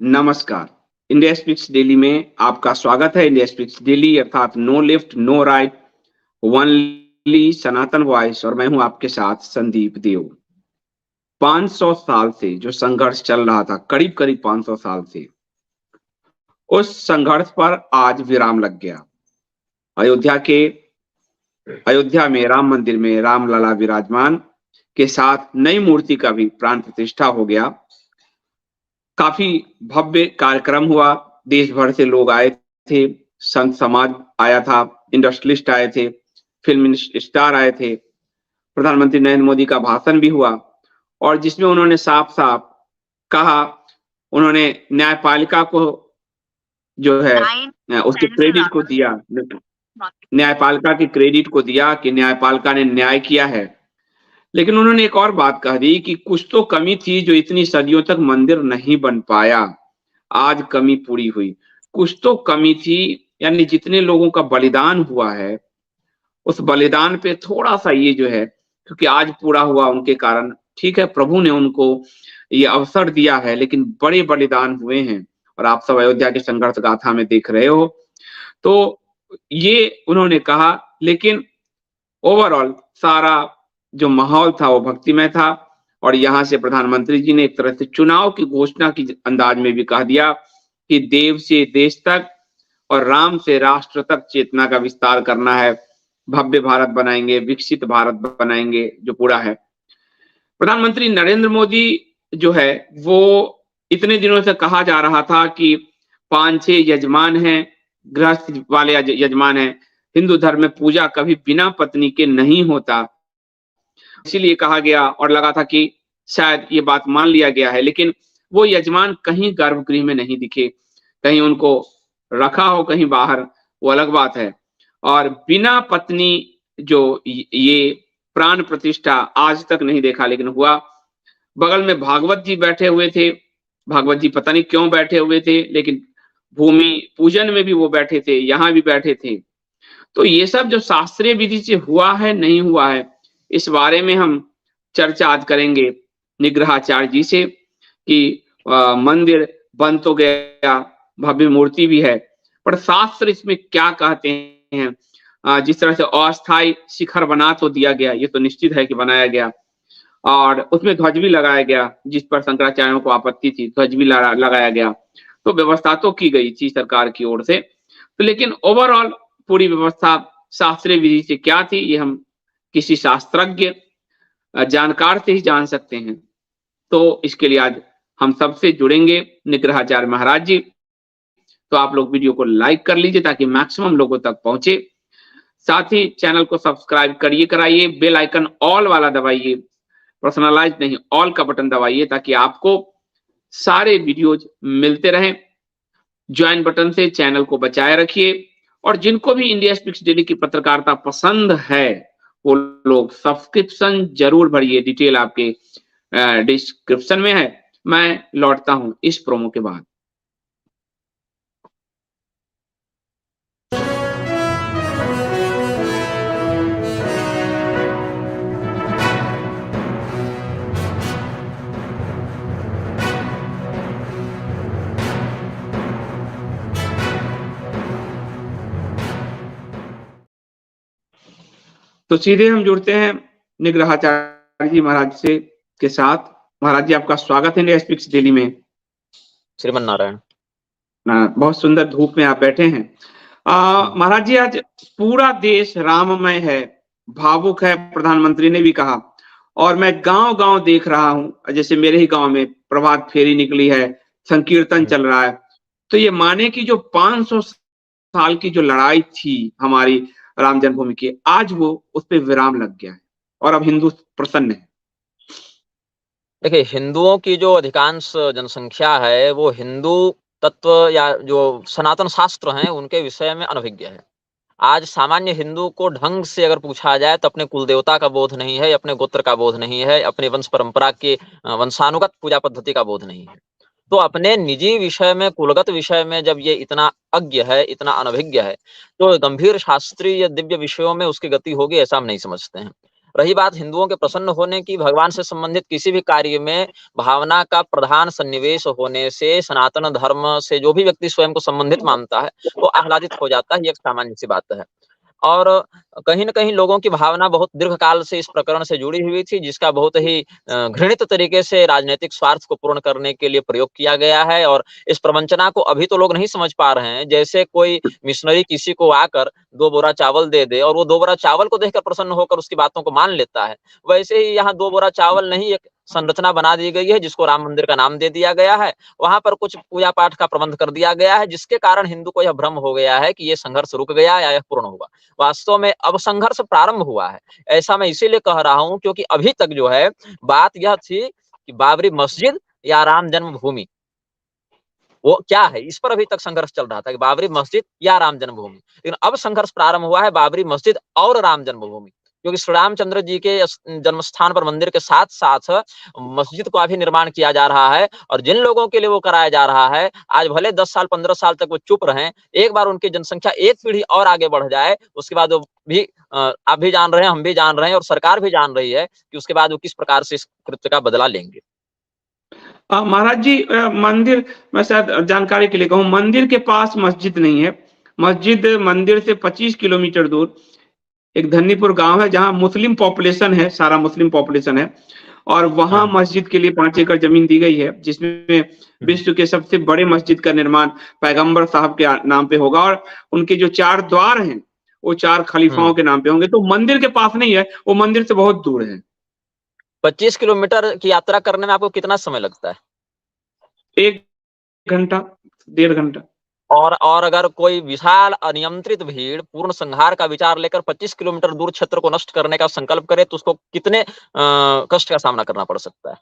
नमस्कार। India speaks daily में आपका स्वागत है। इंडिया स्पीक्स डेली अर्थात no left, no right, only Sanatan voice और मैं हूं आपके साथ संदीप देव। 500 साल से जो संघर्ष चल रहा था, करीब-करीब 500 साल से, उस संघर्ष पर आज विराम लग गया। अयोध्या के अयोध्या में राम मंदिर में रामलला विराजमान के साथ नई मूर्ति का भी प्राण प्रतिष्ठा हो गया। काफ़ी भव्य कार्यक्रम हुआ, देश भर से लोग आए थे, संत समाज आया था, इंडस्ट्रियलिस्ट आए थे, फ़िल्म स्टार आए थे, प्रधानमंत्री नरेंद्र मोदी का भाषण भी हुआ और जिसमें उन्होंने साफ-साफ कहा, उन्होंने न्यायपालिका को जो है उसके क्रेडिट को दिया, न्यायपालिका के क्रेडिट को दिया कि न्यायपालिका ने न्याय किया है। लेकिन उन्होंने एक और बात कह दी कि कुछ तो कमी थी जो इतनी सदियों तक मंदिर नहीं बन पाया, आज कमी पूरी हुई। कुछ तो कमी थी यानी जितने लोगों का बलिदान हुआ है, उस बलिदान पे थोड़ा-सा ये जो है क्योंकि आज पूरा हुआ उनके कारण, ठीक है प्रभु ने उनको ये अवसर दिया है लेकिन बड़े बलिदान हुए हैं और आप सब अयोध्या के संघर्ष गाथा में देख रहे हो। तो ये उन्होंने कहा लेकिन ओवरऑल सारा जो माहौल था वो भक्तिमय था और यहाँ से प्रधानमंत्री जी ने एक तरह से चुनाव की घोषणा की अंदाज में भी कह दिया कि देव से देश तक और राम से राष्ट्र तक चेतना का विस्तार करना है, भव्य भारत बनाएंगे, विकसित भारत बनाएंगे जो पूरा है। प्रधानमंत्री नरेंद्र मोदी जो है वो इतने दिनों से कहा जा रहा था कि 5-6 यजमान हैं, गृहस्थ वाले यजमान हैं, हिंदू धर्म में पूजा कभी बिना पत्नी के नहीं होता। इसीलिए कहा गया और लगा था कि शायद ये बात मान लिया गया है, लेकिन वो यजमान कहीं गर्भगृह में नहीं दिखे, कहीं उनको रखा हो कहीं बाहर, वो अलग बात है। और बिना पत्नी जो ये प्राण प्रतिष्ठा आज तक नहीं देखा लेकिन हुआ। बगल में भागवत जी बैठे हुए थे, भागवत जी पता नहीं क्यों बैठे हुए थे, लेकिन भूमि पूजन में भी वो बैठे थे, यहाँ भी बैठे थे। तो ये सब जो शास्त्रीय विधि से हुआ है, नहीं हुआ है, इस बारे में हम चर्चा आज करेंगे निग्रहाचार्य जी से कि मंदिर बन तो गया, भव्य मूर्ति भी है, पर शास्त्र इसमें क्या कहते हैं? जिस तरह से अस्थायी शिखर बना तो दिया गया, ये तो निश्चित है कि बनाया गया और उसमें ध्वज भी लगाया गया, जिस पर शंकराचार्यों को आपत्ति थी, ध्वज भी लगाया गया। तो व्यवस्था तो की गई थी सरकार की ओर से, तो लेकिन ओवरऑल पूरी व्यवस्था शास्त्रीय विधि से क्या थी, ये हम किसी शास्त्रज्ञ जानकार से ही जान सकते हैं। तो इसके लिए आज हम सबसे जुड़ेंगे निग्रहाचार्य महाराज जी। तो आप लोग वीडियो को लाइक कर लीजिए ताकि मैक्सिमम लोगों तक पहुंचे। साथ ही चैनल को सब्सक्राइब कराइए, बेल आइकन ऑल वाला दबाइए, पर्सनलाइज नहीं ऑल का बटन दबाइए ताकि आपको सारे वीडियोज मिलते रहें। ज्वाइन बटन से चैनल को बचाए रखिए और जिनको भी इंडिया स्पीक्स डेली की पत्रकारिता पसंद है वो लोग सब्सक्रिप्शन जरूर भरिए, डिटेल आपके डिस्क्रिप्शन में है। मैं लौटता हूं इस प्रोमो के बाद। तो सीधे हम जुड़ते हैं निग्रहाचार्य जी महाराज से के साथ। महाराज जी आपका स्वागत है इंडिया स्पीक्स डेली में। श्रीमन नारायण। बहुत सुंदर धूप में आप बैठे हैं। महाराज जी आज पूरा देश राममय है, भावुक है, प्रधानमंत्री ने भी कहा और मैं गांव-गांव देख रहा हूं, जैसे मेरे ही गांव में प्रभात फेरी निकली है, संकीर्तन चल रहा है। तो ये माने कि जो 500 साल की जो लड़ाई थी हमारी राम जन्मभूमि की, आज वो उस पे विराम लग गया है और अब हिंदू प्रसन्न है। देखिए, हिंदुओं की जो अधिकांश जनसंख्या है वो हिंदू तत्व या जो सनातन शास्त्र हैं उनके विषय में अनभिज्ञ है। आज सामान्य हिंदू को ढंग से अगर पूछा जाए तो अपने कुल देवता का बोध नहीं है, अपने गोत्र का बोध नहीं है, अपने वंश परंपरा के वंशानुगत पूजा पद्धति का बोध नहीं है। तो अपने निजी विषय में, कुलगत विषय में जब ये इतना अज्ञ है, इतना अनभिज्ञ है, तो गंभीर शास्त्रीय दिव्य विषयों में उसकी गति होगी ऐसा हम नहीं समझते हैं। रही बात हिंदुओं के प्रसन्न होने की, भगवान से संबंधित किसी भी कार्य में भावना का प्रधान सन्निवेश होने से सनातन धर्म से जो भी व्यक्ति स्वयं को संबंधित मानता है, वो आह्लादित हो जाता है, ये एक सामान्य सी बात है। और कहीं न कहीं लोगों की भावना बहुत दीर्घकाल से इस प्रकरण से जुड़ी हुई थी, जिसका बहुत ही घृणित तरीके से राजनीतिक स्वार्थ को पूर्ण करने के लिए प्रयोग किया गया है और इस प्रवंचना को अभी तो लोग नहीं समझ पा रहे हैं। जैसे कोई मिशनरी किसी को आकर 2 बोरा चावल दे दे और वो 2 बोरा चावल को देखकर प्रसन्न होकर उसकी बातों को मान लेता है। वैसे ही यहाँ 2 बोरा चावल नहीं, एक संरचना बना दी गई है, जिसको राम मंदिर का नाम दे दिया गया है। वहाँ पर कुछ पूजा-पाठ का प्रबंध कर दिया गया है, जिसके कारण हिंदू को यह भ्रम हो गया है कि ये संघर्ष रुक गया या यह पूर्ण हुआ। वास्तव में अब संघर्ष प्रारंभ हुआ है। ऐसा मैं इसीलिए कह रहा हूँ क्योंकि अभी तक जो है बात यह थी कि बाबरी मस्जिद या राम जन्मभूमि, वो क्या है? इस पर अभी तक संघर्ष चल रहा था कि बाबरी मस्जिद या राम जन्मभूमि। लेकिन अब संघर्ष प्रारंभ हुआ है बाबरी मस्जिद और राम जन्मभूमि। क्योंकि श्री रामचंद्र जी के जन्म स्थान पर मंदिर के साथ-साथ मस्जिद का भी निर्माण किया जा रहा है और जिन लोगों के लिए वो कराया जा रहा है, आज भले 10 साल 15 साल तक वो चुप रहें, एक बार उनकी जनसंख्या एक पीढ़ी और आगे बढ़ जाए, उसके बाद वो भी आप भी जान रहे हैं, हम भी जान रहे हैं और सरकार भी जान रही है कि उसके बाद वो किस प्रकार से इस कृत्य का बदला लेंगे। महाराज जी, मंदिर, मैं शायद जानकारी के लिए कहूँ, मंदिर के पास मस्जिद नहीं है। मस्जिद मंदिर से 25 किलोमीटर दूर एक धन्नीपुर गांव है, जहां मुस्लिम पॉपुलेशन है, सारा मुस्लिम पॉपुलेशन है, और वहां हाँ। मस्जिद के लिए 5 एकड़ जमीन दी गई है, जिसमें विश्व के सबसे बड़े मस्जिद का निर्माण पैगंबर साहब के नाम पे होगा और उनके जो 4 द्वार हैं, वो 4 खलीफाओं हुँ। के नाम पे होंगे। तो मंदिर के पास नहीं है, वो मंदिर से बहुत दूर है। 25 किलोमीटर की यात्रा करने में आपको कितना समय लगता है? 1 घंटा, 1.5 घंटा। और अगर कोई विशाल अनियंत्रित भीड़ पूर्ण संहार का विचार लेकर 25 किलोमीटर दूर क्षेत्र को नष्ट करने का संकल्प करे तो उसको कितने कष्ट का सामना करना पड़ सकता है?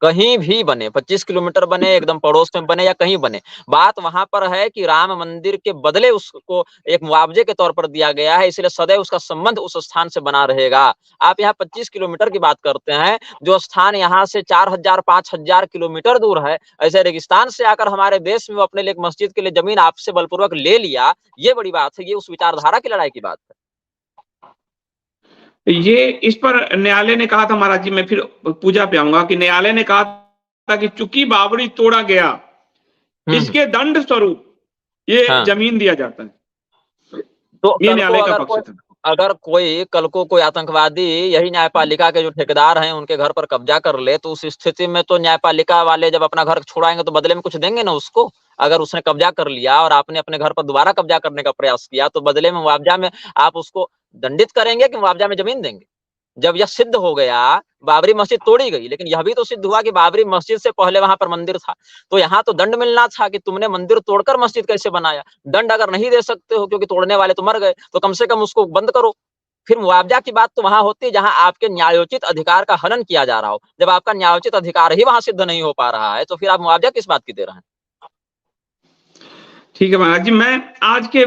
कहीं भी बने, 25 किलोमीटर बने, एकदम पड़ोस में बने या कहीं बने, बात वहाँ पर है कि राम मंदिर के बदले उसको एक मुआवजे के तौर पर दिया गया है, इसलिए सदैव उसका संबंध उस स्थान से बना रहेगा। आप यहाँ 25 किलोमीटर की बात करते हैं, जो स्थान यहाँ से 4000 5000 किलोमीटर दूर है, ऐसे रेगिस्तान से आकर हमारे देश में वो अपने लिए एक मस्जिद के लिए जमीन आपसे बलपूर्वक ले लिया, ये बड़ी बात है, ये उस विचारधारा की लड़ाई की बात है। ये इस पर न्यायालय ने कहा था महाराज जी, मैं फिर पूजा पे आऊंगा, कि न्यायालय ने कहा था कि चूंकि बाबरी तोड़ा गया, हुँ, इसके दंड स्वरूप ये हाँ। जमीन दिया जाता है। तो ये न्यायालय का पक्ष था। कल को कोई आतंकवादी यही न्यायपालिका के जो ठेकेदार हैं उनके घर पर कब्जा कर ले, तो उस स्थिति में तो न्यायपालिका वाले जब अपना घर छुड़ाएंगे तो बदले में कुछ देंगे ना उसको। अगर उसने कब्जा कर लिया और आपने अपने घर पर दोबारा कब्जा करने का प्रयास किया, तो बदले में मुआवजा में आप उसको दंडित करेंगे कि मुआवजा में जमीन देंगे? जब यह सिद्ध हो गया, बाबरी मस्जिद तोड़ी गई, लेकिन यह भी तो सिद्ध हुआ कि बाबरी मस्जिद से पहले वहां पर मंदिर था। तो यहाँ तो दंड मिलना था कि तुमने मंदिर तोड़कर मस्जिद कैसे बनाया। दंड अगर नहीं दे सकते हो क्योंकि तोड़ने वाले तो मर गए, तो कम से कम उसको बंद करो। फिर मुआवजा की बात तो वहां होती है जहां आपके न्यायोचित अधिकार का हनन किया जा रहा हो। जब आपका न्यायोचित अधिकार ही वहां सिद्ध नहीं हो पा रहा है, तो फिर आप मुआवजा किस बात की दे रहे हैं? ठीक है महाराज जी, मैं आज के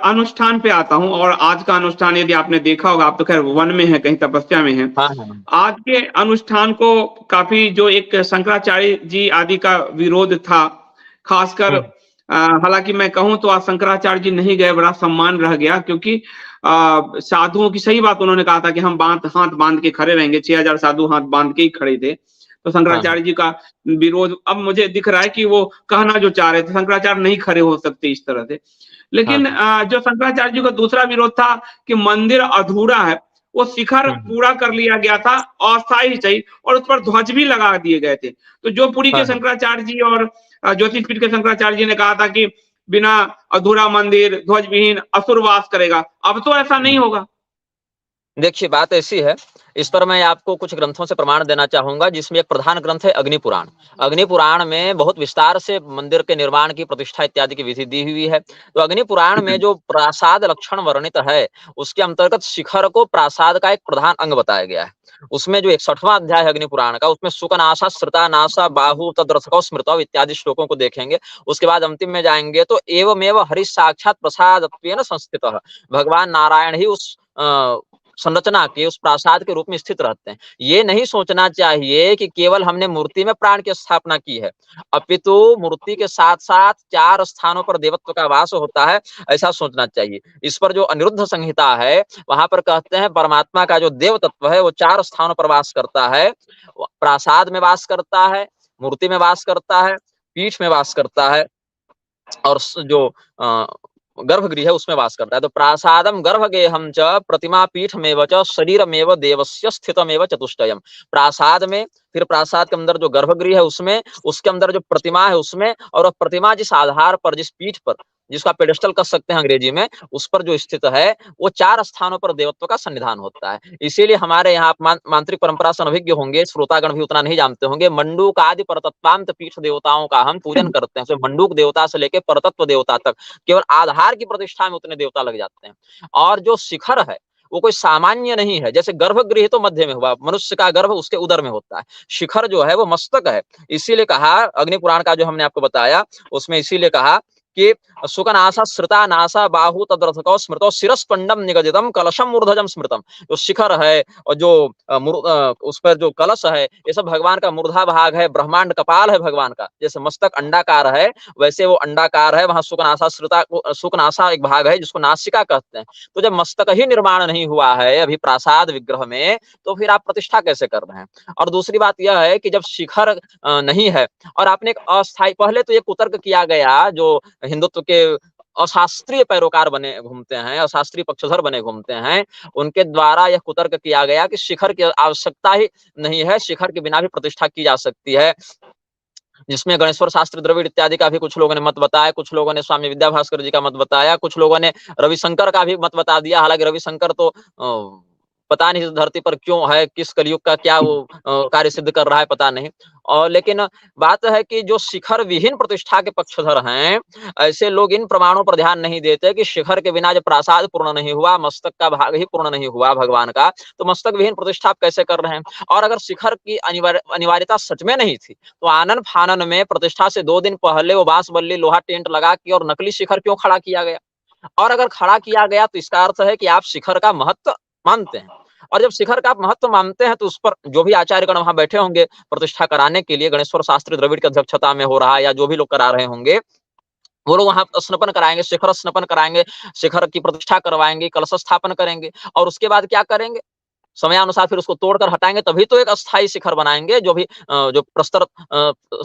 अनुष्ठान पे आता हूँ, और आज का अनुष्ठान यदि आपने देखा होगा, आप तो खैर वन में है, कहीं तपस्या में है। हाँ, हाँ। आज के अनुष्ठान को काफी, जो एक शंकराचार्य जी आदि का विरोध था, खासकर, हुँ, हालांकि मैं कहूँ तो आज शंकराचार्य जी नहीं गए, बड़ा सम्मान रह गया, क्योंकि साधुओं की सही बात उन्होंने कहा था कि हम हाथ बांध के खड़े रहेंगे। 6000 साधु हाथ बांध के ही खड़े थे। तो हाँ, हाँ। शंकराचार्य जी का विरोध अब मुझे दिख रहा है कि वो कहना जो चाह रहे थे, शंकराचार्य नहीं खड़े हो सकते इस तरह से। हाँ, लेकिन हाँ। जो शंकराचार्य जी का दूसरा विरोध था कि मंदिर अधूरा है, वो शिखर हुँ, हुँ। पूरा कर लिया गया था, अस्थायी सही, और उस पर ध्वज भी लगा दिए गए थे। तो जो पुरी हाँ, के हाँ। शंकराचार्य जी और ज्योतिष पीठ के शंकराचार्य जी ने कहा था कि बिना अधूरा मंदिर ध्वज विहीन असुर वास करेगा, अब तो ऐसा नहीं हुँ। होगा। देखिए, बात ऐसी है, इस पर मैं आपको कुछ ग्रंथों से प्रमाण देना चाहूँगा, जिसमें एक प्रधान ग्रंथ है अग्नि पुराण। अग्नि पुराण में बहुत विस्तार से मंदिर के निर्माण की, प्रतिष्ठा इत्यादि की विधि दी हुई है। तो अग्नि पुराण में जो प्रासाद लक्षण वर्णित है, उसके अंतर्गत शिखर को प्रासाद का एक प्रधान अंग बताया गया है। उसमें जो 61वां अध्याय है अग्नि पुराण का, उसमें सुकनासा, श्रुतानासा, बाहु, तद्रथकौ, स्मृतौ इत्यादि श्लोकों को देखेंगे। उसके बाद अंतिम में जाएँगे तो एवमेव हरि साक्षात् प्रसादत्वेन संस्थितः। भगवान नारायण ही उस संरचना के, उस प्रासाद के रूप में स्थित रहते हैं। ये नहीं सोचना चाहिए कि केवल हमने मूर्ति में प्राण की स्थापना की है, अपितु मूर्ति के साथ-साथ 4 स्थानों पर देवत्व का वास होता है, ऐसा सोचना चाहिए। इस पर जो अनिरुद्ध संहिता है, वहाँ पर कहते हैं परमात्मा का जो देव तत्व है, वो 4 स्थानों पर वास करता है। प्रासाद में वास करता है, मूर्ति में वास करता है, पीठ में वास करता है और जो गर्भगृह है उसमें वास करता है। तो प्रासादम गर्भगेहम च प्रतिमा पीठमेव च शरीरमेव देवस्य स्थितमेव चतुष्टयम। प्रासाद में, फिर प्रासाद के अंदर जो गर्भगृह है उसमें, उसके अंदर जो प्रतिमा है उसमें, और प्रतिमा जिस आधार पर, जिस पीठ पर, जिसका पेडेस्टल कह सकते हैं अंग्रेजी में, उस पर जो स्थित है, वो 4 स्थानों पर देवत्व का सन्निधान होता है। इसीलिए हमारे यहाँ आप मांत्रिक परंपरा से अनभिज्ञ होंगे, श्रोतागण भी उतना नहीं जानते होंगे, मंडूक आदि परतत्वांत पीठ देवताओं का हम पूजन करते हैं। तो मंडूक देवता से लेकर परतत्व देवता तक केवल आधार की प्रतिष्ठा में उतने देवता लग जाते हैं। और जो शिखर है वो कोई सामान्य नहीं है। जैसे गर्भगृह तो मध्य में हुआ, मनुष्य का गर्भ उसके उदर में होता है, शिखर जो है वो मस्तक है। इसीलिए कहा, अग्नि पुराण का जो हमने आपको बताया उसमें इसीलिए कहा कि सुकनासा श्रुता नासा बाहु तद्रथको स्मृतो शिरस्पंडम निगदितम कलशम ऊर्ध्वजम स्मृतम। जो शिखर है और जो उस पर जो कलश है, ये सब भगवान का मूर्धा भाग है, ब्रह्मांड कपाल है भगवान का। जैसे मस्तक अंडाकार है, वैसे वो अंडाकार है। वहां सुकनासा श्रुता, सुकनासा एक भाग है जिसको नासिका कहते हैं। तो जब मस्तक ही निर्माण नहीं हुआ है अभी प्रासाद विग्रह में, तो फिर आप प्रतिष्ठा कैसे कर रहे हैं? और दूसरी बात यह है कि जब शिखर नहीं है और आपने एक अस्थायी, पहले तो ये कुतर्क किया गया, जो हिंदुत्व के अशास्त्रीय पैरोकार बने घूमते हैं, अशास्त्रीय पक्षधर बने घूमते हैं, उनके द्वारा यह कुतर्क किया गया कि शिखर की आवश्यकता ही नहीं है, शिखर के बिना भी प्रतिष्ठा की जा सकती है। जिसमें गणेश्वर शास्त्री द्रविड़ इत्यादि का भी कुछ लोगों ने मत बताया, कुछ लोगों ने स्वामी विद्याभास्कर जी का मत बताया, कुछ लोगों ने रविशंकर का भी मत बता दिया। हालांकि रविशंकर तो पता नहीं इस धरती पर क्यों है, किस कलयुग का क्या वो कार्य सिद्ध कर रहा है, पता नहीं। और लेकिन बात है कि जो शिखर विहीन प्रतिष्ठा के पक्षधर हैं, ऐसे लोग इन प्रमाणों पर ध्यान नहीं देते कि शिखर के बिना जब प्रासाद पूर्ण नहीं हुआ, मस्तक का भाग ही पूर्ण नहीं हुआ भगवान का, तो मस्तक विहीन प्रतिष्ठा आप कैसे कर रहे हैं? और अगर शिखर की अनिवार्यता सच में नहीं थी, तो आनन फानन में प्रतिष्ठा से 2 दिन पहले वो बांस बल्ली लोहा टेंट लगा के और नकली शिखर क्यों खड़ा किया गया? और अगर खड़ा किया गया तो इसका अर्थ है कि आप शिखर का महत्व मानते हैं। और जब शिखर का आप महत्व मानते हैं तो उस पर जो भी आचार्यगण वहां बैठे होंगे प्रतिष्ठा कराने के लिए, गणेश्वर शास्त्री द्रविड़ की अध्यक्षता में हो रहा है या जो भी लोग करा रहे होंगे, वो लोग वहां स्नपन कराएंगे, शिखर स्नपन कराएंगे, शिखर की प्रतिष्ठा करवाएंगे, कलश स्थापन करेंगे, और उसके बाद क्या करेंगे? समयानुसार फिर उसको तोड़कर हटाएंगे, तभी तो एक अस्थाई शिखर बनाएंगे। जो भी जो प्रस्तर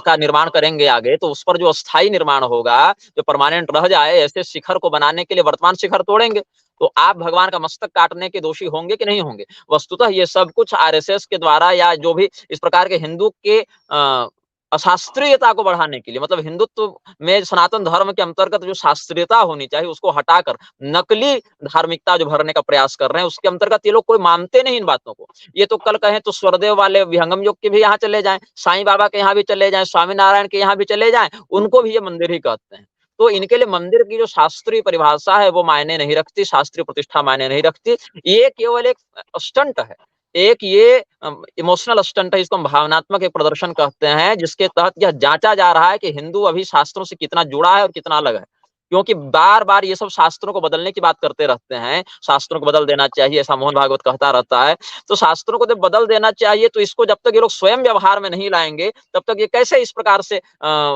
का निर्माण करेंगे आगे, तो उस पर जो अस्थाई निर्माण होगा, जो परमानेंट रह जाए, ऐसे शिखर को बनाने के लिए वर्तमान शिखर तोड़ेंगे। तो आप भगवान का मस्तक काटने के दोषी होंगे कि नहीं होंगे? वस्तुतः ये सब कुछ आरएसएस के द्वारा या जो भी इस प्रकार के हिंदू के अशास्त्रीयता को बढ़ाने के लिए, मतलब हिंदुत्व में सनातन धर्म के अंतर्गत जो शास्त्रीयता होनी चाहिए उसको हटाकर नकली धार्मिकता जो भरने का प्रयास कर रहे हैं, उसके अंतर्गत ये लोग कोई मानते नहीं इन बातों को। ये तो कल कहें तो स्वरदेव वाले विहंगम योग के भी यहाँ चले जाएं, साईं बाबा के यहाँ भी चले जाएं, स्वामी नारायण के यहाँ भी चले जाएं, उनको भी ये मंदिर ही कहते हैं। तो इनके लिए मंदिर की जो शास्त्रीय परिभाषा है वो मायने नहीं रखती, शास्त्रीय प्रतिष्ठा मायने नहीं रखती। ये केवल एक स्टंट है, एक ये इमोशनल स्टंट है, इसको हम भावनात्मक एक प्रदर्शन कहते हैं, जिसके तहत यह जांचा जा रहा है कि हिंदू अभी शास्त्रों से कितना जुड़ा है और कितना अलग है। क्योंकि बार-बार ये सब शास्त्रों को बदलने की बात करते रहते हैं, शास्त्रों को बदल देना चाहिए, ऐसा मोहन भागवत कहता रहता है। तो शास्त्रों को जब बदल देना चाहिए, तो इसको जब तक ये लोग स्वयं व्यवहार में नहीं लाएंगे, तब तक ये कैसे इस प्रकार से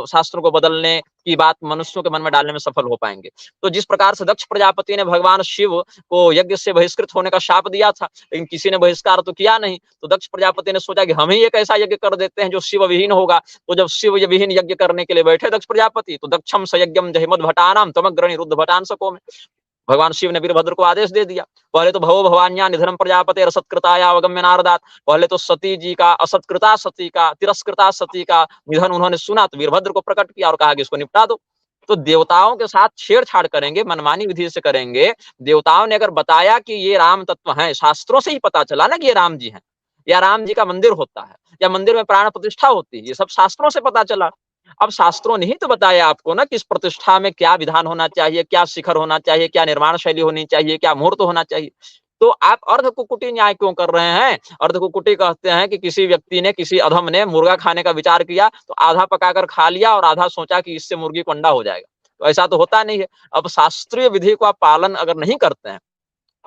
शास्त्रों को बदलने की बात मनुष्यों के मन में डालने में सफल हो पाएंगे? तो जिस प्रकार से दक्ष प्रजापति ने भगवान शिव को यज्ञ से बहिष्कृत होने का शाप दिया था, लेकिन किसी ने बहिष्कार तो किया नहीं, तो दक्ष प्रजापति ने सोचा कि हम ही एक ऐसा यज्ञ कर देते हैं जो शिव विहीन होगा। तो जब शिव विहीन यज्ञ करने के लिए बैठे दक्ष प्रजापति, तो दक्षम सयज्ञम जहिमद भटानाम तमग्रणी रुद्ध भटांसको में भगवान शिव ने वीरभद्र को आदेश दे दिया। पहले तो भवो भवान्या निधनम प्रजापते असत्कृताया अवगम्य नारदात, पहले तो सती जी का, असत्कृता सती का, तिरस्कृता सती का निधन उन्होंने सुना, तो वीरभद्र को प्रकट किया और कहा कि इसको निपटा दो। तो देवताओं के साथ छेड़छाड़ करेंगे, मनमानी विधि से करेंगे। देवताओं ने अगर बताया कि ये राम तत्व हैं, शास्त्रों से ही पता चला ना कि ये राम जी हैं, या राम जी का मंदिर होता है, या मंदिर में प्राण प्रतिष्ठा होती है, ये सब शास्त्रों से पता चला। अब शास्त्रों ने ही तो बताया आपको ना कि इस प्रतिष्ठा में क्या विधान होना चाहिए, क्या शिखर होना चाहिए, क्या निर्माण शैली होनी चाहिए, क्या मुहूर्त होना चाहिए। तो आप अर्ध कुकुटी न्याय क्यों कर रहे हैं? अर्ध कुकुटी कहते हैं कि किसी व्यक्ति ने, किसी अधम ने मुर्गा खाने का विचार किया, तो आधा पकाकर खा लिया और आधा सोचा कि इससे मुर्गी को अंडा हो जाएगा। तो ऐसा तो होता नहीं है। अब शास्त्रीय विधि को आप पालन अगर नहीं करते हैं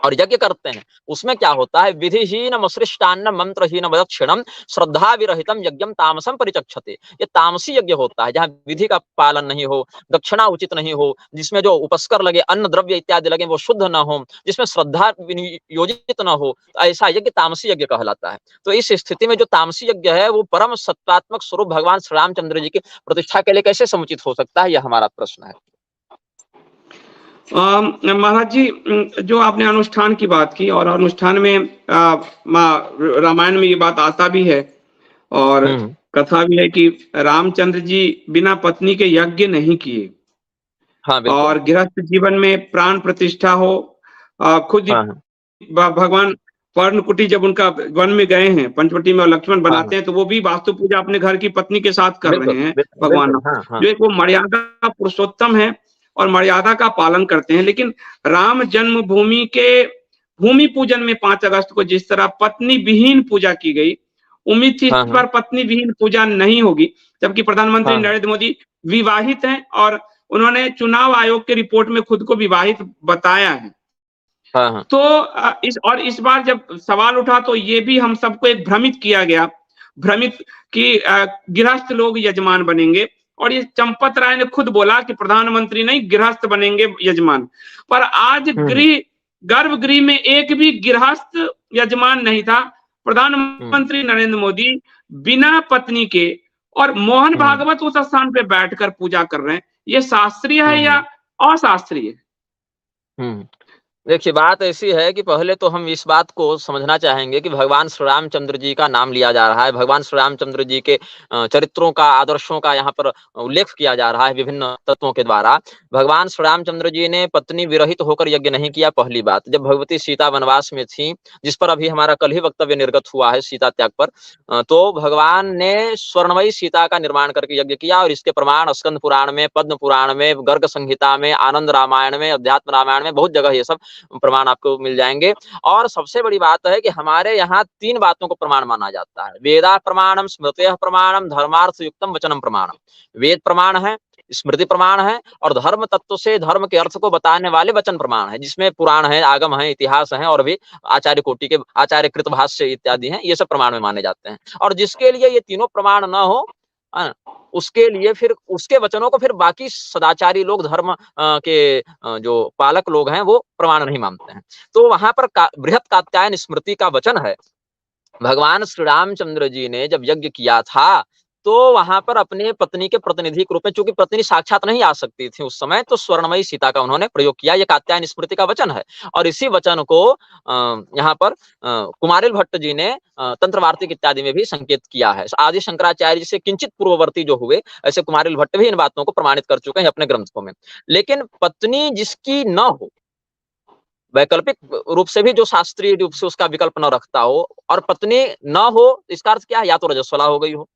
और यज्ञ करते हैं, उसमें क्या होता है, विधिहीन मसृष्टान्न मंत्रहीन वदक्षिणम श्रद्धा विरहितम यज्ञम तामसम परिचक्षते। ये तामसी यज्ञ होता है, जहाँ विधि का पालन नहीं हो, दक्षिणा उचित नहीं हो, जिसमें जो उपस्कर लगे, अन्न द्रव्य इत्यादि लगे वो शुद्ध न हो, जिसमें श्रद्धा योजित न हो, तो ऐसा यज्ञ तामसी यज्ञ कहलाता है। तो इस स्थिति में जो तामसी यज्ञ है वो परम सत्तात्मक स्वरूप भगवान श्री रामचंद्र जी की प्रतिष्ठा के लिए कैसे समुचित हो सकता है, यह हमारा प्रश्न है। महाराज जी, जो आपने अनुष्ठान की बात की, और अनुष्ठान में रामायण में ये बात आता भी है और कथा भी है कि रामचंद्र जी बिना पत्नी के यज्ञ नहीं किए। हाँ, और गृहस्थ जीवन में प्राण प्रतिष्ठा हो, खुद भगवान पर्णकुटी जब उनका वन में गए हैं, पंचवटी में लक्ष्मण बनाते हैं, तो वो भी वास्तु पूजा अपने घर की पत्नी के साथ कर रहे हैं भगवान, जो एक वो मर्यादा पुरुषोत्तम है और मर्यादा का पालन करते हैं। लेकिन राम जन्मभूमि के भूमि पूजन में 5 अगस्त को जिस तरह पत्नी विहीन पूजा की गई, उम्मीद थी इस बार पत्नी विहीन पूजा नहीं होगी, जबकि प्रधानमंत्री नरेंद्र मोदी विवाहित हैं और उन्होंने चुनाव आयोग के रिपोर्ट में खुद को विवाहित बताया है। तो इस बार जब सवाल उठा तो ये भी हम सबको एक भ्रमित किया गया, भ्रमित कि गृहस्थ लोग यजमान बनेंगे, और ये चंपत राय ने खुद बोला कि प्रधानमंत्री नहीं गृहस्थ बनेंगे यजमान। पर आज गर्भगृह में एक भी गृहस्थ यजमान नहीं था। प्रधानमंत्री नरेंद्र मोदी बिना पत्नी के, और मोहन भागवत उस स्थान पे बैठकर पूजा कर रहे हैं। ये शास्त्रीय है या अशास्त्रीय? देखिए, बात ऐसी है कि पहले तो हम इस बात को समझना चाहेंगे कि भगवान श्री रामचंद्र जी का नाम लिया जा रहा है, भगवान श्री रामचंद्र जी के चरित्रों का, आदर्शों का यहाँ पर उल्लेख किया जा रहा है विभिन्न तत्वों के द्वारा। भगवान श्री रामचंद्र जी ने पत्नी विरहित होकर यज्ञ नहीं किया, पहली बात। जब भगवती सीता वनवास में थी, जिस पर अभी हमारा कल ही वक्तव्य निर्गत हुआ है सीता त्याग पर, तो भगवान ने स्वर्णमयी सीता का निर्माण करके यज्ञ किया, और इसके प्रमाण स्कंद पुराण में, पद्म पुराण में, गर्ग संहिता में, आनंद रामायण में, अध्यात्म रामायण में, बहुत जगह ये सब प्रमाण आपको मिल जाएंगे। और सबसे बड़ी बात है कि हमारे यहाँ 3 बातों को प्रमाण माना जाता है: वेदा प्रमाणम, स्मृतयः प्रमाणम, धर्मार्थ युक्तम वचनम प्रमाणम। वेद प्रमाण है, स्मृति प्रमाण है, और धर्म तत्व से धर्म के अर्थ को बताने वाले वचन प्रमाण है, जिसमें पुराण है, आगम है, इतिहास है, और भी आचार्य कोटि के आचार्य कृत भाष्य इत्यादि हैं, ये सब प्रमाण में माने जाते हैं। और जिसके लिए ये तीनों प्रमाण न हो, उसके लिए फिर उसके वचनों को फिर बाकी सदाचारी लोग, धर्म के जो पालक लोग हैं, वो प्रमाण नहीं मानते हैं। तो वहां पर बृहत कात्यायन स्मृति का वचन है, भगवान श्री रामचंद्र जी ने जब यज्ञ किया था तो वहां पर अपने पत्नी के प्रतिनिधि के रूप में, चूंकि पत्नी साक्षात नहीं आ सकती थी उस समय, तो स्वर्णमयी सीता का उन्होंने प्रयोग किया। ये कात्यायन स्मृति का वचन है, और इसी वचन को यहाँ पर कुमारिल भट्ट जी ने तंत्र वार्तिक इत्यादि में भी संकेत किया है। आदि शंकराचार्य जी से किंचित पूर्ववर्ती जो हुए, ऐसे कुमारिल भट्ट भी इन बातों को प्रमाणित कर चुके हैं अपने ग्रंथों में। लेकिन पत्नी जिसकी न हो, वैकल्पिक रूप से भी जो शास्त्रीय रूप से उसका विकल्प न रखता हो, और पत्नी न हो, इसका अर्थ क्या है? या तो रजस्वला हो गई हो,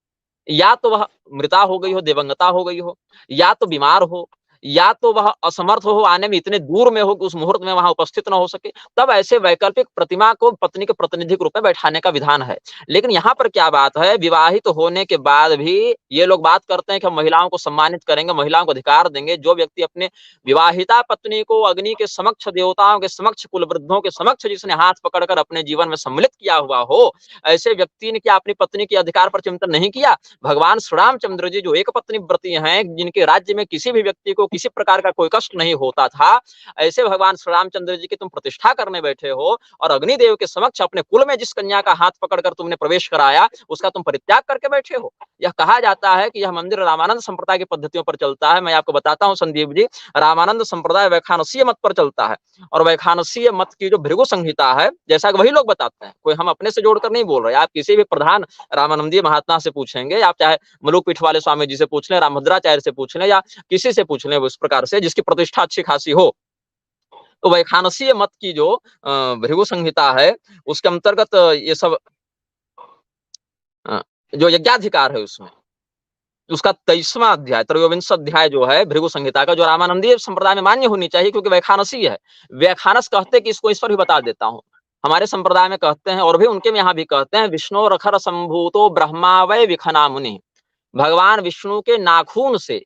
या तो वह मृता हो गई हो, दिवंगता हो गई हो, या तो बीमार हो, या तो वह असमर्थ हो, आने में इतने दूर में हो कि उस मुहूर्त में वहां उपस्थित न हो सके, तब ऐसे वैकल्पिक प्रतिमा को पत्नी के प्रतिनिधि के रूप में बैठाने का विधान है। लेकिन यहाँ पर क्या बात है, विवाहित होने के बाद भी ये लोग बात करते हैं कि हम महिलाओं को सम्मानित करेंगे, महिलाओं को अधिकार देंगे। जो व्यक्ति अपने विवाहिता पत्नी को अग्नि के समक्ष, देवताओं के समक्ष, कुलवृद्धों के समक्ष जिसने हाथ पकड़कर अपने जीवन में सम्मिलित किया हुआ हो, ऐसे व्यक्ति ने क्या अपनी पत्नी के अधिकार पर चिंतन नहीं किया? भगवान श्री रामचंद्र जी जो एक पत्नी व्रती हैं, जिनके राज्य में किसी भी व्यक्ति को किसी प्रकार का कोई कष्ट नहीं होता था, ऐसे भगवान श्री रामचंद्र जी की तुम प्रतिष्ठा करने बैठे हो, और अग्निदेव के समक्ष अपने कुल में जिस कन्या का हाथ पकड़कर तुमने प्रवेश कराया, उसका तुम परित्याग करके बैठे हो। यह कहा जाता है कि यह मंदिर रामानंद संप्रदाय की पद्धतियों पर चलता है। मैं आपको बताता हूँ संदीप जी, रामानंद संप्रदाय वैखानसीय मत पर चलता है, और वैखानसीय मत की जो भृगु संहिता है, जैसा कि वही लोग बताते हैं, कोई हम अपने से जोड़कर नहीं बोल रहे। आप किसी भी प्रधान रामानंदीय महात्मा से पूछेंगे, आप चाहे मलुक पीठ वाले स्वामी जी से पूछ लें, रामभद्राचार्य से पूछ लें, या किसी से पूछ लें उस प्रकार से जिसकी प्रतिष्ठा अच्छी खासी हो, तो वैखानसीय मत की जो भृगु संहिता है, उसके अंतर्गत ये सब जो यज्ञाधिकार है, उसमें उसका 23वां अध्याय, त्रयोविंश अध्याय जो है भृगु संहिता का, जो रामानंदीय संप्रदाय में मान्य होनी चाहिए, क्योंकि वैखानसीय है। व्याख्यानस कहते कि इसको ईश्वर भी बता देता हूँ, हमारे संप्रदाय में कहते हैं, और भी उनके में यहाँ भी कहते हैं, विष्णु रखर संभूतो ब्रह्मा वै विखना मुनि। भगवान विष्णु के नाखून से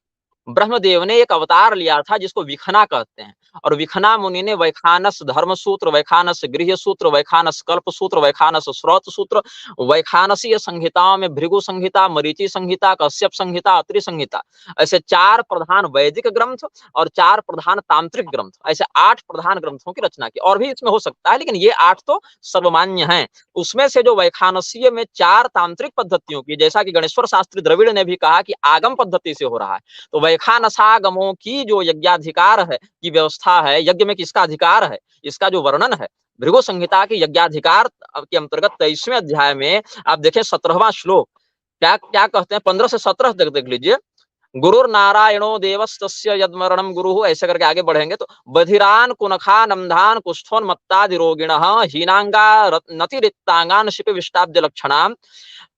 ब्रह्मदेव ने एक अवतार लिया था जिसको विखना कहते हैं, और विखना मुनि ने वैखानस धर्म सूत्र, वैखानस गृह सूत्र, वैखानस कल्प सूत्र, वैखानस श्रौत सूत्र, वैखानसीय संहिताओं में भृगु संहिता, मरीचि संहिता, कश्यप संहिता, अत्रि संहिता, ऐसे 4 प्रधान वैदिक ग्रंथ और 4 प्रधान तांत्रिक ग्रंथ, ऐसे 8 प्रधान ग्रंथों की रचना की। और भी इसमें हो सकता है, लेकिन ये 8 तो सर्वमान्य हैं। उसमें से जो वैखानसीय में 4 तांत्रिक पद्धतियों की, जैसा कि गणेश्वर शास्त्री द्रविड़ ने भी कहा कि आगम पद्धति से हो रहा है, तो वैखानसागमों की जो यज्ञाधिकार है की व्यवस्था है, यज्ञ में किसका अधिकार है, इसका जो वर्णन है भृगु संहिता के यज्ञाधिकार के अंतर्गत 23वें अध्याय में आप देखें 17वां श्लोक क्या क्या कहते हैं, 15 से 17 तक देख लीजिए। गुरुर्नारायणो देवस्तस्य यद्मरणम गुरु, ऐसे करके आगे बढ़ेंगे तो बधिरान कुनखा नमधान कुष्ठोन्मत्तादि रोगिणः हीनांगा नतिरिक्तांगान शिपि विष्टाब्ज लक्षणाम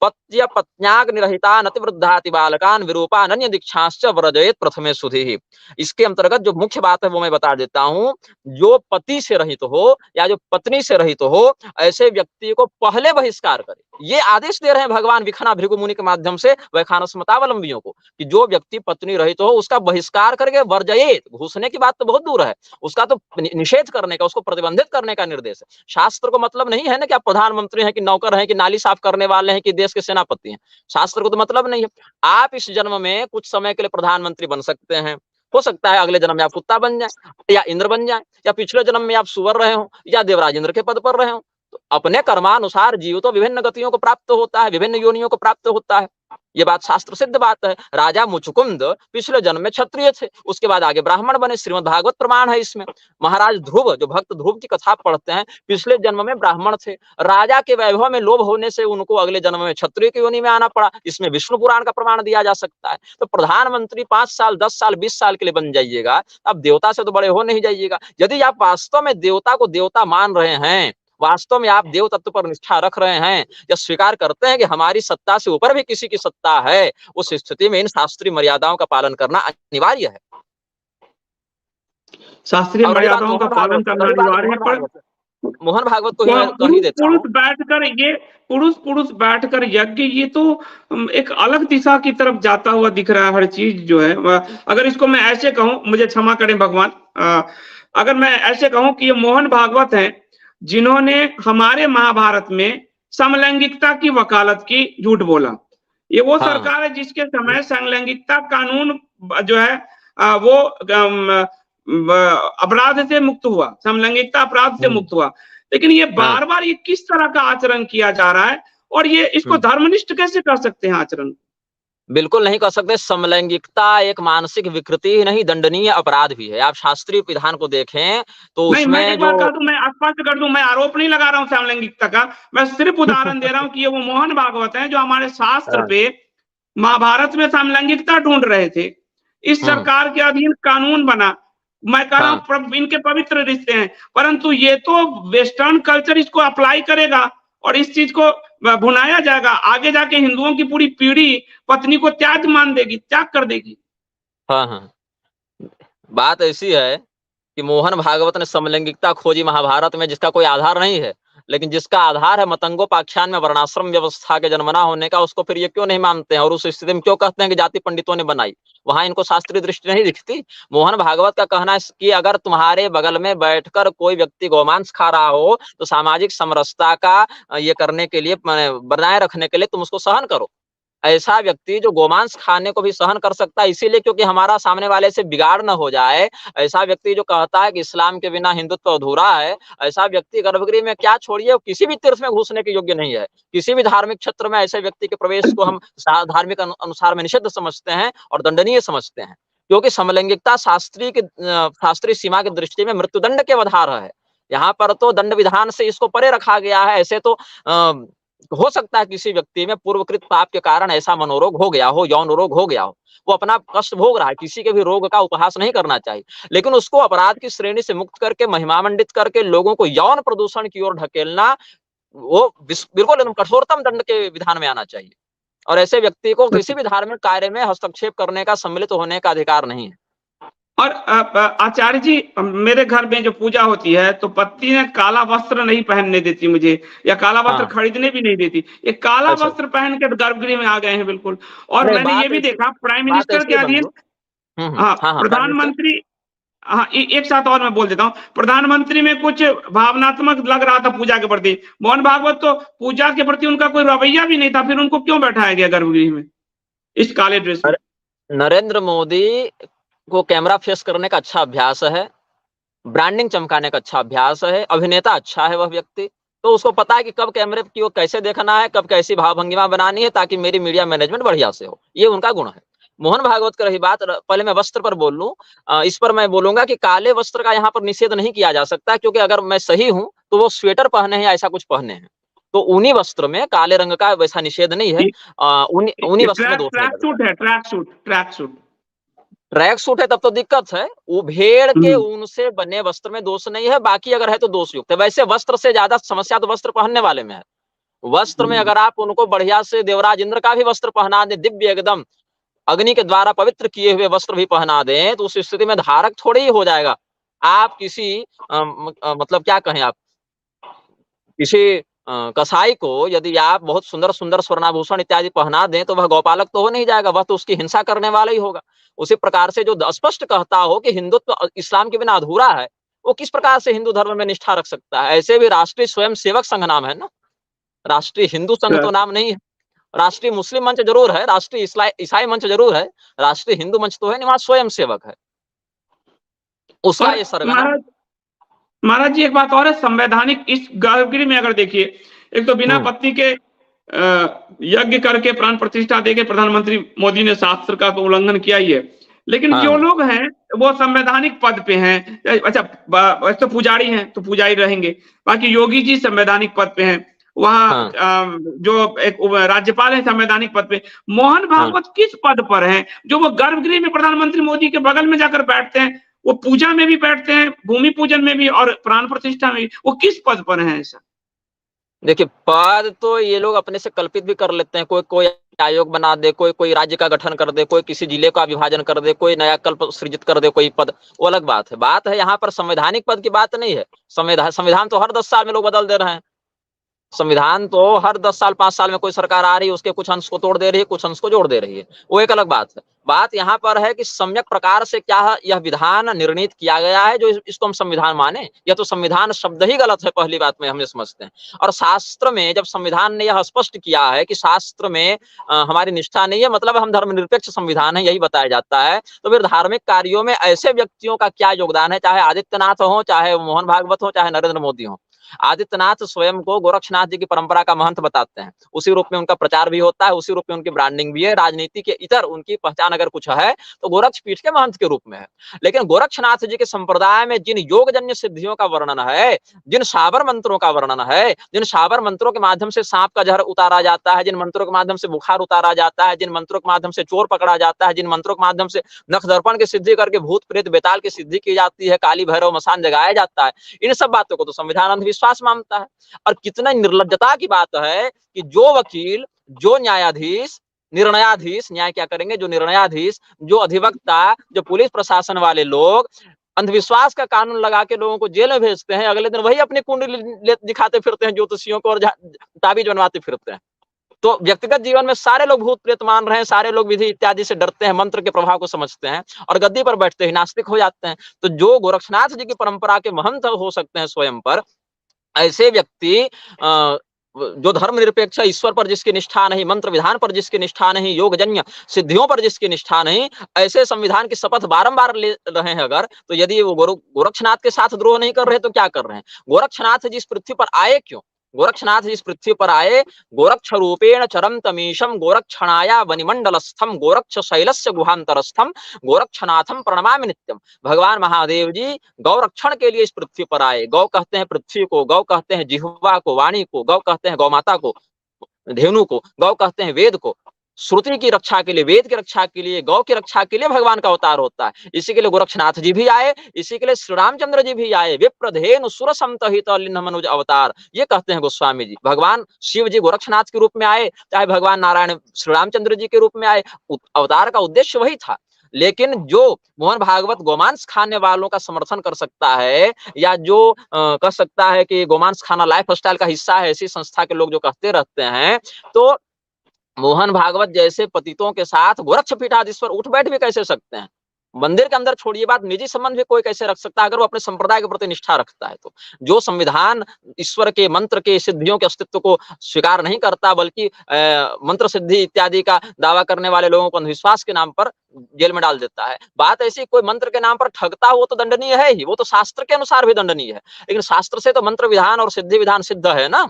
पत्य पत्न्याग निरहिता नतिवृद्धाति बालकान विरूपा अनन्य दीक्षाश्च व्रजयेत प्रथमे सुधि। इसके अंतर्गत जो मुख्य बात है वो मैं बता देता हूं। जो पति से रहित हो या जो पत्नी से रहित हो, ऐसे व्यक्ति को पहले बहिष्कार करे। ये आदेश दे रहे हैं भगवान विखना भृगु मुनि के माध्यम से वैखानस मतावलंबियों को कि जो व्यक्ति पत्नी रहित हो उसका बहिष्कार करके वर्जयेत, घुसने की बात तो बहुत दूर है, उसका तो निषेध करने का, उसको प्रतिबंधित करने का निर्देश है। शास्त्र को मतलब नहीं है ना कि आप प्रधानमंत्री हैं कि नौकर हैं कि नाली साफ करने वाले हैं कि देश के सेनापति हैं। शास्त्र को तो मतलब नहीं है। आप इस जन्म में कुछ समय के लिए प्रधानमंत्री बन सकते हैं, हो सकता है अगले जन्म में आप कुत्ता बन जाए या इंद्र बन जाए, या पिछले जन्म में आप सुअर रहे हो या देवराज इंद्र के पद पर रहे हो। तो अपने कर्मानुसार जीव तो विभिन्न गतियों को प्राप्त होता है, विभिन्न योनियों को प्राप्त होता है। ये बात शास्त्र सिद्ध बात है। राजा मुचुकुंद पिछले जन्म में क्षत्रिय थे, उसके बाद आगे ब्राह्मण बने, श्रीमद् भागवत प्रमाण है इसमें। महाराज ध्रुव, जो भक्त ध्रुव की कथा पढ़ते हैं, पिछले जन्म में ब्राह्मण थे, राजा के वैभव में लोभ होने से उनको अगले जन्म में क्षत्रिय की योनि में आना पड़ा। इसमें विष्णु पुराण का प्रमाण दिया जा सकता है। तो प्रधानमंत्री 5 साल 10 साल 20 साल के लिए बन जाइएगा, अब देवता से तो बड़े हो नहीं जाइएगा। यदि आप वास्तव में देवता को देवता मान रहे हैं, वास्तव में आप देव तत्व पर निष्ठा रख रहे हैं, या स्वीकार करते हैं कि हमारी सत्ता से ऊपर भी किसी की सत्ता है, उस स्थिति में इन शास्त्रीय मर्यादाओं का पालन करना अनिवार्य है। शास्त्रीय मर्यादाओं का पालन करना अनिवार्य है। पर मोहन भागवत को मैं कह ही देता हूं, पुरुष बैठकर यज्ञ, ये तो एक अलग दिशा की तरफ जाता हुआ दिख रहा है हर चीज जो है। अगर इसको मैं ऐसे कहूं, मुझे क्षमा करें भगवान, अगर मैं ऐसे कहूं कि ये मोहन भागवत हैं जिन्होंने हमारे महाभारत में समलैंगिकता की वकालत की, झूठ बोला। ये वो सरकार है जिसके समय समलैंगिकता कानून जो है वो अपराध से मुक्त हुआ, समलैंगिकता अपराध से मुक्त हुआ। लेकिन ये बार बार ये किस तरह का आचरण किया जा रहा है, और ये इसको धर्मनिष्ठ कैसे कर सकते हैं आचरण? बिल्कुल नहीं कर सकते। समलैंगिकता एक मानसिक विकृति ही नहीं, दंडनीय अपराध भी है। आप शास्त्रीय विधान को देखें तो नहीं, मैं एक उसमें बात कह दूं, मैं स्पष्ट कर दूं, मैं आरोप नहीं लगा रहा हूं समलैंगिकता का, मैं सिर्फ उदाहरण दे रहा हूं कि ये वो मोहन भागवत हैं जो हमारे शास्त्र पे महाभारत में समलैंगिकता ढूंढ रहे थे। इस सरकार के अधीन कानून बना, मैं कह रहा हूं इनके पवित्र रिश्ते हैं, परंतु ये तो वेस्टर्न कल्चर इसको अप्लाई करेगा और इस चीज को भुनाया जाएगा। आगे जाके हिंदुओं की पूरी पीढ़ी पत्नी को त्याग मान देगी, त्याग कर देगी। हाँ, बात ऐसी है कि मोहन भागवत ने समलैंगिकता खोजी महाभारत में, जिसका कोई आधार नहीं है, लेकिन जिसका आधार है मतंगोपाख्यान में वर्णाश्रम व्यवस्था के जन्मना होने का, उसको फिर ये क्यों नहीं मानते हैं और उस स्थिति में क्यों कहते हैं कि जाति पंडितों ने बनाई? वहां इनको शास्त्रीय दृष्टि नहीं दिखती। मोहन भागवत का कहना है कि अगर तुम्हारे बगल में बैठकर कोई व्यक्ति गोमांस खा रहा हो तो सामाजिक समरसता का ये करने के लिए, बनाए रखने के लिए तुम उसको सहन करो। ऐसा व्यक्ति जो गोमांस खाने को भी सहन कर सकता है, इसीलिए क्योंकि हमारा सामने वाले से बिगाड़ न हो जाए। ऐसा व्यक्ति जो कहता है कि इस्लाम के बिना हिंदुत्व अधूरा है, ऐसा व्यक्ति गर्भगृह में क्या छोड़िए, किसी भी तीर्थ में घुसने के योग्य नहीं है। किसी भी धार्मिक क्षेत्र में ऐसे व्यक्ति के प्रवेश को हम धार्मिक अनुसार में निषिद्ध समझते हैं और दंडनीय समझते हैं, क्योंकि समलैंगिकता शास्त्रीय सीमा की दृष्टि में मृत्युदंड के आधार है। यहाँ पर तो दंड विधान से इसको परे रखा गया है। ऐसे तो हो सकता है किसी व्यक्ति में पूर्वकृत पाप के कारण ऐसा मनोरोग हो गया हो, यौन रोग हो गया हो, वो अपना कष्ट भोग रहा है, किसी के भी रोग का उपहास नहीं करना चाहिए, लेकिन उसको अपराध की श्रेणी से मुक्त करके, महिमामंडित करके लोगों को यौन प्रदूषण की ओर ढकेलना, वो बिल्कुल एकदम कठोरतम दंड के विधान में आना चाहिए। और ऐसे व्यक्ति को किसी भी धार्मिक कार्य में हस्तक्षेप करने का, सम्मिलित होने का अधिकार नहीं है। और आचार्य जी, मेरे घर में जो पूजा होती है तो पत्नी ने काला वस्त्र नहीं पहनने देती मुझे, या काला वस्त्र खरीदने भी नहीं देती। ये काला वस्त्र पहन के गर्भगृह में आ गए हैं बिल्कुल। और मैंने ये भी देखा प्राइम मिनिस्टर के अधीन, हाँ, हाँ, प्राइम मिनिस्टर। प्रधानमंत्री। हाँ, एक साथ और मैं बोल देता हूँ, प्रधानमंत्री में कुछ भावनात्मक लग रहा था पूजा के प्रति। मोहन भागवत तो पूजा के प्रति उनका कोई रवैया भी नहीं था, फिर उनको क्यों बैठाया गया गर्भगृह में इस काले ड्रेस में? नरेंद्र मोदी को कैमरा फेस करने का अच्छा अभ्यास है, ब्रांडिंग चमकाने का अच्छा अभ्यास है, अभिनेता अच्छा है वह व्यक्ति, तो उसको पता है कि कब कैमरे की ओर कैसे देखना है, कब कैसी भाव-भंगिमा बनानी है ताकि मेरी मीडिया मैनेजमेंट बढ़िया से हो। ये उनका गुण है। मोहन भागवत की रही बात, पहले मैं वस्त्र पर बोल लूँ। इस पर मैं बोलूँगा कि काले वस्त्र का यहाँ पर निषेध नहीं किया जा सकता, क्योंकि अगर मैं सही हूँ, तो वो स्वेटर पहने हैं या ऐसा कुछ पहने हैं। तो ऊनी वस्त्र में काले रंग का वैसा निषेध नहीं है। ऊनी ऊनी वस्त्र में दोष नहीं ट्रैक लगता। सूट है, ट्रैक सूट। ट्रैक सूट है तब तो दिक्कत है। वो भेड़ के हुँ, ऊन से बने वस्त्र में दोष नहीं है, बाकी अगर है तो दोष युक्त है। वैसे वस्त्र से ज्यादा समस्या तो वस्त्र पहनने वाले में है। वस्त्र में हुँ। अगर आप उनको बढ़िया से देवराज इंद्र का भी वस्त्र पहना दें, दिव्य एकदम अग्नि के द्वारा पवित्र किए हुए वस्त्र भी पहना दें, तो उस स्थिति में धारक थोड़ी ही हो जाएगा। आप किसी मतलब क्या कहें आप, किसी कसाई को यदि आप बहुत सुंदर-सुंदर स्वर्णाभूषण इत्यादि पहना दें, तो वह गौपालक तो हो नहीं जाएगा, वह तो उसकी हिंसा करने वाला ही होगा। उसी प्रकार से जो स्पष्ट कहता हो कि हिंदुत्व इस्लाम के बिना अधूरा है, वो किस प्रकार से हिंदू धर्म में निष्ठा रख सकता है? ऐसे भी राष्ट्रीय स्वयंसेवक संघ नाम है ना, राष्ट्रीय हिंदू संघ तो नाम नहीं है। राष्ट्रीय मुस्लिम मंच ज़रूर है, राष्ट्रीय ईसाई मंच ज़रूर है, राष्ट्रीय हिंदू मंच तो है नहीं, वहाँ स्वयंसेवक है। उसका और ये सरगना महाराज महाराज जी, एक बात और है, संवैधानिक इस गर्भगृह में अगर देखिए, एक तो बिना हुँ, पत्नी के यज्ञ करके प्राण प्रतिष्ठा देके प्रधानमंत्री मोदी ने शास्त्र का तो उल्लंघन किया ही है। लेकिन जो हाँ, लोग हैं वो संवैधानिक पद पे हैं। अच्छा, वैसे तो पुजारी हैं तो पुजारी रहेंगे। बाकी योगी जी संवैधानिक पद पे हैं। वहाँ हाँ, जो एक राज्यपाल है संवैधानिक पद पे। मोहन हाँ। भागवत किस पद पर हैं? जो वो गर्भगृह में प्रधानमंत्री मोदी के बगल में जाकर बैठते हैं, वो पूजा में भी बैठते हैं, भूमि पूजन में भी और प्राण प्रतिष्ठा में भी। वो किस पद पर हैं ऐसा? देखिए, पद तो ये लोग अपने से कल्पित भी कर लेते हैं। कोई कोई आयोग बना दे, कोई कोई राज्य का गठन कर दे, कोई किसी जिले का विभाजन कर दे, कोई नया कल्प सृजित कर दे कोई पद, वो अलग बात है। बात है यहाँ पर संवैधानिक पद की बात नहीं है। संविधान तो हर 10 साल में लोग बदल दे रहे हैं। संविधान तो हर 10 साल 5 साल में कोई सरकार आ रही है, उसके कुछ अंश को तोड़ दे रही है, कुछ अंश को जोड़ दे रही है, वो एक अलग बात है। बात यहाँ पर है कि सम्यक प्रकार से क्या यह विधान निर्णित किया गया है जो इसको हम संविधान माने, या तो संविधान शब्द ही गलत है, पहली बात में हम ये समझते हैं। और शास्त्र में जब संविधान ने यह स्पष्ट किया है कि शास्त्र में हमारी निष्ठा नहीं है, मतलब हम धर्मनिरपेक्ष संविधान है, यही बताया जाता है, तो फिर धार्मिक कार्यों में ऐसे व्यक्तियों का क्या योगदान है, चाहे आदित्यनाथ हो, चाहे मोहन भागवत हो, चाहे नरेंद्र मोदी हो। आदित्यनाथ स्वयं को गोरक्षनाथ जी की परंपरा का महंत बताते हैं, उसी रूप में उनका प्रचार भी होता है, उसी रूप में उनकी ब्रांडिंग भी है। राजनीति के इतर उनकी पहचान अगर कुछ है तो गोरक्ष पीठ के महंत के रूप में है। लेकिन गोरक्षनाथ जी के संप्रदाय में जिन योगजन्य सिद्धियों का वर्णन है, जिन शाबर मंत्रों का वर्णन है, जिन शाबर मंत्रों के माध्यम से सांप का जहर उतारा जाता है, जिन मंत्रों के माध्यम से बुखार उतारा जाता है, जिन मंत्रों के माध्यम से चोर पकड़ा जाता है, जिन मंत्रों के माध्यम से नख दर्पण की सिद्धि करके भूत प्रेत बेताल की सिद्धि की जाती है, काली भैरव मसान जगाया जाता है, इन सब बातों को तो संविधान अंधविश्वास मानता है। और कितना निर्लज्जता की बात है कि जो वकील, जो न्यायाधीश, निर्णयाधीश, न्याय क्या करेंगे, जो निर्णयाधीश, जो अधिवक्ता, जो पुलिस प्रशासन वाले लोग अंधविश्वास का कानून लगा के लोगों को जेल में भेजते हैं, अगले दिन वही अपनी कुंडली दिखाते फिरते हैं ज्योतिषियों को और ताबीज बनवाते फिरते हैं। तो व्यक्तिगत जीवन में सारे लोग भूत प्रेत मान रहे हैं, सारे लोग विधि इत्यादि से डरते हैं, मंत्र के प्रभाव को समझते हैं और गद्दी पर बैठते ही नास्तिक हो जाते हैं। तो जो गोरक्षनाथ जी की परंपरा के महंत हो सकते हैं स्वयं पर, ऐसे व्यक्ति जो धर्मनिरपेक्ष है, ईश्वर पर जिसकी निष्ठा नहीं, मंत्र विधान पर जिसकी निष्ठा नहीं, योगजन्य सिद्धियों पर जिसकी निष्ठा नहीं, ऐसे संविधान की शपथ बारंबार ले रहे हैं अगर, तो यदि वो गोरक्षनाथ के साथ द्रोह नहीं कर रहे तो क्या कर रहे हैं? गोरक्षनाथ जी इस पृथ्वी पर आए क्यों? गोरक्षनाथ जी इस पृथ्वी पर आए गोरक्ष रूपेण चरंतमीशम गोरक्षणाया वनिमंडलस्थम गोरक्ष शैलस्य गुहांतरस्थम गोरक्षनाथम प्रणमामि नित्यम। भगवान महादेव जी गौरक्षण के लिए इस पृथ्वी पर आए। गौ कहते हैं पृथ्वी को, गौ कहते हैं जिह्वा को, वाणी को, गौ कहते हैं गौ माता को, धेनु को, गौ कहते हैं वेद को। श्रुति की रक्षा के लिए, वेद की रक्षा के लिए, गौ की रक्षा के लिए भगवान का अवतार होता है। इसी के लिए गोरक्षनाथ जी भी आए, इसी के लिए श्री रामचंद्र जी भी आए। विप्रधेनु सुर समतहित लिन्ह मनुज अवतार, ये कहते हैं गोस्वामी जी। भगवान शिव जी गोरक्षनाथ के रूप में आए, चाहे भगवान नारायण श्री रामचंद्र जी के रूप में आए, अवतार का उद्देश्य वही था। लेकिन जो मोहन भागवत गोमांस खाने वालों का समर्थन कर सकता है, या जो कह सकता है कि गोमांस खाना लाइफ स्टाइल का हिस्सा है, ऐसी संस्था के लोग जो कहते रहते हैं, तो मोहन भागवत जैसे पतितों के साथ गोरक्ष पीठाधीश्वर उठ बैठ भी कैसे सकते हैं? मंदिर के अंदर छोड़िए बात, निजी संबंध भी कोई कैसे रख सकता है अगर वो अपने संप्रदाय के प्रति निष्ठा रखता है तो। जो संविधान ईश्वर के मंत्र के सिद्धियों के अस्तित्व को स्वीकार नहीं करता, बल्कि मंत्र सिद्धि इत्यादि का दावा करने वाले लोगों को अंधविश्वास के नाम पर जेल में डाल देता है। बात ऐसी, कोई मंत्र के नाम पर ठगता वो तो दंडनीय है ही, वो तो शास्त्र के अनुसार भी दंडनीय है, लेकिन शास्त्र से तो मंत्र विधान और सिद्धि विधान सिद्ध है ना।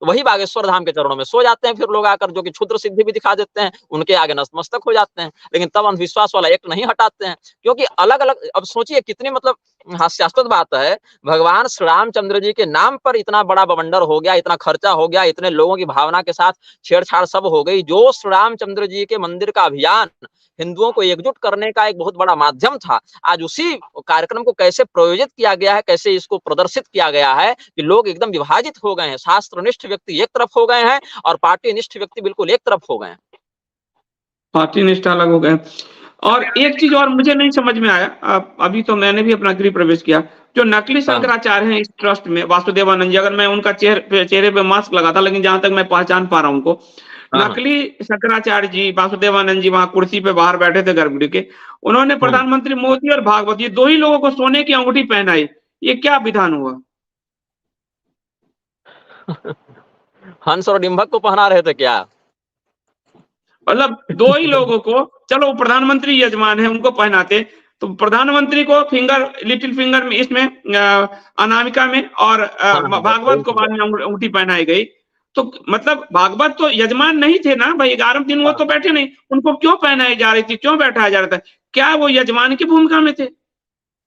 तो वही बागेश्वर धाम के चरणों में सो जाते हैं फिर लोग आकर, जो कि क्षुद्र सिद्धि भी दिखा देते हैं, उनके आगे नतमस्तक हो जाते हैं, लेकिन तब अंधविश्वास वाला एक्ट नहीं हटाते हैं। क्योंकि अलग अलग, अब सोचिए कितनी मतलब हास्यास्पद बात है, भगवान श्री रामचंद्र जी के नाम पर इतना बड़ा बवंडर हो गया, इतना खर्चा हो गया, इतने लोगों की भावना के साथ छेड़छाड़ सब हो गई। जो श्री रामचंद्र जी के मंदिर का अभियान हिंदुओं को एकजुट करने का एक बहुत बड़ा माध्यम था, आज उसी कार्यक्रम को कैसे प्रयोजित किया गया है, कैसे इसको प्रदर्शित किया गया है कि लोग एकदम विभाजित हो गए हैं। शास्त्रनिष्ठ व्यक्ति एक तरफ हो गए हैं और पार्टी निष्ठ व्यक्ति बिल्कुल एक तरफ हो गए हैं। पार्टी निष्ठा अलग हो गए। और एक चीज और मुझे नहीं समझ में आया, अभी तो मैंने भी अपना गृह प्रवेश किया, जो नकली हाँ, शंकराचार्य हैं इस ट्रस्ट में, वासुदेवानंद जी, अगर मैं उनका चेहरे पे मास्क लगा था, लेकिन जहां तक मैं पहचान पा रहा हूं उनको, हाँ, हाँ। नकली शंकराचार्य जी वासुदेवानंद जी वहां कुर्सी पे बाहर बैठे थे गर्भगृह के, उन्होंने प्रधानमंत्री मोदी और भागवत ये दो ही लोगों को सोने की अंगूठी पहनाई। ये क्या विधान हुआ? हंस और डिंभक को पहना रहे थे क्या? मतलब दो ही लोगों को, चलो प्रधानमंत्री यजमान है उनको पहनाते, तो प्रधानमंत्री को फिंगर, लिटिल फिंगर में, इसमें अनामिका में, और हाँ, हाँ, भागवत को बाद में अंगूठी पहनाई गई। तो मतलब भागवत तो यजमान नहीं थे ना भाई, 11 दिन वो हाँ। तो बैठे नहीं, उनको क्यों पहनाई जा रही थी, क्यों बैठाया जा रहा था? क्या वो यजमान की भूमिका में थे?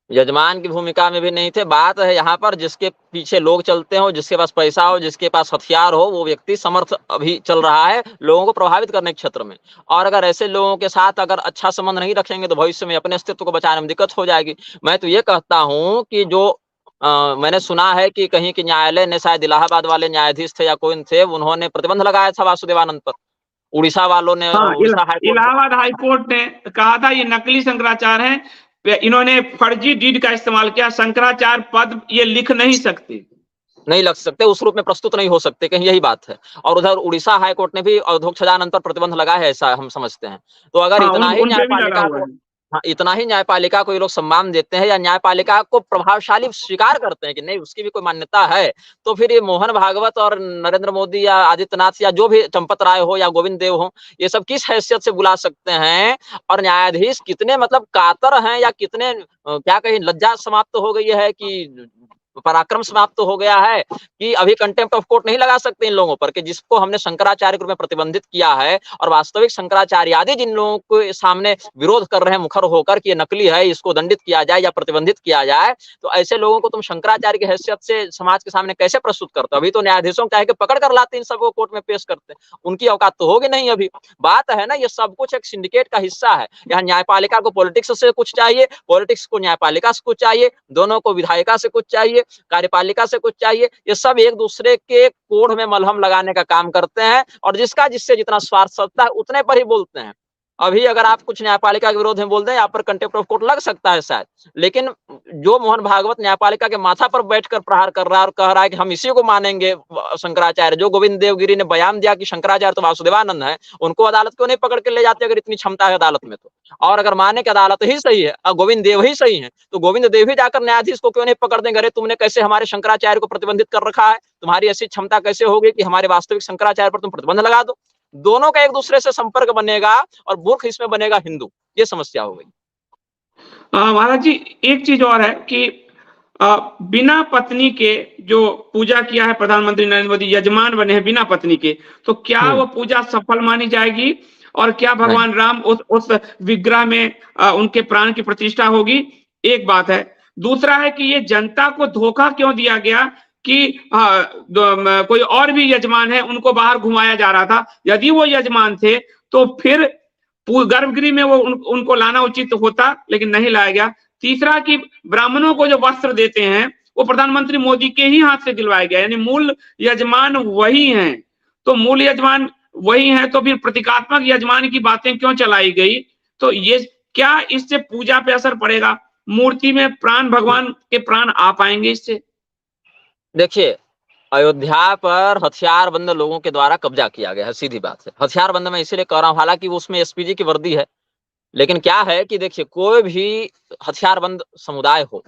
यजमान की भूमिका में भी नहीं थे। बात है यहाँ पर, जिसके पीछे लोग चलते हो, जिसके पास पैसा हो, जिसके पास हथियार हो, वो व्यक्ति समर्थ अभी चल रहा है लोगों को प्रभावित करने के क्षेत्र में। और अगर ऐसे लोगों के साथ अगर अच्छा संबंध नहीं रखेंगे तो भविष्य में अपने अस्तित्व को बचाने में दिक्कत हो जाएगी। मैं तो ये कहता हूँ कि जो मैंने सुना है कि कहीं के न्यायालय ने, शायद इलाहाबाद वाले न्यायाधीश थे या कोई थे, उन्होंने प्रतिबंध लगाया था वासुदेवानंद पर। उड़ीसा वालों ने, हाँ, Orissa high court. Allahabad high court ने कहा था ये नकली शंकराचार्य हैं, इन्होंने फर्जी डीड का इस्तेमाल किया, शंकराचार्य पद ये लिख नहीं सकते। नहीं लग सकते, उस रूप में प्रस्तुत नहीं हो सकते, कहीं यही बात है। और उधर उड़ीसा हाई कोर्ट ने भी अवधूत सदानंद पर प्रतिबंध लगाया है, ऐसा हम समझते हैं। तो अगर हाँ, इतना ही उन पे भी लगा न्यायपालिका हुआ को, है। हाँ, इतना ही न्यायपालिका को ये लोग सम्मान देते हैं या न्यायपालिका को प्रभावशाली स्वीकार करते हैं कि नहीं उसकी भी कोई मान्यता है, तो फिर ये मोहन भागवत और नरेंद्र मोदी या आदित्यनाथ या जो भी चंपत राय हो या गोविंद देव हो, ये सब किस हैसियत से बुला सकते हैं? और न्यायाधीश कितने मतलब कातर हैं, या कितने क्या कहें, लज्जा समाप्त हो गई है कि पराक्रम समाप्त हो गया है कि अभी कंटेम्प्ट ऑफ कोर्ट नहीं लगा सकते इन लोगों पर, कि जिसको हमने शंकराचार्य के रूप में प्रतिबंधित किया है, और वास्तविक शंकराचार्य आदि जिन लोगों के सामने विरोध कर रहे हैं मुखर होकर कि ये नकली है, इसको दंडित किया जाए या प्रतिबंधित किया जाए, तो ऐसे लोगों को तुम शंकराचार्य की हैसियत से समाज के सामने कैसे प्रस्तुत करते हो? अभी तो न्यायाधीशों को चाहे कि पकड़ कर लाते इन सबको कोर्ट में पेश करते, उनकी औकात तो होगी नहीं अभी। बात है ना, ये सब कुछ एक सिंडिकेट का हिस्सा है। यहाँ न्यायपालिका को पॉलिटिक्स से कुछ चाहिए, पॉलिटिक्स को न्यायपालिका से कुछ चाहिए, दोनों को विधायिका से कुछ चाहिए, कार्यपालिका से कुछ चाहिए। ये सब एक दूसरे के कोढ़ में मलहम लगाने का काम करते हैं, और जिसका जिससे जितना स्वार्थ सत्ता है उतने पर ही बोलते हैं। अभी अगर आप कुछ न्यायपालिका के विरोध में बोल दें, यहाँ पर कंटेम्प्ट ऑफ कोर्ट लग सकता है शायद, लेकिन जो मोहन भागवत न्यायपालिका के माथा पर बैठकर प्रहार कर रहा है और कह रहा है कि हम इसी को मानेंगे शंकराचार्य, जो गोविंद देवगिरी ने बयान दिया कि शंकराचार्य तो वासुदेवानंद है, उनको अदालत क्यों नहीं पकड़ के ले जाते अगर इतनी क्षमता है अदालत में? तो और अगर माने कि अदालत ही सही है और गोविंद देव ही सही है, तो गोविंद देव ही जाकर न्यायाधीश को क्यों नहीं पकड़ देंगे? अरे तुमने कैसे हमारे शंकराचार्य को प्रतिबंधित कर रखा है, तुम्हारी ऐसी क्षमता कैसे होगी कि हमारे वास्तविक शंकराचार्य पर तुम प्रतिबंध लगा दो? दोनों का एक दूसरे से संपर्क बनेगा और मूर्ख इसमें बनेगा हिंदू, ये समस्या हो गई। महाराज जी, एक चीज और है कि बिना पत्नी के जो पूजा किया है प्रधानमंत्री नरेंद्र मोदी, यजमान बने हैं बिना पत्नी के, तो क्या वो पूजा सफल मानी जाएगी? और क्या भगवान राम उस विग्रह में उनके प्राण की प्रतिष्ठा होगी? एक बात है। दूसरा है कि ये जनता को धोखा क्यों दिया गया कि कोई और भी यजमान है, उनको बाहर घुमाया जा रहा था। यदि वो यजमान थे तो फिर गर्भगृह में वो उनको लाना उचित होता, लेकिन नहीं लाया गया। तीसरा कि ब्राह्मणों को जो वस्त्र देते हैं वो प्रधानमंत्री मोदी के ही हाथ से दिलवाया गया, यानी मूल यजमान वही हैं। तो मूल यजमान वही है, तो फिर प्रतीकात्मक यजमान की बातें क्यों चलाई गई? तो ये क्या इससे पूजा पे असर पड़ेगा? मूर्ति में प्राण, भगवान के प्राण आ पाएंगे इससे? देखिए, अयोध्या पर हथियारबंद लोगों के द्वारा कब्जा किया गया है, सीधी बात है। हथियारबंद मैं इसीलिए कह रहा हूँ, हालांकि उसमें एसपीजी की वर्दी है, लेकिन क्या है कि देखिए, कोई भी हथियारबंद समुदाय हो,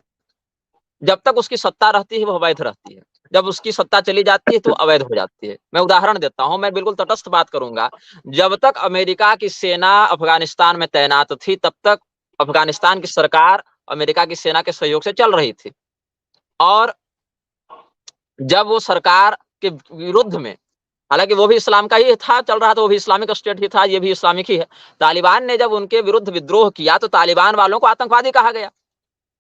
जब तक उसकी सत्ता रहती है वो अवैध रहती है। जब उसकी सत्ता चली जाती है तो अवैध हो जाती है। मैं उदाहरण देता हूँ, मैं बिल्कुल तटस्थ बात करूँगा। जब तक अमेरिका की सेना अफ़गानिस्तान में तैनात थी, तब तक अफ़गानिस्तान की सरकार अमेरिका की सेना के सहयोग से चल रही थी। और जब वो सरकार के विरुद्ध में, हालाँकि वो भी इस्लाम का ही था, चल रहा था, वो भी इस्लामिक स्टेट ही था, ये भी इस्लामिक ही है। तालिबान ने जब उनके विरुद्ध विद्रोह किया तो तालिबान वालों को आतंकवादी कहा गया।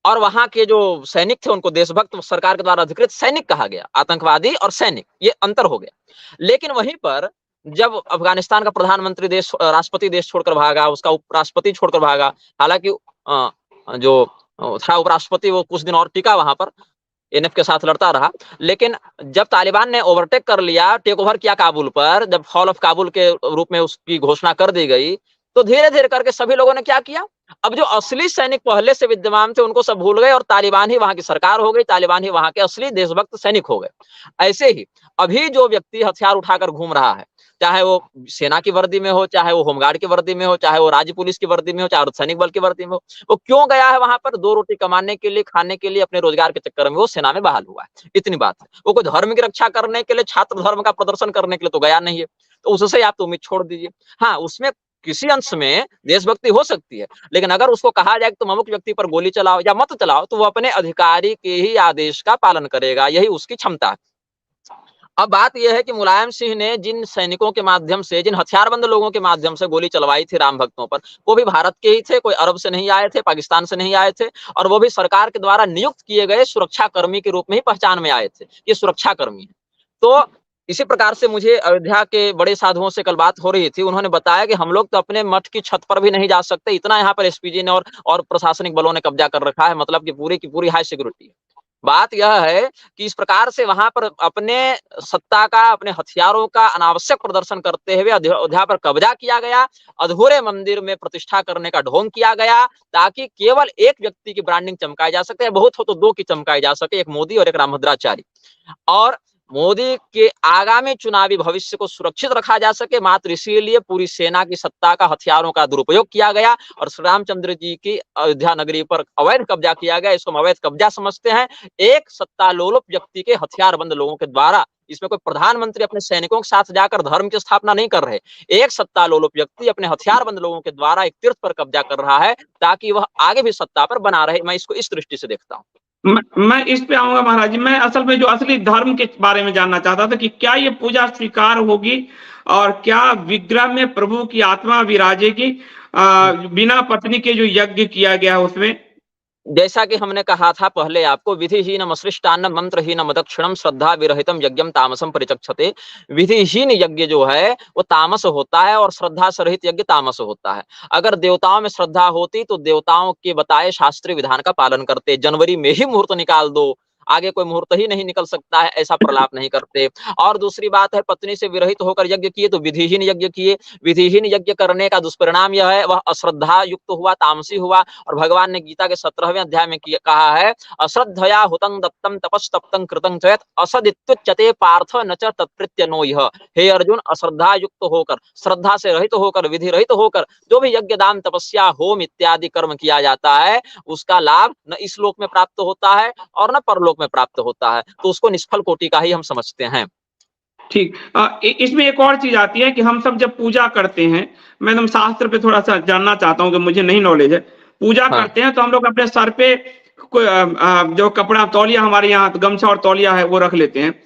और वहाँ के जो सैनिक थे उनको देशभक्त सरकार के द्वारा अधिकृत सैनिक कहा गया। आतंकवादी और सैनिक, ये अंतर हो गया। लेकिन वहीं पर जब अफ़गानिस्तान का प्रधानमंत्री राष्ट्रपति देश छोड़कर भागा, उसका उपराष्ट्रपति छोड़कर भागा, हालाँकि जो था उपराष्ट्रपति, वो कुछ दिन और टिका वहाँ पर, एनएफ के साथ लड़ता रहा। लेकिन जब तालिबान ने ओवरटेक कर लिया, टेक ओवर किया काबुल पर, जब फॉल ऑफ काबुल के रूप में उसकी घोषणा कर दी गई, तो धीरे-धीरे करके सभी लोगों ने क्या किया, अब जो असली सैनिक पहले से विद्यमान थे उनको सब भूल गए और तालिबान ही वहाँ की सरकार हो गई, तालिबान ही वहाँ के असली देशभक्त सैनिक हो गए। ऐसे ही अभी जो व्यक्ति हथियार उठाकर घूम रहा है, चाहे वो सेना की वर्दी में हो, चाहे वो होमगार्ड की वर्दी में हो, चाहे वो राज्य पुलिस की वर्दी में हो, चाहे अर्धसैनिक बल की वर्दी में हो, वो क्यों गया है वहाँ पर? 2 रोटी कमाने के लिए, खाने के लिए, अपने रोजगार के चक्कर में वो सेना में बहाल हुआ है। इतनी बात है। वो कोई धर्म की रक्षा करने के लिए, छात्र धर्म का प्रदर्शन करने के लिए तो गया नहीं है। तो उससे आप तो उम्मीद छोड़ दीजिए। हाँ, उसमें किसी अंश में देशभक्ति हो सकती है, लेकिन अगर उसको कहा जाए कि तुम अमुक व्यक्ति पर गोली चलाओ या मत चलाओ, तो वो अपने अधिकारी के ही आदेश का पालन करेगा, यही उसकी क्षमता है। अब बात यह है कि मुलायम सिंह ने जिन सैनिकों के माध्यम से, जिन हथियारबंद लोगों के माध्यम से गोली चलवाई थी राम भक्तों पर, वो भी भारत के ही थे, कोई अरब से नहीं आए थे, पाकिस्तान से नहीं आए थे, और वो भी सरकार के द्वारा नियुक्त किए गए सुरक्षा कर्मी के रूप में ही पहचान में आए थे, ये सुरक्षा कर्मी है। तो इसी प्रकार से मुझे अयोध्या के बड़े साधुओं से कल बात हो रही थी, उन्होंने बताया कि हम लोग तो अपने मठ की छत पर भी नहीं जा सकते, इतना यहाँ पर एसपीजी ने और प्रशासनिक बलों ने कब्जा कर रखा है, मतलब कि पूरी की पूरी हाई सिक्योरिटी है। बात यह है कि इस प्रकार से वहां पर अपने सत्ता का, अपने हथियारों का अनावश्यक प्रदर्शन करते हुए अयोध्या पर कब्जा किया गया, अधूरे मंदिर में प्रतिष्ठा करने का ढोंग किया गया, ताकि केवल एक व्यक्ति की ब्रांडिंग चमकाई जा सके, बहुत हो तो 2 की चमकाई जा सके, एक मोदी और एक रामभद्राचारी। और मोदी के आगामी चुनावी भविष्य को सुरक्षित रखा जा सके, मात्र इसीलिए पूरी सेना की सत्ता का, हथियारों का दुरुपयोग किया गया और श्री रामचंद्र जी की अयोध्या नगरी पर अवैध कब्जा किया गया। इसको हम अवैध कब्जा समझते हैं, एक सत्तालोलुप व्यक्ति के, हथियारबंद लोगों के द्वारा। इसमें कोई प्रधानमंत्री अपने सैनिकों के साथ जाकर धर्म की स्थापना नहीं कर रहे। एक सत्तालोलुप व्यक्ति अपने हथियारबंद लोगों के द्वारा एक तीर्थ पर कब्जा कर रहा है, ताकि वह आगे भी सत्ता पर बना रहे। मैं इसको इस दृष्टि से देखता हूँ। मैं इस पे आऊँगा महाराज जी। मैं असल में जो असली धर्म के बारे में जानना चाहता था कि क्या ये पूजा स्वीकार होगी और क्या विग्रह में प्रभु की आत्मा विराजेगी बिना पत्नी के जो यज्ञ किया गया उसमें? जैसा कि हमने कहा था पहले आपको, विधिहीनम असृष्टान्नम मंत्रहीनम अदक्षिणम श्रद्धा विरहितम यज्ञम तामसम परिचक्षते। विधिहीन यज्ञ जो है वो तामस होता है और श्रद्धा से रहित यज्ञ तामस होता है। अगर देवताओं में श्रद्धा होती तो देवताओं के बताए शास्त्रीय विधान का पालन करते, जनवरी में ही मुहूर्त निकाल दो, आगे कोई मुहूर्त ही नहीं निकल सकता है, ऐसा प्रलाप नहीं करते। और दूसरी बात है, पत्नी से विरहित होकर यज्ञ किए तो विधिहीन यज्ञ किए। विधिहीन यज्ञ करने का दुष्परिणाम यह है, वह अश्रद्धा युक्त हुआ, तामसी हुआ। और भगवान ने गीता के 17वें अध्याय में कहा है, अश्रद्धया हुतं दत्तं तपस्तप्तं कृतं च यत् असदित्युच्यते पार्थ न च तत्प्रत्यनो यः। हे अर्जुन, अश्रद्धा युक्त होकर, श्रद्धा से रहित होकर, विधि रहित होकर जो भी यज्ञ, दान, तपस्या, होम इत्यादि कर्म किया जाता है, उसका लाभ न इस लोक में प्राप्त होता है और न परलोक में प्राप्त होता है, तो उसको निष्फल कोटि का ही हम समझते हैं। ठीक। इसमें एक और चीज आती है कि हम सब जब पूजा करते हैं, मैं एकदम शास्त्र पे थोड़ा सा जानना चाहता हूँ कि मुझे नहीं नॉलेज है। पूजा हाँ। करते हैं तो हम लोग अपने सर पे कोई जो कपड़ा, तौलिया, हमारे यहाँ तो गमछा और तौलिया है वो रख लेते हैं।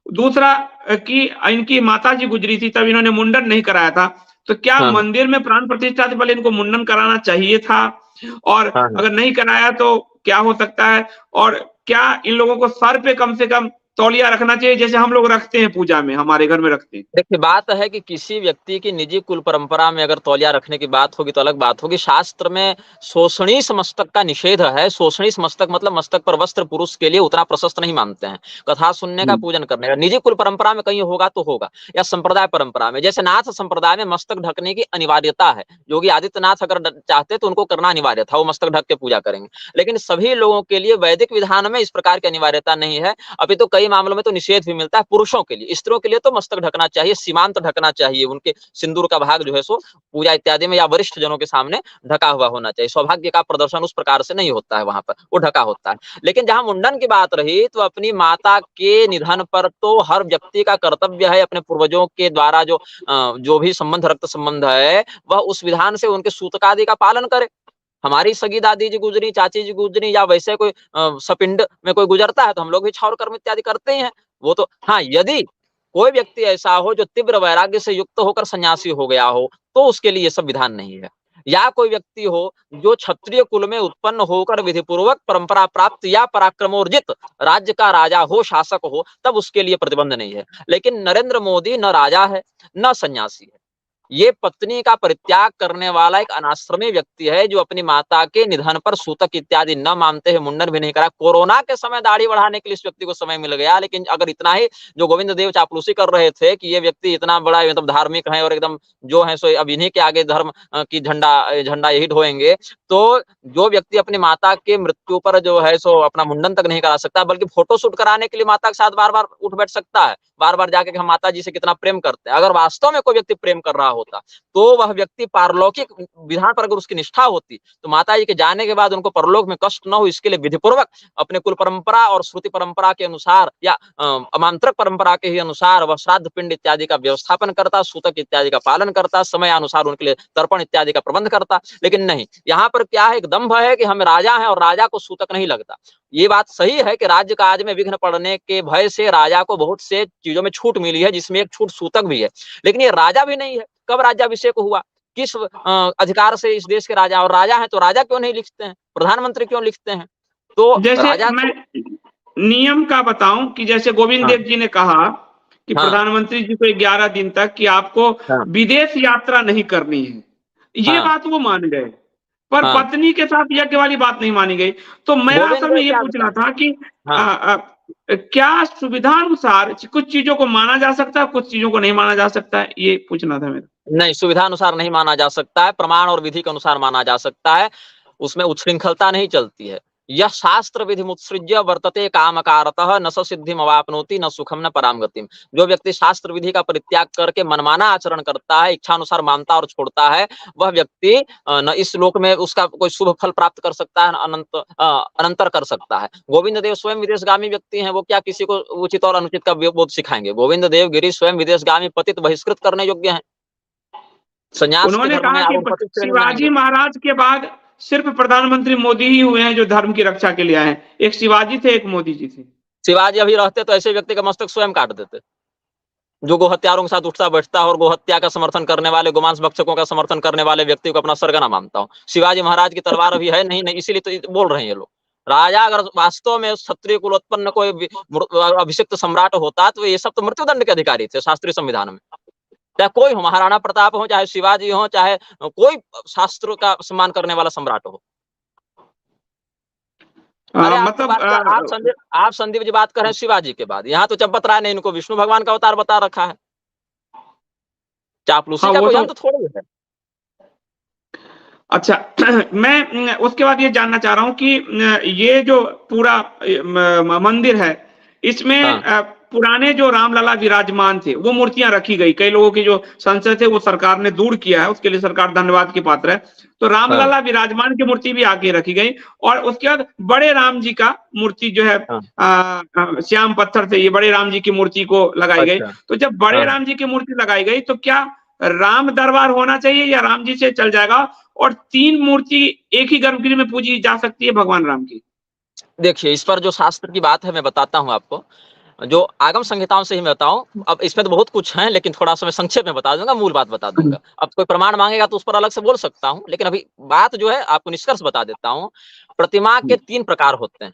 दूसरा कि इनकी माता जी गुजरी थी तब इन्होंने मुंडन नहीं कराया था, तो क्या हाँ। मंदिर में प्राण प्रतिष्ठा से पहले इनको मुंडन कराना चाहिए था? और हाँ। अगर नहीं कराया तो क्या हो सकता है? और क्या इन लोगों को सर पे कम से कम तौलिया रखना चाहिए जैसे हम लोग रखते हैं पूजा में, हमारे घर में रखते हैं? देखिए, बात है कि किसी व्यक्ति की निजी कुल परंपरा में अगर तौलिया रखने की बात होगी तो अलग बात होगी। शास्त्र में शोषणीय मस्तक का निषेध है। शोषणीय मस्तक मतलब मस्तक पर वस्त्र पुरुष के लिए उतना प्रशस्त नहीं मानते हैं। कथा सुनने का, पूजन करने का। निजी कुल परंपरा में कहीं होगा तो होगा, या संप्रदाय परंपरा में, जैसे नाथ संप्रदाय में मस्तक ढकने की अनिवार्यता है। योगी आदित्यनाथ अगर चाहते तो उनको करना अनिवार्य था, वो मस्तक ढक के पूजा करेंगे। लेकिन सभी लोगों के लिए वैदिक विधान में इस प्रकार की अनिवार्यता नहीं है। अभी तो कई मामलों में तो निषेध भी मिलता है पुरुषों के लिए। स्त्रियों के लिए तो मस्तक ढकना चाहिए, सीमांत ढकना चाहिए, उनके सिंदूर का भाग जो है सो पूजा इत्यादि में या वरिष्ठ जनों के सामने ढका हुआ होना चाहिए। सौभाग्य का प्रदर्शन उस प्रकार से नहीं होता है, वहां पर वो ढका होता है। लेकिन जहां मुंडन की बात रही, तो अपनी माता के निधन पर तो हर व्यक्ति का कर्तव्य है अपने पूर्वजों के द्वारा जो भी संबंध, रक्त संबंध है, वह उस विधान से उनके सूतकादि का पालन करे। हमारी सगी दादी जी गुजरी, चाची जी गुजरी, या वैसे कोई सपिंड में कोई गुजरता है तो हम लोग भी क्षौर कर्म इत्यादि करते ही हैं। वो तो हाँ, यदि कोई व्यक्ति ऐसा हो जो तीव्र वैराग्य से युक्त होकर सन्यासी हो गया हो, तो उसके लिए ये सब विधान नहीं है। या कोई व्यक्ति हो जो क्षत्रिय कुल में उत्पन्न होकर विधिपूर्वक परंपरा प्राप्त या पराक्रमोर्जित राज्य का राजा हो, शासक हो, तब उसके लिए प्रतिबंध नहीं है। लेकिन नरेंद्र मोदी न राजा है न सन्यासी है, ये पत्नी का परित्याग करने वाला एक अनाश्रमी व्यक्ति है, जो अपनी माता के निधन पर सूतक इत्यादि न मानते हैं, मुंडन भी नहीं करा। कोरोना के समय दाढ़ी बढ़ाने के लिए इस व्यक्ति को समय मिल गया, लेकिन अगर इतना ही जो गोविंद देव चापलूसी कर रहे थे कि ये व्यक्ति इतना बड़ा मतलब धार्मिक है और एकदम जो है सो अब इन्हीं के आगे धर्म की झंडा यही ढोएंगे, तो जो व्यक्ति अपनी माता के मृत्यु पर जो है सो अपना मुंडन तक नहीं करा सकता, बल्कि फोटो शूट कराने के लिए माता के साथ बार बार उठ बैठ सकता है, बार बार जाके हम माता जी से कितना प्रेम करते हैं। अगर वास्तव में कोई व्यक्ति प्रेम कर रहा होता, तो वह व्यक्ति पारलौकिक विधान पर अगर उसकी निष्ठा होती, तो माता जी के जाने के बाद उनको परलोक में कष्ट न हो, इसके लिए विधिपूर्वक अपने कुल परंपरा और श्रुति परंपरा के अनुसार या अमांत्रक परंपरा के ही अनुसार वह श्राद्ध पिंड इत्यादि का व्यवस्थापन करता, सूतक इत्यादि का पालन करता, समय अनुसार उनके लिए तर्पण इत्यादि का प्रबंध करता। लेकिन नहीं, यहाँ पर क्या है, एक दंभ है कि हम राजा हैं और राजा को सूतक नहीं लगता। ये बात सही है कि राज्य काज में विघ्न पड़ने के भय से राजा को बहुत से चीजों में छूट मिली है, जिसमें एक छूट सूतक भी है। लेकिन ये राजा भी नहीं है। कब राज्याभिषेक हुआ, किस अधिकार से इस देश के राजा, और राजा है तो राजा क्यों नहीं लिखते हैं, प्रधानमंत्री क्यों लिखते हैं? तो जैसे राजा मैं नियम का बताऊं कि जैसे गोविंद देव जी ने कहा कि प्रधानमंत्री जी को 11 दिन तक कि आपको विदेश यात्रा नहीं करनी है, ये बात वो मान गए, पर पत्नी के साथ यज्ञ वाली बात नहीं मानी गई। तो मेरा असल में ये पूछना था कि क्या सुविधानुसार कुछ चीजों को माना जा सकता है, कुछ चीजों को नहीं माना जा सकता है, ये पूछना था मेरा। नहीं, सुविधानुसार नहीं माना जा सकता है, प्रमाण और विधि के अनुसार माना जा सकता है, उसमें उच्छृंखलता नहीं चलती है। यह शास्त्र विधि मुत्सृज्य वर्तते कामकारतः न स सिद्धिम अवाप्नोति न सुखम न पराम गतिम। जो व्यक्ति शास्त्र विधि का परित्याग करके मनमाना आचरण करता है, इच्छानुसार मानता और छोड़ता है, वह व्यक्ति न इस लोक में उसका कोई शुभ फल प्राप्त कर सकता है, अनंतर कर सकता है। गोविंद देव स्वयं विदेशगामी व्यक्ति हैं, वो क्या किसी को उचित और अनुचित का बोध सिखाएंगे? गोविंद देव गिरी स्वयं विदेशगामी, पतित, बहिष्कृत करने योग्य है। संन्यास के धर्म में कि शिवाजी महाराज के बाद सिर्फ प्रधानमंत्री मोदी ही हुए हैं जो धर्म की रक्षा के लिए आए हैं। एक शिवाजी थे, एक मोदी जी थे। शिवाजी अभी रहते तो ऐसे व्यक्ति का मस्तक स्वयं काट देते, जो गोहत्यारों के साथ उठता बैठता और गोहत्या का समर्थन करने वाले, गोमांस भक्षकों का समर्थन करने वाले व्यक्ति को अपना सरगना मानता हूँ। शिवाजी महाराज की तलवार अभी है नहीं, इसीलिए तो बोल रहे हैं ये लोग। राजा अगर वास्तव में क्षत्रिय कुलोत्पन्न कोई अभिषिक्त सम्राट होता, तो ये सब तो मृत्युदंड के अधिकारी थे शास्त्रीय संविधान में। चाहे कोई हो, महाराणा प्रताप हो, चाहे शिवाजी हो, चाहे कोई शास्त्रों का सम्मान करने वाला सम्राट हो। अरे मतलब आप संदीप जी बात कर रहे हैं शिवाजी के बाद, यहाँ तो चंपत राय ने इनको विष्णु भगवान का अवतार बता रखा है। चापलूसी का कोई अंत थोड़ी है। अच्छा, मैं उसके बाद ये जानना चाह रहा हूँ कि ये जो पूरा मंदिर है, इसमें पुराने जो रामलला विराजमान थे वो मूर्तियां रखी गई। कई लोगों की जो संशय थे वो सरकार ने दूर किया है, उसके लिए सरकार धन्यवाद की पात्र है। तो रामलला विराजमान की मूर्ति भी आगे रखी गई, और उसके बाद बड़े राम जी का मूर्ति जो है श्याम पत्थर से ये बड़े राम जी की मूर्ति को लगाई गई। तो जब बड़े राम जी की मूर्ति लगाई गई, तो क्या राम दरबार होना चाहिए या राम जी से चल जाएगा, और 3 मूर्ति एक ही गर्भगृह में पूजी जा सकती है भगवान राम की? देखिए, इस पर जो शास्त्र की बात है मैं बताता हूँ आपको, जो आगम संहिताओं से ही मैं बताऊं। अब इसमें तो बहुत कुछ है, लेकिन थोड़ा सा मैं संक्षेप में बता दूंगा, मूल बात बता दूंगा। अब कोई प्रमाण मांगेगा तो उस पर अलग से बोल सकता हूं, लेकिन अभी बात जो है आपको निष्कर्ष बता देता हूं। प्रतिमा के 3 प्रकार होते हैं।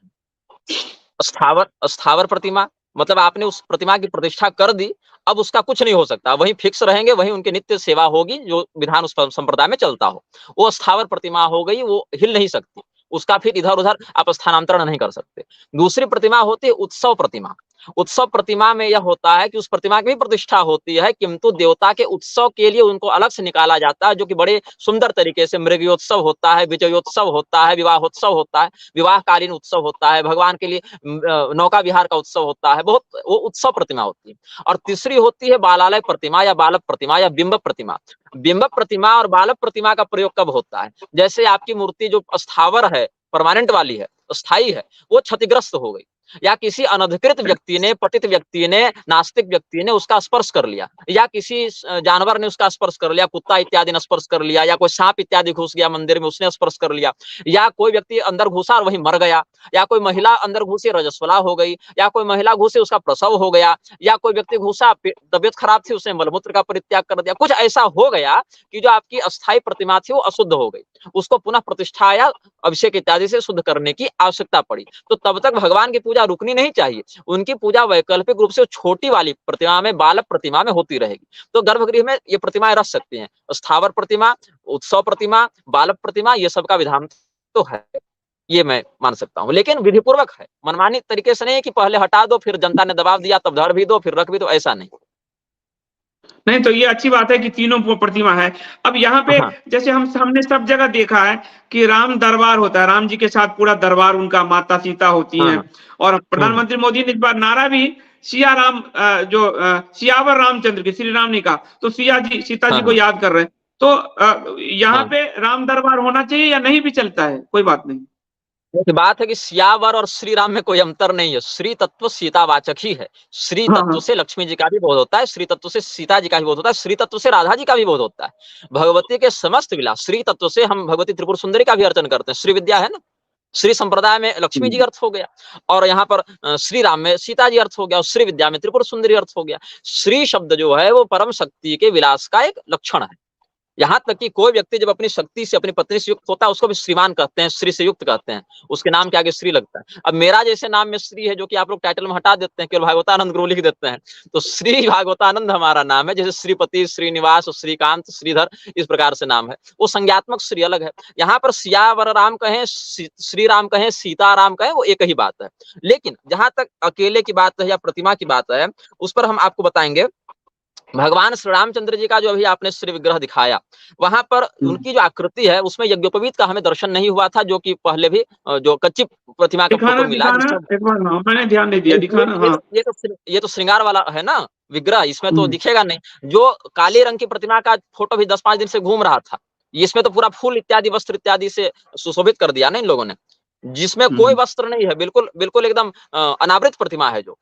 स्थावर प्रतिमा, मतलब आपने उस प्रतिमा की प्रतिष्ठा कर दी, अब उसका कुछ नहीं हो सकता, वहीं फिक्स रहेंगे, वहीं उनकी नित्य सेवा होगी, जो विधान उस संप्रदाय में चलता हो, वो स्थावर प्रतिमा हो गई, वो हिल नहीं सकती, उसका फिर इधर उधर आप स्थानांतरण नहीं कर सकते। दूसरी प्रतिमा होती है उत्सव प्रतिमा। उत्सव प्रतिमा में यह होता है कि उस प्रतिमा की भी प्रतिष्ठा होती है, किंतु देवता के उत्सव के लिए उनको अलग से निकाला जाता है, जो कि बड़े सुंदर तरीके से मृगयोत्सव होता है, विजयोत्सव होता है, विवाहोत्सव होता है, विवाहकालीन उत्सव होता है, भगवान के लिए नौका विहार का उत्सव होता है, बहुत वो उत्सव प्रतिमा होती है। और तीसरी होती है बालालय प्रतिमा या बालक प्रतिमा या बिंब प्रतिमा। बिंब प्रतिमा और बालक प्रतिमा का प्रयोग कब होता है? जैसे आपकी मूर्ति जो स्थावर है, परमानेंट वाली है, स्थायी है, वो क्षतिग्रस्त हो गई, या किसी अनधिकृत व्यक्ति ने, पतित व्यक्ति ने, नास्तिक व्यक्ति ने उसका स्पर्श कर लिया, या किसी जानवर ने उसका स्पर्श कर लिया, कुत्ता इत्यादि ने स्पर्श कर लिया, या कोई सांप इत्यादि घुस गया मंदिर में, उसने स्पर्श कर लिया, या कोई व्यक्ति अंदर घुसा और वहीं मर गया, या कोई महिला अंदर घुसी रजस्वला हो गई, या कोई महिला घुसी उसका प्रसव हो गया, या कोई व्यक्ति घुसा तबियत खराब थी उसने मलमूत्र का परित्याग कर दिया, कुछ ऐसा हो गया कि जो आपकी अस्थायी प्रतिमा थी वो अशुद्ध हो गई, उसको पुनः प्रतिष्ठा या अभिषेक इत्यादि से शुद्ध करने की आवश्यकता पड़ी। तो तब तक भगवान की पूजा रुकनी नहीं चाहिए, उनकी पूजा वैकल्पिक रूप से छोटी वाली प्रतिमा में, बालक प्रतिमा में होती रहेगी। तो गर्भगृह में ये प्रतिमाएं रख सकती हैं, स्थावर प्रतिमा, उत्सव प्रतिमा, बालक प्रतिमा, ये सब का विधान तो है, ये मैं मान सकता हूँ, लेकिन विधिपूर्वक है, मनमानी तरीके से नहीं कि पहले हटा दो फिर जनता ने दबाव दिया तब धर भी दो फिर रख भी दो, ऐसा नहीं। नहीं तो ये अच्छी बात है कि तीनों प्रतिमा है। अब यहाँ पे हाँ जैसे हमने सब जगह देखा है कि राम दरबार होता है, राम जी के साथ पूरा दरबार उनका, माता सीता होती हाँ हैं, हाँ और प्रधानमंत्री मोदी ने इस बार नारा भी सिया राम सियावर रामचंद्र की, श्री राम ने कहा, तो सिया जी सीता हाँ जी को हाँ याद कर रहे हैं। तो यहाँ हाँ। पे राम दरबार होना चाहिए या नहीं भी चलता है, कोई बात नहीं। एक बात है कि सियावर और श्री राम में कोई अंतर नहीं है, श्री तत्व सीतावाचक ही है। श्री हाँ तत्व हाँ। से लक्ष्मी जी का भी बोध होता है, श्री तत्व से सीता जी का भी बोध होता है, श्री तत्व से राधा जी का भी बोध होता है। भगवती के समस्त विलास, श्री तत्व से हम भगवती त्रिपुर सुंदरी का भी अर्चन करते हैं, श्री विद्या है ना, श्री संप्रदाय में लक्ष्मी जी अर्थ हो गया, और यहाँ पर श्री राम में सीता जी अर्थ हो गया, और श्री विद्या में त्रिपुर सुंदरी अर्थ हो गया। श्री शब्द जो है वो परम शक्ति के विलास का एक लक्षण है। यहाँ तक कि कोई व्यक्ति जब अपनी शक्ति से, अपनी पत्नी से युक्त होता है, उसको भी श्रीमान कहते हैं, श्री से युक्त कहते हैं, उसके नाम के आगे श्री लगता है। अब मेरा जैसे नाम में श्री है, जो कि आप लोग टाइटल में हटा देते हैं, केवल भागवतानंद गुरु लिख देते हैं, तो श्री भागवतानंद हमारा नाम है, जैसे श्रीपति, श्रीनिवास, श्रीकांत, श्रीधर, इस प्रकार से नाम है, वो संज्ञात्मक श्री अलग है। यहाँ पर सियावर राम कहें, श्री राम कहें, सीता राम कहें, वो एक ही बात है। लेकिन जहां तक अकेले की बात है या प्रतिमा की बात है, उस पर हम आपको बताएंगे। भगवान श्री रामचंद्र जी का जो अभी आपने श्री विग्रह दिखाया, वहां पर उनकी जो आकृति है उसमें यज्ञोपवीत का हमें दर्शन नहीं हुआ था, जो कि पहले भी जो कच्ची प्रतिमा का दिखाना फोटो मिला, दिखाना जिसमें एक बार, हाँ मैंने ध्यान नहीं दिया, दिखाना हाँ। ये तो श्रृंगार वाला है ना विग्रह, इसमें तो हम्म, दिखेगा नहीं। जो काले रंग की प्रतिमा का फोटो भी 10-5 दिन से घूम रहा था, इसमें तो पूरा फूल इत्यादि, वस्त्र इत्यादि से सुशोभित कर दिया ना इन लोगों ने, जिसमें कोई हम्म, वस्त्र नहीं है, बिल्कुल बिल्कुल एकदम अनावृत प्रतिमा है, जो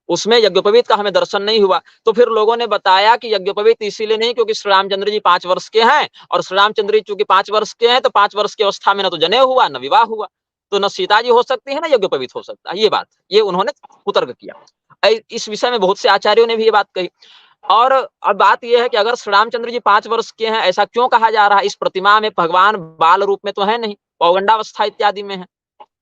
उसमें यज्ञोपवीत का हमें दर्शन नहीं हुआ। तो फिर लोगों ने बताया कि यज्ञोपवीत इसीलिए नहीं क्योंकि श्री रामचंद्र जी 5 वर्ष के हैं, और श्री रामचंद्र जी चूंकि 5 वर्ष के हैं, तो 5 वर्ष की अवस्था में न तो जनेऊ हुआ, न विवाह हुआ, तो न सीता जी हो सकती है, न यज्ञोपवीत हो सकता है। ये बात, ये उन्होंने कुतर्क किया। इस विषय में बहुत से आचार्यों ने भी ये बात कही। और अब बात यह है कि अगर श्री रामचंद्र जी 5 वर्ष के हैं, ऐसा क्यों कहा जा रहा है? इस प्रतिमा में भगवान बाल रूप में तो है नहीं, पौगंडावस्था इत्यादि में है।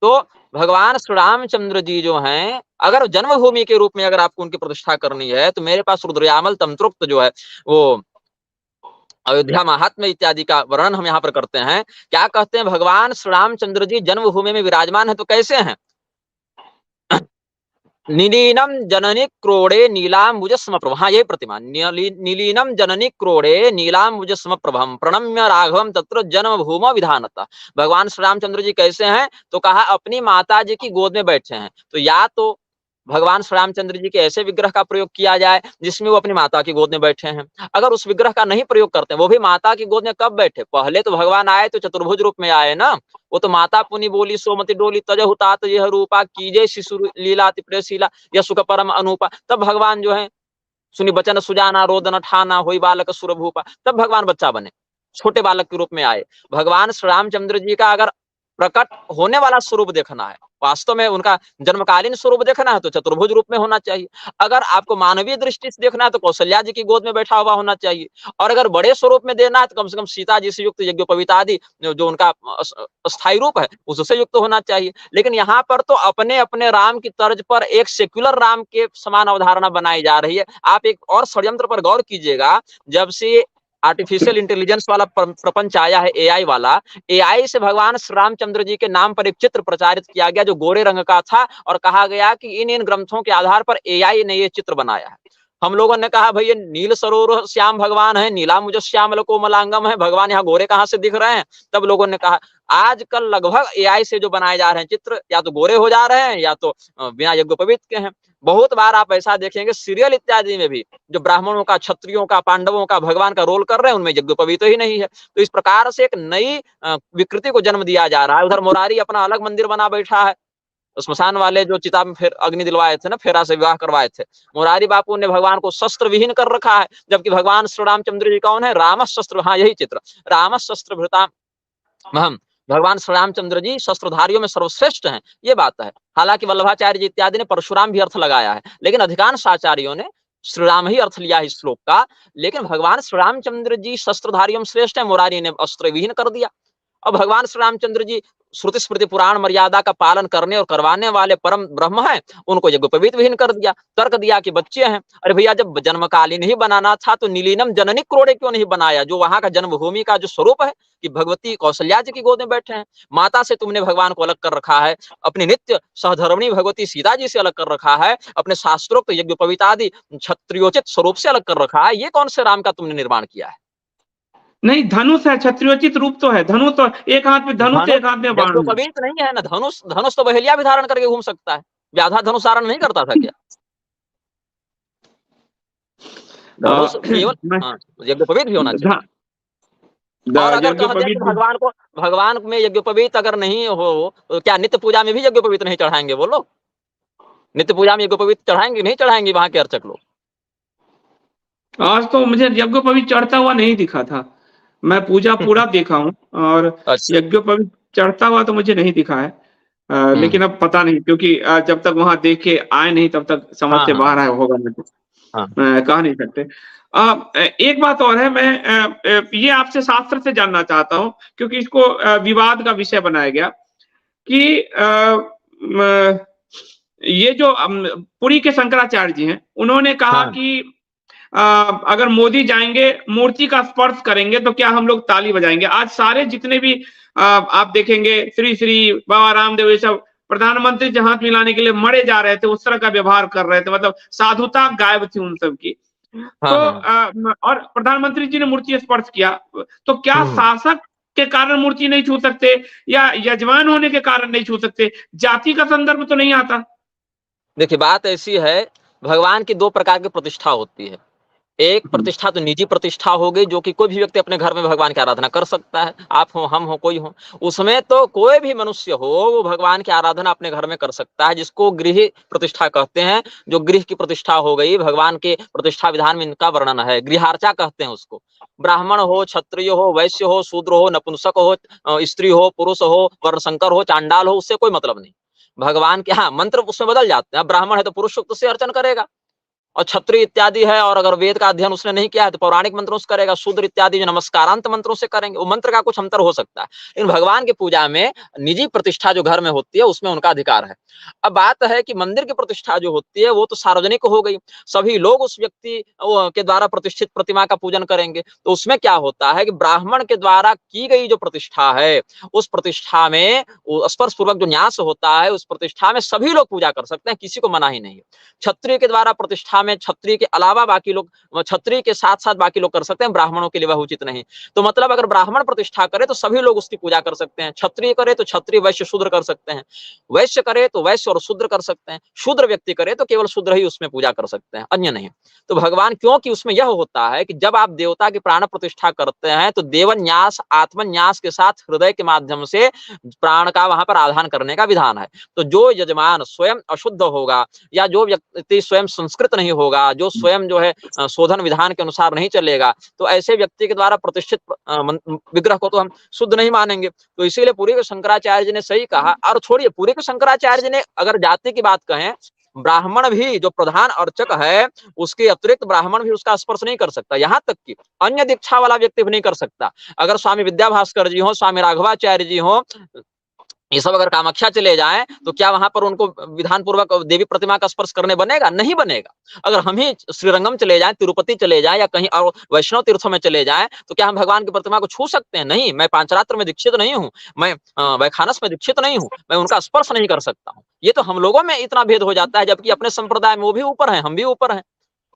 तो भगवान श्री रामचंद्र जी जो हैं, अगर जन्मभूमि के रूप में अगर आपको उनकी प्रतिष्ठा करनी है, तो मेरे पास रुद्रयामल तंत्रोक्त जो है वो अयोध्या महात्म्य इत्यादि का वर्णन हम यहाँ पर करते हैं। क्या कहते हैं? भगवान श्री रामचंद्र जी जन्मभूमि में विराजमान है, तो कैसे हैं? नीलीनम जननी क्रोड़े नीलाम्बुज समप्रभ, हाँ यही प्रतिमा, नीलीनम जननी क्रोड़े नीलाम्बुज समप्रभम प्रणम्य राघवम तत्र जन्मभूमि विधानता। भगवान श्री रामचंद्र जी कैसे हैं? तो कहा अपनी माता जी की गोद में बैठे हैं। तो या तो भगवान श्री रामचंद्र जी के ऐसे विग्रह का प्रयोग किया जाए जिसमें वो अपनी माता की गोद में बैठे हैं। अगर उस विग्रह का नहीं प्रयोग करते हैं, वो भी माता की गोद में कब बैठे? पहले तो भगवान आए तो चतुर्भुज रूप में आए ना, वो तो माता पुनि बोली सोमति डोली तजहु तात यह रूपा कीजे शिशु लीला तिप्रेशीला यह सुख परम अनुपा। तब भगवान जो है सुनी बचन सुजाना रोदन ठाना होई बालक सुरभूपा, तब भगवान बच्चा बने, छोटे बालक के रूप में आए। भगवान श्री रामचंद्र जी का अगर प्रकट होने वाला स्वरूप देखना है, वास्तव में उनका जन्मकालीन स्वरूप देखना है, तो चतुर्भुज रूप में होना चाहिए। अगर आपको मानवीय दृष्टि से देखना है तो कौशल्या जी की गोद में बैठा हुआ होना चाहिए। और अगर बड़े स्वरूप में देना है तो कम से कम सीता जी से युक्त यज्ञोपवीत आदि जो उनका स्थायी रूप है उससे युक्त होना चाहिए। लेकिन यहाँ पर तो अपने अपने राम की तर्ज पर एक सेक्युलर राम के समान अवधारणा बनाई जा रही है। आप एक और षड्यंत्र पर गौर कीजिएगा, जब से आर्टिफिशियल इंटेलिजेंस वाला प्रपंच आया है, एआई वाला, एआई से भगवान श्री रामचंद्र जी के नाम पर एक चित्र प्रचारित किया गया जो गोरे रंग का था और कहा गया कि इन इन ग्रंथों के आधार पर एआई ने ये चित्र बनाया है। हम लोगों ने कहा भाई ये नील सरोवर श्याम भगवान है, नीला मुझ श्यामल कोमलांगम है, भगवान यहाँ गोरे कहाँ से दिख रहे हैं? तब लोगों ने कहा आजकल लगभग एआई से जो बनाए जा रहे हैं चित्र या तो गोरे हो जा रहे हैं या तो बिना यज्ञोपवीत के हैं। बहुत बार आप ऐसा देखेंगे सीरियल इत्यादि में भी जो ब्राह्मणों का, क्षत्रियों का, पांडवों का भगवान का रोल कर रहे हैं उनमें यज्ञोपवीत ही नहीं है। तो इस प्रकार से एक नई विकृति को जन्म दिया जा रहा है। उधर मुरारी अपना अलग मंदिर बना बैठा है, स्मशान वाले जो चिता में फिर अग्नि दिलवाए थे ना, फेरा से विवाह करवाए थे, मुरारी बापू ने भगवान को शस्त्र विहीन कर रखा है, जबकि भगवान श्री रामचंद्र जी कौन है? रामस शस्त्र, हाँ यही चित्र, रामस शस्त्र भृता महम, भगवान श्री रामचंद्र जी शस्त्रधारियों में सर्वश्रेष्ठ हैं, ये बात है। हालांकि वल्लभाचार्य जी इत्यादि ने परशुराम भी अर्थ लगाया है, लेकिन अधिकांश आचार्यों ने श्री राम ही अर्थ लिया है इस श्लोक का। लेकिन भगवान श्री रामचंद्र जी शस्त्रधारियों में श्रेष्ठ है, मुरारी ने अस्त्र विहीन कर दिया। अब भगवान श्री रामचंद्र जी श्रुति स्मृति पुराण मर्यादा का पालन करने और करवाने वाले परम ब्रह्म हैं, उनको यज्ञोपवीत विहीन कर दिया, तर्क दिया कि बच्चे हैं। अरे भैया जब जन्मकालीन ही बनाना था तो नीलिनम जननी क्रोड़े क्यों नहीं बनाया, जो वहां का जन्मभूमि का जो स्वरूप है कि भगवती कौशल्या जी की गोद में बैठे हैं, माता से तुमने भगवान को अलग कर रखा है, अपनी नित्य सहधर्मिणी भगवती सीता जी से अलग कर रखा है, अपने शास्त्रोक्त यज्ञोपवीत आदि क्षत्रियोचित स्वरूप से अलग कर रखा है, ये कौन से राम का तुमने निर्माण किया है? नहीं, धनुष है, क्षत्रियोचित रूप तो है, धनुष तो एक हाथ में धनुष, एक हाथ में बाण है। यज्ञोपवीत नहीं है ना धनुष, धनुष तो बहेलिया भी धारण करके घूम सकता है, व्याधा धनुष धारण नहीं करता था क्या? धनुष केवल यज्ञोपवीत भी होना चाहिए। और अगर कहते हैं कि भगवान में यज्ञोपवीत अगर नहीं हो तो क्या नित्य पूजा में भी यज्ञोपवीत नहीं चढ़ाएंगे वो लोग? नित्य पूजा में यज्ञोपवीत चढ़ाएंगे नहीं चढ़ाएंगे वहां के अर्चक लोग? आज तो मुझे यज्ञोपवीत चढ़ता हुआ नहीं दिखा था, मैं पूजा पूरा देखा हूँ और यज्ञोपवीत चढ़ता हुआ तो मुझे नहीं दिखा है। लेकिन अब पता नहीं, क्योंकि जब तक वहां देख के आए नहीं तब तक समझ से बाहर आया होगा, मैं तो कह नहीं सकते। एक बात और है, मैं ये आपसे शास्त्र से जानना चाहता हूँ, क्योंकि इसको विवाद का विषय बनाया गया कि ये जो पुरी के शंकराचार्य जी हैं, उन्होंने कहा कि अगर मोदी जाएंगे मूर्ति का स्पर्श करेंगे तो क्या हम लोग ताली बजाएंगे। आज सारे जितने भी आप देखेंगे श्री श्री बाबा रामदेव, ये सब प्रधानमंत्री से हाथ मिलाने के लिए मरे जा रहे थे, उस तरह का व्यवहार कर रहे थे, मतलब साधुता गायब थी उन सब की। तो और प्रधानमंत्री जी ने मूर्ति स्पर्श किया, तो क्या शासक के कारण मूर्ति नहीं छू सकते या यजमान होने के कारण नहीं छू सकते? जाति का संदर्भ तो नहीं आता। देखिए बात ऐसी है, भगवान की दो प्रकार की प्रतिष्ठा होती है। एक प्रतिष्ठा तो निजी प्रतिष्ठा हो गई, जो कि कोई भी व्यक्ति अपने घर में भगवान की आराधना कर सकता है, आप हो, हम हो, कोई हो, उसमें तो कोई भी मनुष्य हो वो भगवान की आराधना अपने घर में कर सकता है, जिसको गृह प्रतिष्ठा कहते हैं। जो गृह की प्रतिष्ठा हो गई, भगवान के प्रतिष्ठा विधान में इनका वर्णन है, गृहार्चा कहते हैं उसको। ब्राह्मण हो, क्षत्रिय हो, वैश्य हो, शूद्र हो, नपुंसक हो, स्त्री हो, पुरुष हो, वर्णशंकर हो, चांडाल हो, उससे कोई मतलब नहीं। भगवान के हाँ मंत्र उसमें बदल जाते हैं। ब्राह्मण है तो पुरुष सूक्त से अर्चन करेगा, और क्षत्रिय इत्यादि है और अगर वेद का अध्ययन उसने नहीं किया है तो पौराणिक मंत्रों से करेगा। शूद्र इत्यादि जो नमस्कारांत मंत्रों से करेंगे। वो मंत्र का कुछ अंतर हो सकता है, लेकिन भगवान की पूजा में निजी प्रतिष्ठा जो घर में होती है उसमें उनका अधिकार है। अब बात है कि मंदिर की प्रतिष्ठा जो होती है वो तो सार्वजनिक हो गई, सभी लोग उस व्यक्ति के द्वारा प्रतिष्ठित प्रतिमा का पूजन करेंगे। तो उसमें क्या होता है कि ब्राह्मण के द्वारा की गई जो प्रतिष्ठा है उस प्रतिष्ठा में स्पर्श पूर्वक जो न्यास होता है उस प्रतिष्ठा में सभी लोग पूजा कर सकते हैं, किसी को मना ही नहीं है। क्षत्रिय के द्वारा प्रतिष्ठा में क्षत्रिय के अलावा बाकी लोग, क्षत्रिय के साथ साथ बाकी लोग कर सकते हैं, ब्राह्मणों के लिए वह उचित नहीं। तो मतलब अगर ब्राह्मण प्रतिष्ठा करे तो सभी लोग उसकी पूजा कर सकते हैं, क्षत्रिय करे तो क्षत्रिय वैश्य शूद्र कर सकते हैं, वैश्य करे तो वैश्य और शूद्र कर सकते हैं, शूद्र व्यक्ति करे तो केवल शूद्र ही उसमें पूजा कर सकते हैं, अन्य नहीं। तो भगवान, क्योंकि उसमें यह होता है कि जब आप देवता की प्राण प्रतिष्ठा करते हैं तो देवन्यास आत्मन्यास के साथ हृदय के माध्यम से प्राण का वहां पर आधान करने का विधान है। तो जो यजमान स्वयं अशुद्ध होगा या जो व्यक्ति स्वयं संस्कृत नहीं होगा, जो स्वयं जो है शोधन विधान के अनुसार नहीं चलेगा, तो ऐसे व्यक्ति के द्वारा प्रतिष्ठित विग्रह को तो हम शुद्ध नहीं मानेंगे। तो इसीलिए पूरी के शंकराचार्य जी ने सही कहा। और छोड़िए, पूरी के शंकराचार्य जी ने अगर जाति की बात कहें, ब्राह्मण भी जो प्रधान अर्चक है उसके अतिरिक्त ब्राह्मण भी उसका स्पर्श नहीं कर सकता, यहाँ तक कि अन्य दीक्षा वाला व्यक्ति भी नहीं कर सकता। अगर स्वामी विद्याभास्कर जी हो, स्वामी राघवाचार्य जी हो, ये सब अगर कामाख्या चले जाएं तो क्या वहां पर उनको विधान पूर्वक देवी प्रतिमा का स्पर्श करने बनेगा? नहीं बनेगा। अगर हम ही श्रीरंगम चले जाएं, तिरुपति चले जाएं या कहीं और वैष्णव तीर्थों में चले जाएं तो क्या हम भगवान की प्रतिमा को छू सकते हैं? नहीं। मैं पांचरात्र में दीक्षित नहीं हूं, मैं वैखानस में दीक्षित नहीं हूं, मैं उनका स्पर्श नहीं कर सकता हूं। ये तो हम लोगों में इतना भेद हो जाता है, जबकि अपने संप्रदाय में वो भी ऊपर है, हम भी ऊपर हैं।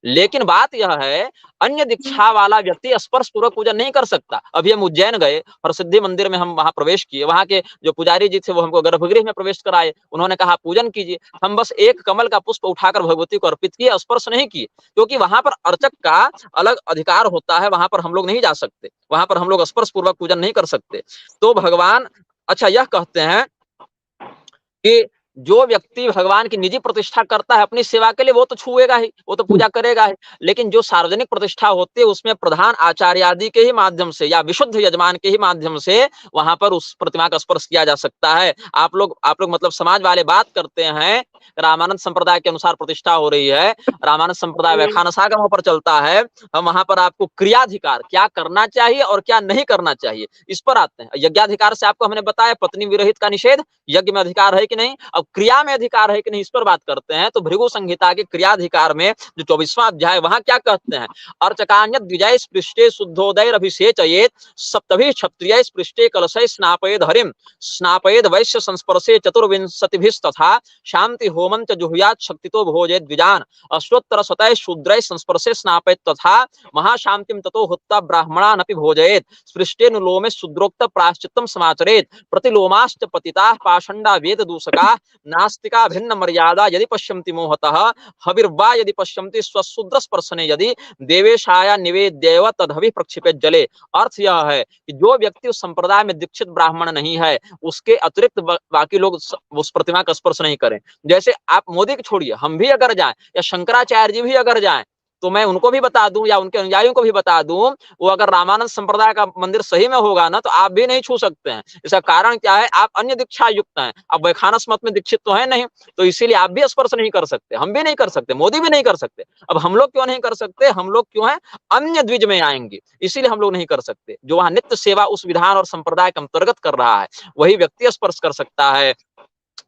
लेकिन बात यह है, अन्य दीक्षा वाला व्यक्ति स्पर्श पूर्वक पूजन नहीं कर सकता। अभी हम उज्जैन गए, प्रसिद्धि मंदिर में हम वहां प्रवेश किए, वहां के जो पुजारी जी थे वो हमको गर्भगृह में प्रवेश कराए, उन्होंने कहा पूजन कीजिए। हम बस एक कमल का पुष्प उठाकर भगवती को अर्पित किए, स्पर्श नहीं किए, क्योंकि वहां पर अर्चक का अलग अधिकार होता है, वहां पर हम लोग नहीं जा सकते, वहां पर हम लोग स्पर्श पूर्वक पूजन नहीं कर सकते। तो भगवान अच्छा यह कहते हैं कि जो व्यक्ति भगवान की निजी प्रतिष्ठा करता है अपनी सेवा के लिए, वो तो छुएगा ही, वो तो पूजा करेगा ही। लेकिन जो सार्वजनिक प्रतिष्ठा होती है उसमें प्रधान आचार्य आदि के ही माध्यम से या विशुद्ध यजमान के ही माध्यम से वहां पर उस प्रतिमा का स्पर्श किया जा सकता है। आप लोग मतलब समाज वाले बात करते हैं, रामानंद संप्रदाय के अनुसार प्रतिष्ठा हो रही है, रामानंद संप्रदाय व्याख्यानसागम पर चलता है, हम वहां पर आपको क्रियाधिकार क्या करना चाहिए और क्या नहीं करना चाहिए इस पर आते हैं। यज्ञाधिकार से आपको हमने बताया, पत्नी विरहित का निषेध, यज्ञ में अधिकार है कि नहीं, अब क्रिया में अधिकार है कि नहीं इस पर बात करते हैं। तो भृगु संहिता के क्रियाधिकार में जो 24वां अध्याय, वहां क्या कहते हैं, अर्चकान्यत द्विजय स्पृष्टे शुद्धोदय अभिषेचयेत सप्तभि क्षत्रिय स्पृष्टे कलशय स्नापयेद हरिम स्नापयेद वैश्य संस्पर्शे चतुर्विंशतिभिस्तथा शांति होमं च जुहुयात शक्तितो भोजेत द्विजान अश्वत्तर शतय शूद्रय संस्पर्शे स्नापयेत तथा महाशांतिम ततो हुत्वा ब्राह्मणानपि भोजयेत स्पृष्टेनुलोमे शूद्रोक्त प्रायश्चित्तम समाचरेत प्रतिलोमाश्च पतिताः पाषंडा वेद दूषका नास्तिका भिन्न मर्यादा यदि पश्यन्ति मोहतः हविर्वा यदि पश्यन्ति स्वशूद्र स्पर्शने यदि देवेशाया निवेद्यैव तदभि प्रक्षिपेत जले। अर्थ यह है कि जो व्यक्ति उस संप्रदाय में दीक्षित ब्राह्मण नहीं है, उसके अतिरिक्त बाकी लोग उस प्रतिमा का स्पर्श नहीं करें। जैसे आप मोदी को छोड़िए, हम भी अगर जाएं या शंकराचार्य जी भी अगर जाएं तो मैं उनको भी बता दूं या उनके अनुयायियों को भी बता दूं, वो अगर रामानंद संप्रदाय का मंदिर सही में होगा ना तो आप भी नहीं छू सकते हैं। इसका कारण क्या है, आप अन्य दीक्षा युक्त हैं, आप वैखानस मत में दीक्षित तो है नहीं, तो इसीलिए आप भी स्पर्श नहीं कर सकते, हम भी नहीं कर सकते, मोदी भी नहीं कर सकते। अब हम लोग क्यों नहीं कर सकते, हम लोग क्यों हैं, अन्य द्विज में आएंगे, इसीलिए हम लोग नहीं कर सकते। जो वहां नित्य सेवा उस विधान और संप्रदाय के अंतर्गत कर रहा है वही व्यक्ति स्पर्श कर सकता है,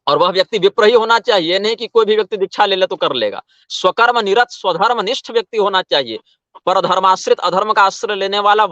और वह व्यक्ति विप्र ही होना चाहिए, नहीं कि कोई भी व्यक्ति दीक्षा ले ले तो कर लेगा। स्वकर्म निरत स्वधर्म निष्ठ व्यक्ति होना चाहिए, परधर्माश्रित अधर्म का आश्रय लेने वाला,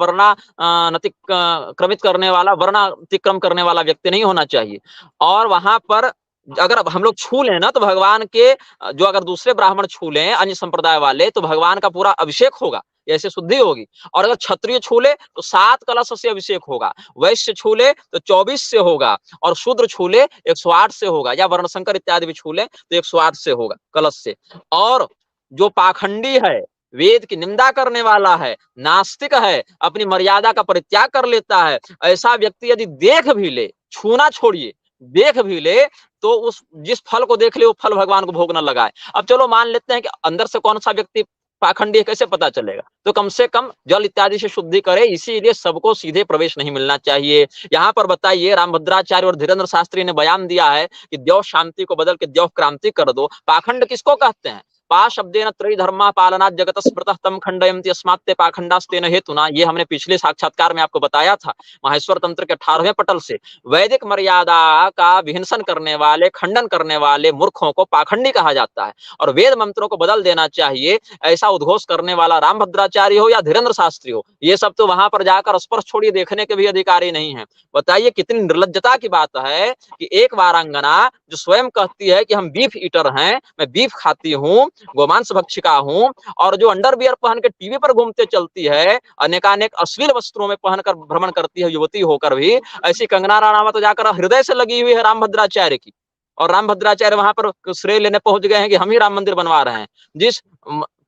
क्रमित करने वाला, वर्णातिक्रम करने वाला व्यक्ति नहीं होना चाहिए। और वहां पर अगर हम लोग छू लें ना तो भगवान के जो अगर दूसरे ब्राह्मण छू लें अन्य संप्रदाय वाले तो भगवान का पूरा अभिषेक होगा, ऐसे शुद्धि होगी। और अगर क्षत्रिय छू ले तो 7 कलश से अभिषेक होगा, वैश्य छू ले तो 24 से होगा, और शूद्र छू ले 108 से होगा, या वर्णशंकर इत्यादि भी छू ले तो 108 से होगा कलश से। और जो पाखंडी है, वेद की निंदा करने वाला है, नास्तिक है, अपनी मर्यादा का परित्याग कर लेता है, ऐसा व्यक्ति यदि देख भी ले, छूना छोड़िए, देख भी ले तो उस जिस फल को देख ले वो फल भगवान को भोग न लगाए। अब चलो मान लेते हैं कि अंदर से कौन सा व्यक्ति पाखंडी है, कैसे पता चलेगा, तो कम से कम जल इत्यादि से शुद्धि करे, इसीलिए सबको सीधे प्रवेश नहीं मिलना चाहिए। यहाँ पर बताइए रामभद्राचार्य और धीरेन्द्र शास्त्री ने बयान दिया है कि द्यौः शांति को बदल के द्यौः क्रांति कर दो। पाखंड किसको कहते हैं, पा शब्देन त्रयी धर्मा पालनात् जगत स्मृतः तम खंडयन्ति अस्मात् पाखंडास्तेन हेतुना, ये हमने पिछले साक्षात्कार में आपको बताया था माहेश्वर तंत्र के 18वें पटल से। वैदिक मर्यादा का विहिंसन करने वाले, खंडन करने वाले मूर्खों को पाखंडी कहा जाता है, और वेद मंत्रों को बदल देना चाहिए, ऐसा उद्घोष करने वाला रामभद्राचार्य हो या धीरेन्द्र शास्त्री हो, ये सब तो वहां पर जाकर स्पर्श छोड़िए देखने के भी अधिकारी नहीं है। बताइए कितनी निर्लज्जता की बात है कि एक वारांगना जो स्वयं कहती है कि हम बीफ ईटर हैं, मैं बीफ खाती हूँ, गोमांस भक्षिका हूं, और जो अंडरवियर पहन के टीवी पर घूमते चलती है, अनेकानेक अश्लील वस्त्रों में पहनकर भ्रमण करती है युवती होकर भी, ऐसी कंगना राणावत तो जाकर हृदय से लगी हुई है रामभद्राचार्य की, और रामभद्राचार्य वहां पर श्रेय लेने पहुंच गए हैं कि हम ही राम मंदिर बनवा रहे हैं। जिस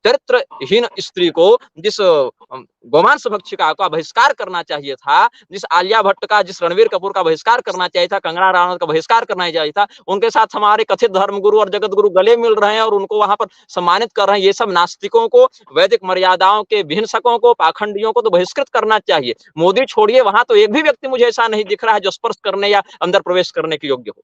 चरित्रहीन स्त्री को, जिस गोमांस भक्षिका का बहिष्कार करना चाहिए था, जिस आलिया भट्ट का, जिस रणवीर कपूर का बहिष्कार करना चाहिए था, कंगना राणावत का बहिष्कार करना चाहिए था, उनके साथ हमारे कथित धर्मगुरु और जगत गुरु गले मिल रहे हैं और उनको वहां पर सम्मानित कर रहे हैं। ये सब नास्तिकों को, वैदिक मर्यादाओं के विहिंसकों को, पाखंडियों को तो बहिष्कृत करना चाहिए। मोदी छोड़िए, वहां तो एक भी व्यक्ति मुझे ऐसा नहीं दिख रहा है जो स्पर्श करने या अंदर प्रवेश करने के योग्य हो।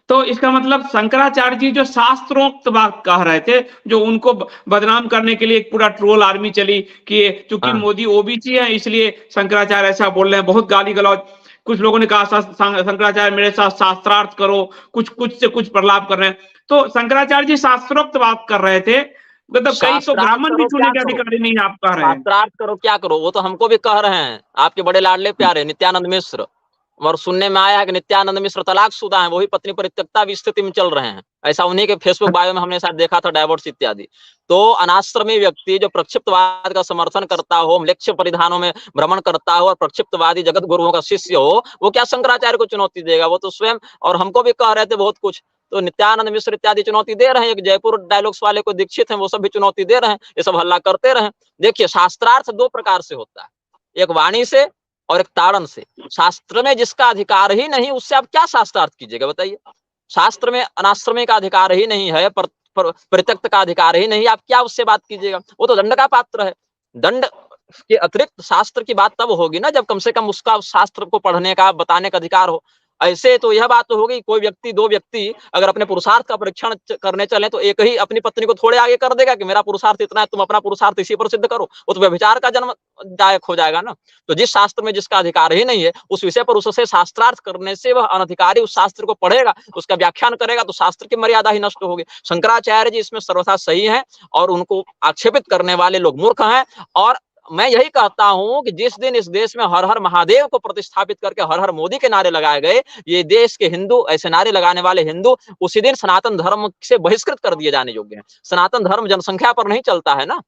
तो इसका मतलब शंकराचार्य जी जो शास्त्रोक्त बात कह रहे थे, जो उनको बदनाम करने के लिए एक पूरा ट्रोल आर्मी चली कि चूंकि मोदी ओबीसी है इसलिए शंकराचार्य ऐसा बोल रहे हैं, बहुत गाली गलौज कुछ लोगों ने कहा शंकराचार्य मेरे साथ शास्त्रार्थ करो, कुछ से कुछ प्रलाप कर रहे हैं। तो शंकराचार्य जी शास्त्रोक्त बात कर रहे थे, मतलब कई तो शास्त्रार्थ ब्राह्मण भी करो छूने क्या के करो, अधिकारी नहीं आप कह रहे हैं। शास्त्रार्थ करो क्या करो, वो तो हमको भी कह रहे हैं, आपके बड़े लाडले प्यारे नित्यानंद मिश्र। और सुनने में आया है कि नित्यानंद मिश्र तलाकशुदा हैं, वही पत्नी परित्यक्ता की स्थिति में चल रहे हैं। ऐसा उन्हीं के फेसबुक बायो में हमने शायद देखा था, डाइवोर्स इत्यादि। तो अनाश्रमी व्यक्ति जो प्रक्षिप्तवाद का समर्थन करता हो, लक्ष्य परिधानों में भ्रमण करता हो और प्रक्षिप्तवादी जगत गुरुओं का शिष्य हो, वो क्या शंकराचार्य को चुनौती देगा? वो तो स्वयं, और हमको भी कह रहे थे बहुत कुछ। तो नित्यानंद मिश्र इत्यादि चुनौती दे रहे हैं, एक जयपुर डायलॉग्स वाले को दीक्षित हैं, वो सब भी चुनौती दे रहे हैं, ये सब हल्ला करते रहे। देखिए, शास्त्रार्थ दो प्रकार से होता है, एक वाणी से और एक ताड़न से। शास्त्र में जिसका अधिकार ही नहीं, उससे आप क्या शास्त्रार्थ कीजिएगा बताइए? शास्त्र में अनाश्रमी का अधिकार ही नहीं है, परित्यक्त का अधिकार ही नहीं, आप क्या उससे बात कीजिएगा? वो तो दंड का पात्र है। दंड के अतिरिक्त शास्त्र की बात तब होगी ना, जब कम से कम उसका शास्त्र को पढ़ने का, बताने का अधिकार हो। ऐसे तो यह बात तो होगी, कोई व्यक्ति, दो व्यक्ति अगर अपने पुरुषार्थ का परीक्षण करने चले, तो एक ही अपनी पत्नी को थोड़े आगे कर देगा कि मेरा पुरुषार्थ इतना है, तुम अपना पुरुषार्थ इसी पर सिद्ध करो। वो तो व्यभिचार का जन्म दायक हो जाएगा ना। तो जिस शास्त्र में जिसका अधिकार ही नहीं है, उस विषय पर उससे शास्त्रार्थ करने से वह अनधिकारी उस शास्त्र को पढ़ेगा, उसका व्याख्यान करेगा, तो शास्त्र की मर्यादा ही नष्ट होगी। शंकराचार्य जी इसमें सर्वथा सही है, और उनको आक्षेपित करने वाले लोग मूर्ख हैं। और मैं यही कहता हूं कि जिस दिन इस देश में हर हर महादेव को प्रतिस्थापित करके हर हर मोदी के नारे लगाए गए, ये देश के हिंदू, ऐसे नारे लगाने वाले हिंदू, उसी दिन सनातन धर्म से बहिष्कृत कर दिए जाने योग्य हैं। सनातन धर्म जनसंख्या पर नहीं चलता है ना,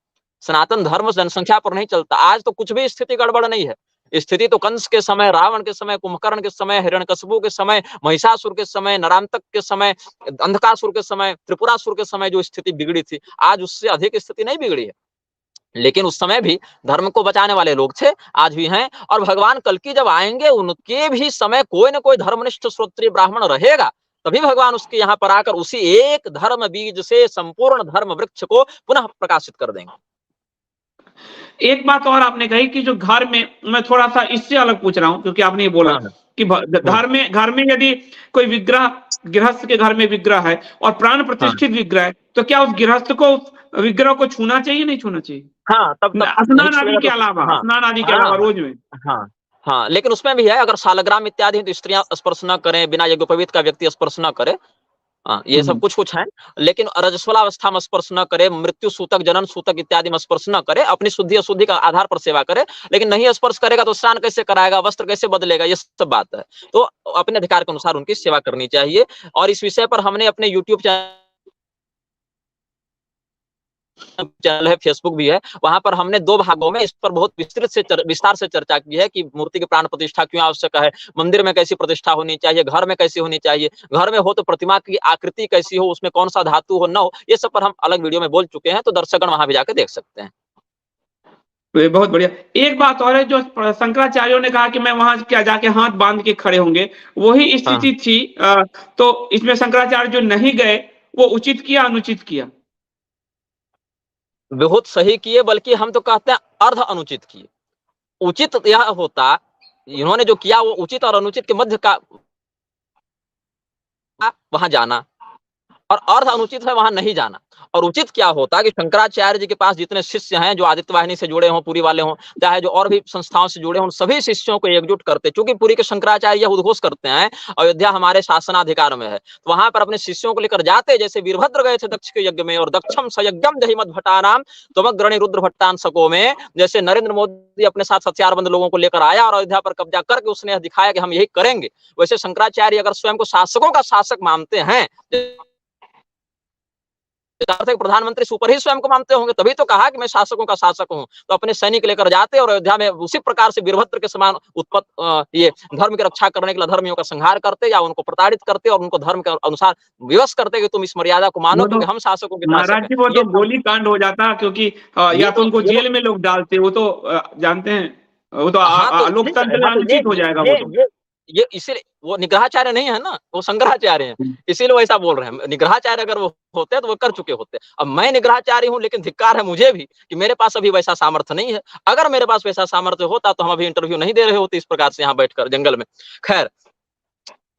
सनातन धर्म जनसंख्या पर नहीं चलता। आज तो कुछ भी स्थिति गड़बड़ नहीं है। स्थिति तो कंस के समय, रावण के समय, कुंभकर्ण के समय, हिरण्यकशिपु के समय, महिषासुर के समय, नरांतक के समय, अंधकासुर के समय, त्रिपुरासुर के समय जो स्थिति बिगड़ी थी, आज उससे अधिक स्थिति नहीं बिगड़ी है। लेकिन उस समय भी धर्म को बचाने वाले लोग थे, आज भी हैं। और भगवान कल्कि जब आएंगे, उनके भी समय कोई ना कोई धर्मनिष्ठ श्रोत्रिय ब्राह्मण रहेगा, तभी भगवान उसके यहाँ पर आकर उसी एक धर्म बीज से संपूर्ण धर्म वृक्ष को पुनः प्रकाशित कर देंगे। एक बात और आपने कही कि जो घर में, मैं थोड़ा सा इससे अलग पूछ रहा हूं, क्योंकि आपने ये बोला हाँ, कि घर में यदि कोई विग्रह, गृहस्थ के घर में विग्रह है और प्राण हाँ, प्रतिष्ठित विग्रह है, तो क्या उस गृहस्थ को विग्रह को छूना चाहिए, नहीं छूना चाहिए? हाँ, तब नहीं स्नान आदि छुएगा के तो। अलावा, हाँ, स्नान आदि के अलावा हाँ, रोज में। हाँ, हाँ, लेकिन उसमें भी है, अगर सालग्राम इत्यादि है तो स्त्रियां स्पर्श न करें, बिना यज्ञोपवीत का व्यक्ति स्पर्श न करे। हाँ, ये सब कुछ है। लेकिन रजस्वलावस्था में स्पर्श न करे, मृत्यु सूतक, जनन सूतक इत्यादि में स्पर्श न करे, अपनी शुद्धि अशुद्धि का आधार पर सेवा करे। लेकिन नहीं स्पर्श करेगा तो स्नान कैसे कराएगा, वस्त्र कैसे बदलेगा, ये सब बात है। तो अपने अधिकार के अनुसार उनकी सेवा करनी चाहिए। और इस विषय पर हमने अपने यूट्यूब चैनल है, फेसबुक भी है, वहां पर हमने 2 भागों में इस पर बहुत विस्तार से चर्चा की है कि मूर्ति की प्राण प्रतिष्ठा क्यों आवश्यक है, मंदिर में कैसी प्रतिष्ठा होनी चाहिए, घर में कैसी होनी चाहिए, घर में हो तो प्रतिमा की आकृति कैसी हो, उसमें कौन सा धातु हो, न हो, ये सब पर हम अलग वीडियो में बोल चुके हैं। तो दर्शकगण वहां भी जाकर देख सकते हैं। तो बहुत बढ़िया। एक बात और है, जो शंकराचार्यों ने कहा कि मैं वहां क्या जाके हाथ बांध के खड़े होंगे, वही हाँ, स्थिति थी। तो इसमें शंकराचार्य जो नहीं गए, वो उचित किया, अनुचित किया? बहुत सही किए, बल्कि हम तो कहते हैं अर्ध अनुचित किए। उचित यह होता, इन्होंने जो किया वो उचित और अनुचित के मध्य का वहां जाना, और अर्ध अनुचित है वहां नहीं जाना। और उचित क्या होता कि शंकराचार्य जी के पास जितने शिष्य हैं, जो आदित्य वाहिनी से जुड़े हों, पुरी वाले हों, चाहे जो और भी संस्थाओं से जुड़े हों, सभी शिष्यों को एकजुट करते, क्योंकि पुरी के शंकराचार्य यह उद्घोष करते हैं अयोध्या हमारे शासनाधिकार में है, तो वहां पर अपने शिष्यों को लेकर जाते, जैसे वीरभद्र गए थे दक्ष के यज्ञ में, और दक्षम सयज्ञम जहिमत भट्टानाम त्वमग्रणी रुद्र भट्टान सको में, जैसे नरेंद्र मोदी अपने साथ हथियारबंद लोगों को लेकर आया और अयोध्या पर कब्जा करके उसने दिखाया कि हम यही करेंगे, वैसे शंकराचार्य अगर स्वयं को शासकों का शासक मानते हैं, प्रधानमंत्री से ऊपर ही स्वयं को मानते होंगे, तभी तो कहा कि मैं शासकों का शासक हूं। तो अपने सैनिक लेकर जाते और अयोध्या में उसी प्रकार से वीरभद्र के समान ये धर्म की रक्षा करने के लिए धर्मियों का संहार करते, या उनको प्रताड़ित करते और उनको धर्म के अनुसार विवश करते कि तुम इस मर्यादा को मानो, क्योंकि हम शासकों के शासक महाराज हैं। जी, वो ये तो गोली कांड हो जाता, क्योंकि या तो उनको जेल में लोग डालते, वो तो जानते हैं, वो तो हाँ, तो लोकतंत्र में हाँ, तो अनुचित हो जाएगा वो तो। ये इसीलिए वो निग्रहाचार्य नहीं है ना, वो शंकराचार्य हैं, इसीलिए वो ऐसा बोल रहे हैं। निग्रहाचार्य अगर वो होते तो वो कर चुके होते। अब मैं निग्रहाचार्य हूं, लेकिन धिक्कार है मुझे भी कि मेरे पास अभी वैसा सामर्थ्य नहीं है। अगर मेरे पास वैसा सामर्थ्य होता तो हम अभी इंटरव्यू नहीं दे रहे होते इस प्रकार से यहाँ बैठकर जंगल में। खैर,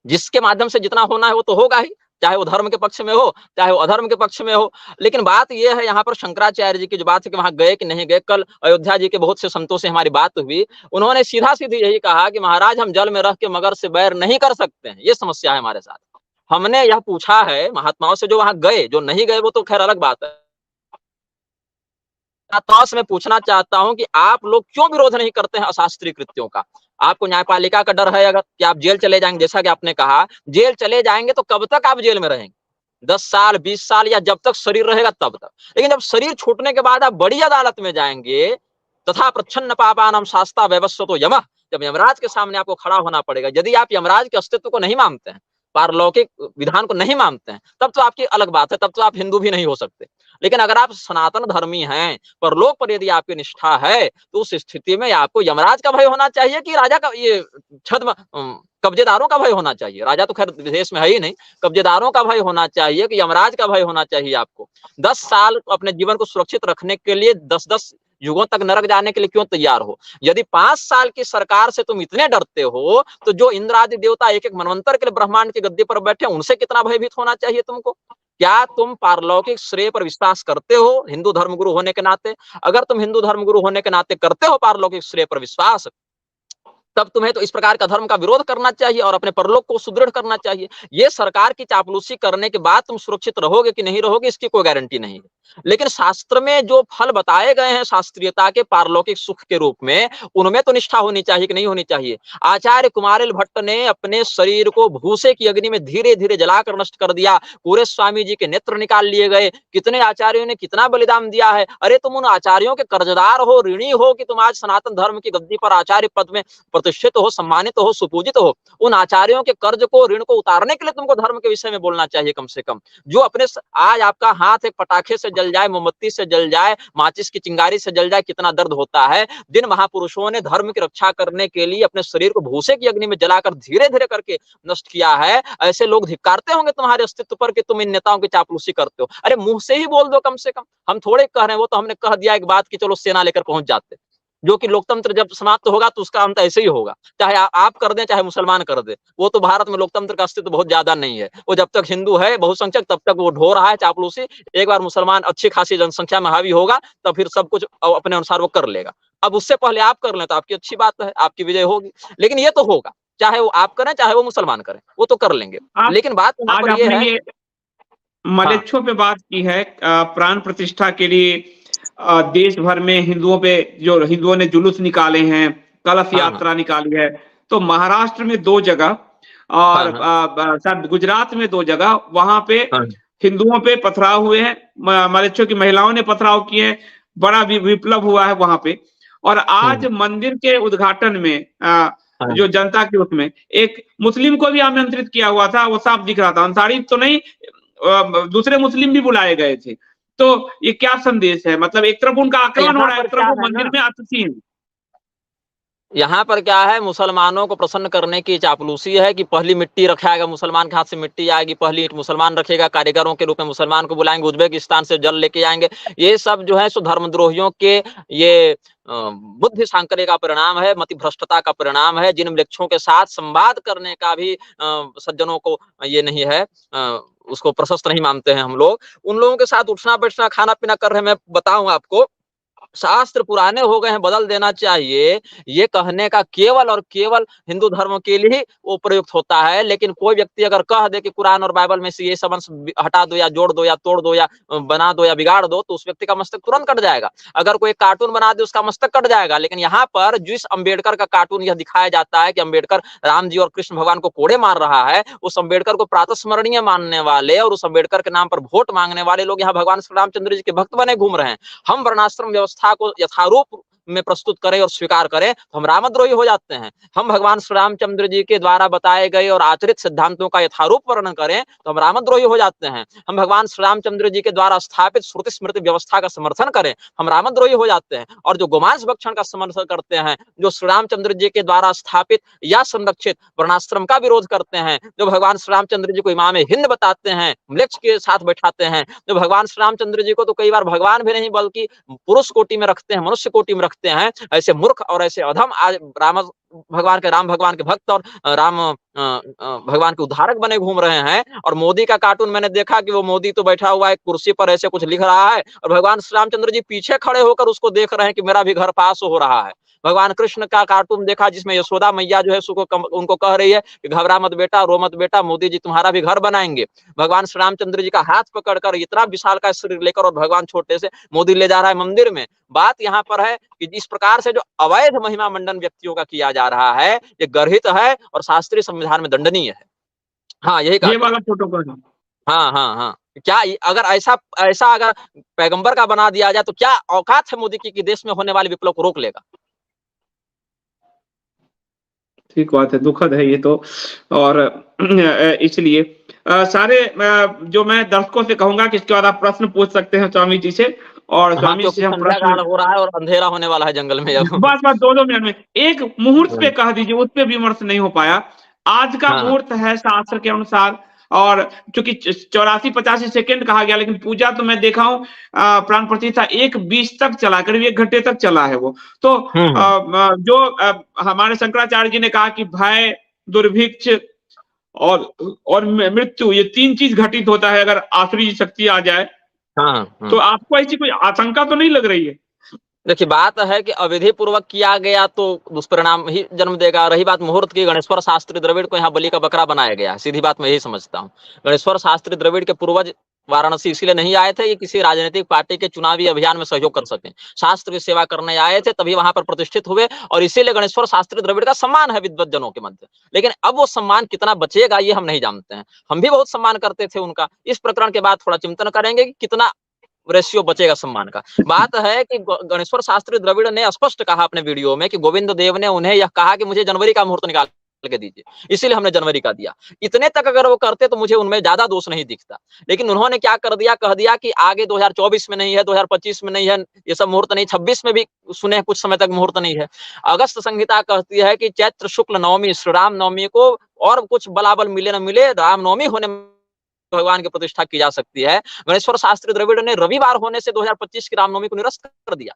जिसके माध्यम से जितना होना है वो तो होगा ही। चाहे वो धर्म के पक्ष में हो, चाहे वो अधर्म के पक्ष में हो। लेकिन बात ये है यहाँ पर शंकराचार्य जी की जो बात है कि वहां गए कि नहीं गए, कल अयोध्या जी के बहुत से संतों से हमारी बात हुई, उन्होंने सीधा सीधी यही कहा कि महाराज हम जल में रह के मगर से बैर नहीं कर सकते हैं, ये समस्या है हमारे साथ। हमने यह पूछा है महात्माओं से जो वहां गए, जो नहीं गए वो तो खैर अलग बात है। महात्माओं से मैं पूछना चाहता हूं कि आप लोग क्यों विरोध नहीं करते हैं अशास्त्रीय कृत्यों का? आपको न्यायपालिका का डर है अगर कि आप जेल चले जाएंगे, जैसा कि आपने कहा जेल चले जाएंगे तो कब तक आप जेल में रहेंगे? 10 साल, 20 साल या जब तक शरीर रहेगा तब तक। लेकिन जब शरीर छूटने के बाद आप बड़ी अदालत में जाएंगे, तथा प्रच्छन्न पापानां शास्ता वैवस्वतो यमः, जब यमराज के सामने आपको खड़ा होना पड़ेगा। यदि आप यमराज के अस्तित्व को नहीं मानते हैं, पारलौकिक विधान को नहीं मानते हैं, तब तो आपकी अलग बात है, तब तो आप हिंदू भी नहीं हो सकते। लेकिन अगर आप सनातन धर्मी हैं, परलोक पर यदि आपकी निष्ठा है, तो उस स्थिति में आपको यमराज का भय होना चाहिए कि राजा का ये छद्म कब्जेदारों का भय होना चाहिए। राजा तो खैर देश में है ही नहीं, कब्जेदारों का भय होना चाहिए कि यमराज का भय होना चाहिए आपको। 10 साल अपने जीवन को सुरक्षित रखने के लिए 10-10 युगों तक नरक जाने के लिए क्यों तैयार हो? यदि 5 साल की सरकार से तुम इतने डरते हो, तो जो इंद्र आदि देवता एक-एक मनवंतर के लिए ब्रह्मांड की गद्दी पर बैठे, उनसे कितना भयभीत होना चाहिए तुमको? क्या तुम पारलौकिक श्रेय पर विश्वास करते हो हिंदू धर्मगुरु होने के नाते? अगर तुम हिंदू धर्मगुरु होने के नाते करते हो पारलौकिक श्रेय पर विश्वास, तब तुम्हें तो इस प्रकार का धर्म का विरोध करना चाहिए और अपने परलोक को सुदृढ़ करना चाहिए। ये सरकार की चापलूसी करने के बाद तुम सुरक्षित रहोगे कि नहीं रहोगे, इसकी कोई गारंटी नहीं है। लेकिन शास्त्र में जो फल बताए गए हैं शास्त्रीयता के पारलौकिक सुख के रूप में, उनमें तो निष्ठा होनी चाहिए कि नहीं होनी चाहिए? आचार्य कुमारिल भट्ट ने अपने शरीर को भूसे की अग्नि में धीरे धीरे जलाकर नष्ट कर दिया। पूरे स्वामी जी के नेत्र निकाल लिए गए। कितने आचार्यों ने कितना बलिदान दिया है। अरे तुम उन आचार्यों के कर्जदार हो, ऋणी हो कि तुम आज सनातन धर्म की गद्दी पर आचार्य पद में प्रतिष्ठित हो, सम्मानित हो, सुपूजित हो। उन आचार्यों के कर्ज को, ऋण को उतारने के लिए तुमको धर्म के विषय में बोलना चाहिए कम से कम। जो अपने आज आपका हाथ एक पटाखे से जल जाए, मोमबत्ती से जल जाए, माचिस की चिंगारी से जल जाए, कितना दर्द होता है। जिन महापुरुषों ने धर्म की रक्षा करने के लिए अपने शरीर को भूसे की अग्नि में जलाकर धीरे धीरे करके नष्ट किया है, ऐसे लोग धिक्कारते होंगे तुम्हारे अस्तित्व पर कि तुम इन नेताओं की चापलूसी करते हो। अरे मुंह से ही बोल दो कम से कम। हम थोड़े कह रहे हैं, वो तो हमने कह दिया एक बात की चलो सेना लेकर पहुंच जाते, जो कि लोकतंत्र जब समाप्त होगा तो उसका अंत ऐसे ही होगा। चाहे आप कर दें, चाहे मुसलमान कर दे। वो तो भारत में लोकतंत्र का अस्तित्व बहुत ज्यादा नहीं है। वो जब तक हिंदू है बहुसंख्यक, तब तक वो ढो रहा है चापलूसी। एक बार मुसलमान अच्छी खासी जनसंख्या में हावी होगा, तब फिर सब कुछ अपने अनुसार वो कर लेगा। अब उससे पहले आप कर लें तो आपकी अच्छी बात है, आपकी विजय होगी। लेकिन ये तो होगा, चाहे वो आप करें चाहे वो मुसलमान करें, वो तो कर लेंगे। आप लेकिन बात यहाँ आज पर ये आपने है। ये हाँ मलेच्छों पे बात की है, प्राण प्रतिष्ठा के लिए देश भर में हिंदुओं पे जो हिंदुओं ने जुलूस निकाले हैं, कलश हाँ हाँ यात्रा निकाली है। तो महाराष्ट्र में 2 जगह और हाँ हाँ शायद गुजरात में 2 जगह वहां पे हाँ हिंदुओं पे पथराव हुए हैं। मलेच्छों की महिलाओं ने पथराव किए हैं। बड़ा विप्लव हुआ है वहां पे। और आज मंदिर के उद्घाटन में हाँ जो जनता के उसमें एक मुस्लिम को भी आमंत्रित किया हुआ था, वो साफ दिख रहा था। अंसारी तो नहीं, दूसरे मुस्लिम भी बुलाए गए थे। तो ये क्या संदेश है? मतलब एक तरफ उनका आकलन हो यहाँ रहा है, पर एक क्या तरफ वो है मंदिर ना, में आतिशी हैं। यहाँ पर क्या है, मुसलमानों को प्रसन्न करने की चापलूसी है कि पहली मिट्टी रखाएगा, मुसलमान के हाथ से मिट्टी आएगी, पहली ईंट मुसलमान रखेगा, कारीगरों के रूप में मुसलमान को बुलाएंगे, उज्बेकिस्तान से जल लेके आएंगे। ये सब जो है सो धर्मद्रोहियों के ये बुद्धि सांकर्य का परिणाम है, मति भ्रष्टता का परिणाम है। जिन वृक्षों के साथ संवाद करने का भी सज्जनों को ये नहीं है, उसको प्रशस्त नहीं मानते हैं हम लोग, उन लोगों के साथ उठना बैठना खाना पीना कर रहे हैं। मैं बताऊं आपको, शास्त्र पुराने हो गए हैं, बदल देना चाहिए, ये कहने का केवल और केवल हिंदू धर्म के लिए ही वो प्रयुक्त होता है। लेकिन कोई व्यक्ति अगर कह दे कि कुरान और बाइबल में से ये सब अंश हटा दो या जोड़ दो या तोड़ दो या बना दो या बिगाड़ दो, तो उस व्यक्ति का मस्तक तुरंत कट जाएगा। अगर कोई कार्टून बना दे उसका मस्तक कट जाएगा। लेकिन यहाँ पर जिस अम्बेडकर का कार्टून यह दिखाया जाता है कि अम्बेडकर राम जी और कृष्ण भगवान को कोड़े मार रहा है, उस अम्बेडकर को प्रातस्मरणीय मानने वाले और उस अम्बेडकर के नाम पर वोट मांगने वाले लोग यहाँ भगवान श्री रामचंद्र जी के भक्त बने घूम रहे हैं। हम वर्णाश्रम व्यवस्था को यथारूप में प्रस्तुत करें और स्वीकार करें तो हम रामद्रोही हो जाते हैं। हम भगवान श्री रामचंद्र जी के द्वारा बताए गए और आचरित सिद्धांतों का यथारूप वर्णन करें तो हम रामद्रोही हो जाते हैं। हम भगवान श्री रामचंद्र जी के द्वारा स्थापित श्रुति स्मृति व्यवस्था का समर्थन करें, हम रामद्रोही हो जाते हैं। और जो गोमांस भक्षण का समर्थन करते हैं, जो श्री रामचंद्र जी के द्वारा स्थापित या संरक्षित वर्णाश्रम का विरोध करते हैं, जो भगवान श्री रामचंद्र जी को इमाम हिंद बताते हैं, म्लेच्छ के साथ बैठाते हैं, जो भगवान श्री रामचंद्र जी को तो कई बार भगवान भी नहीं बल्कि पुरुष कोटि में रखते हैं, मनुष्य कोटि में रखते हैं, ऐसे मूर्ख और ऐसे अधम आज भगवान के राम भगवान के भक्त और राम भगवान के उद्धारक बने घूम रहे हैं। और मोदी का कार्टून मैंने देखा कि वो मोदी तो बैठा हुआ है कुर्सी पर, ऐसे कुछ लिख रहा है और भगवान श्री रामचंद्र जी पीछे खड़े होकर उसको देख रहे हैं कि मेरा भी घर पास हो रहा है। भगवान कृष्ण का कार्टून देखा जिसमें यशोदा मैया जो है उनको कह रही है कि घबरा मत बेटा, रो मत बेटा, मोदी जी तुम्हारा भी घर बनाएंगे। भगवान श्री रामचंद्र जी का हाथ पकड़कर इतना विशाल का शरीर लेकर और भगवान छोटे से मोदी ले जा रहा है मंदिर में। बात यहाँ पर है कि इस प्रकार से जो अवैध महिमा मंडन व्यक्तियों का किया जा रहा है, ये गर्हित है और शास्त्रीय संविधान में दंडनीय है। हाँ, यही ये कहा। वाला फोटो का हाँ, हाँ, हाँ। क्या अगर ऐसा ऐसा अगर पैगंबर का बना दिया जाए तो क्या औकात है मोदी की कि देश में होने वाले विप्लव को रोक लेगा? ठीक बात है, दुखद है ये तो। और इसलिए सारे जो मैं दर्शकों से कहूँगा कि इसके बाद आप प्रश्न पूछ सकते हैं स्वामी जी से, और हाँ, स्वामी जी क्योंकि से हम संध्या प्रश्न काल हो रहा है और अंधेरा होने वाला है जंगल में अब। बस 2-2 मिनट में एक मुहूर्त पे कह दीजिए, उस पे विमर्श नहीं हो पाया। आज का हाँ, मुहूर्त है शास्त्र के अनुसार, और चूंकि 84-85 सेकंड कहा गया, लेकिन पूजा तो मैं देखा हूँ प्राण प्रतिष्ठा 1:20 तक चला, करीब 1 घंटे तक चला है वो। तो हम्म, जो हमारे शंकराचार्य जी ने कहा कि भय, दुर्भिक्ष और मृत्यु, ये 3 चीज घटित होता है अगर आसुरी शक्ति आ जाए। हाँ, तो हाँ। आपको ऐसी कोई आशंका तो नहीं लग रही है? देखिए, बात है कि अविधि पूर्वक किया गया तो दुष्परिणाम ही जन्म देगा। रही बात मुहूर्त की, गणेश्वर शास्त्री द्रविड़ को यहाँ बलि का बकरा बनाया गया है। सीधी बात मैं यही समझता हूँ। गणेश्वर शास्त्री द्रविड़ के पूर्वज वाराणसी इसीलिए नहीं आए थे कि किसी राजनीतिक पार्टी के चुनावी अभियान में सहयोग कर सकें। शास्त्र की सेवा करने आए थे, तभी वहां पर प्रतिष्ठित हुए, और इसीलिए गणेश्वर शास्त्री द्रविड़ का सम्मान है विद्वत जनों के मध्य। लेकिन अब वो सम्मान कितना बचेगा ये हम नहीं जानते हैं। हम भी बहुत सम्मान करते थे उनका। इस प्रकरण के बाद थोड़ा चिंतन करेंगे कि कितना रेशियो बचेगा सम्मान का। बात है कि गणेश्वर शास्त्री द्रविड़ ने स्पष्ट कहा अपने वीडियो में कि गोविंद देव ने उन्हें यह कहा कि मुझे जनवरी का मुहूर्त निकाल के दीजिए, इसीलिए हमने जनवरी का दिया। इतने तक अगर वो करते तो मुझे उनमें ज्यादा दोष नहीं दिखता। लेकिन उन्होंने क्या कर दिया, कह दिया कि आगे 2024 में नहीं है, 2025 में नहीं है, ये सब मुहूर्त नहीं, 26 में भी सुने कुछ समय तक मुहूर्त नहीं है। अगस्त संहिता कहती है कि चैत्र शुक्ल नवमी श्री राम नवमी को, और कुछ बलाबल मिले न मिले, रामनवमी होने भगवान की प्रतिष्ठा की जा सकती है। गणेश्वर शास्त्री द्रविड़ ने रविवार होने से 2025 की रामनवमी को निरस्त कर दिया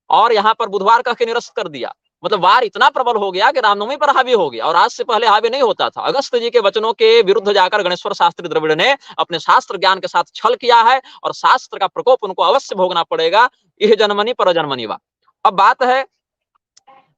और यहाँ पर बुधवार कह के निरस्त कर दिया। मतलब वार इतना प्रबल हो गया कि रामनवमी पर हावी हो गया, और आज से पहले हावी नहीं होता था। अगस्त जी के वचनों के विरुद्ध जाकर गणेश्वर शास्त्री द्रविड़ ने अपने शास्त्र ज्ञान के साथ छल किया है, और शास्त्र का प्रकोप उनको अवश्य भोगना पड़ेगा। यह जन्मनि पर जन्मनि वा। अब बात है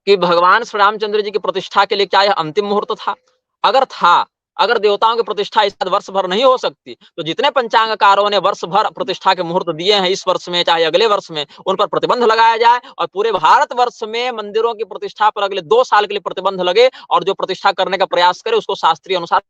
कि भगवान श्री रामचंद्र जी की प्रतिष्ठा के लिए क्या यह अंतिम मुहूर्त था? अगर था, अगर देवताओं की प्रतिष्ठा इस वर्ष भर नहीं हो सकती, तो जितने पंचांगकारों ने वर्ष भर प्रतिष्ठा के मुहूर्त दिए हैं, इस वर्ष में चाहे अगले वर्ष में, उन पर प्रतिबंध लगाया जाए, और पूरे भारत वर्ष में मंदिरों की प्रतिष्ठा पर अगले 2 साल के लिए प्रतिबंध लगे, और जो प्रतिष्ठा करने का प्रयास करे उसको शास्त्रीय अनुसार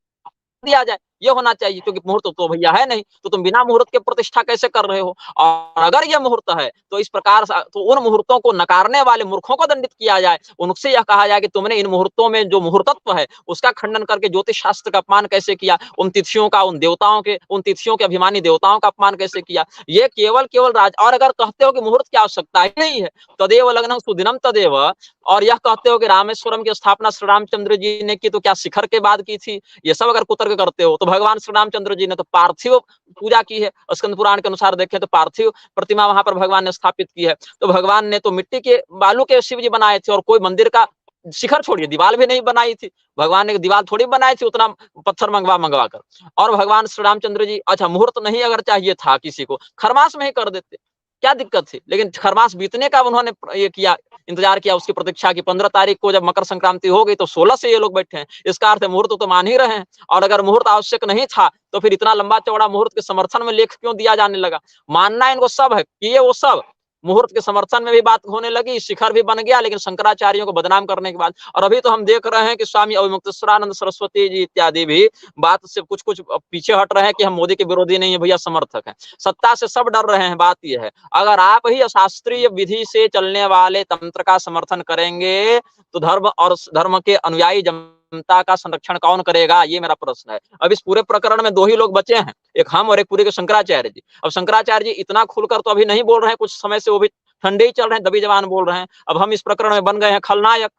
दिया जाए। ये होना चाहिए, क्योंकि मुहूर्त तो भैया है नहीं, तो तुम बिना मुहूर्त के प्रतिष्ठा कैसे कर रहे हो? और अगर यह मुहूर्त है तो इस प्रकार तो उन मुहूर्तों को नकारने वाले मूर्खों को दंडित किया जाए। उनसे यह कहा जाए कि तुमने इन मुहूर्तों में जो मुहूर्तत्व है उसका खंडन करके ज्योतिष शास्त्र का अपमान कैसे किया, उन तिथियों का, उन देवताओं के, उन तिथियों के अभिमानी देवताओं का अपमान कैसे किया। ये केवल राज, और अगर कहते हो कि मुहूर्त की आवश्यकता ही नहीं है, तदेव लग्नं सुदिनम तदेव, और यह कहते हो कि रामेश्वरम की स्थापना श्री रामचंद्र जी ने की तो क्या शिखर के बाद की थी, ये सब अगर कुतर्क करते हो, तो भगवान श्री रामचंद्र जी ने तो पार्थिव पूजा की है। स्कंद पुराण के अनुसार देखें तो पार्थिव प्रतिमा वहां पर भगवान ने स्थापित की है। तो भगवान ने तो मिट्टी के बालू के शिव जी बनाए थे, और कोई मंदिर का शिखर छोड़िए, दीवार भी नहीं बनाई थी। भगवान ने दीवार थोड़ी बनाई थी उतना पत्थर मंगवा कर। और भगवान श्री रामचंद्र जी, अच्छा मुहूर्त नहीं अगर चाहिए था किसी को, खरमास में ही कर देते, क्या दिक्कत थी? लेकिन खरमास बीतने का उन्होंने ये किया, इंतजार किया, उसकी प्रतीक्षा की। 15 तारीख को जब मकर संक्रांति हो गई तो 16 से ये लोग बैठे हैं। इसका अर्थ है मुहूर्त तो मान ही रहे हैं। और अगर मुहूर्त आवश्यक नहीं था तो फिर इतना लंबा चौड़ा मुहूर्त के समर्थन में लेख क्यों दिया जाने लगा? मानना इनको सब है कि ये वो सब मुहूर्त के समर्थन में भी बात होने लगी, शिखर भी बन गया, लेकिन शंकराचार्यों को बदनाम करने के बाद। और अभी तो हम देख रहे हैं कि स्वामी अविमुक्तेश्वरानंद सरस्वती जी इत्यादि भी बात से कुछ कुछ पीछे हट रहे हैं कि हम मोदी के विरोधी नहीं है भैया, समर्थक हैं। सत्ता से सब डर रहे हैं। बात यह है, अगर आप ही अशास्त्रीय विधि से चलने वाले तंत्र का समर्थन करेंगे तो धर्म और धर्म के अनुयायी जनता का संरक्षण कौन करेगा? ये मेरा प्रश्न है। अब इस पूरे प्रकरण में 2 ही लोग बचे हैं, एक हम और एक पूरे के शंकराचार्य जी। अब शंकराचार्य जी इतना खुलकर तो अभी नहीं बोल रहे हैं, कुछ समय से वो भी ठंडे ही चल रहे हैं, दबी जबान बोल रहे हैं। अब हम इस प्रकरण में बन गए हैं खलनायक।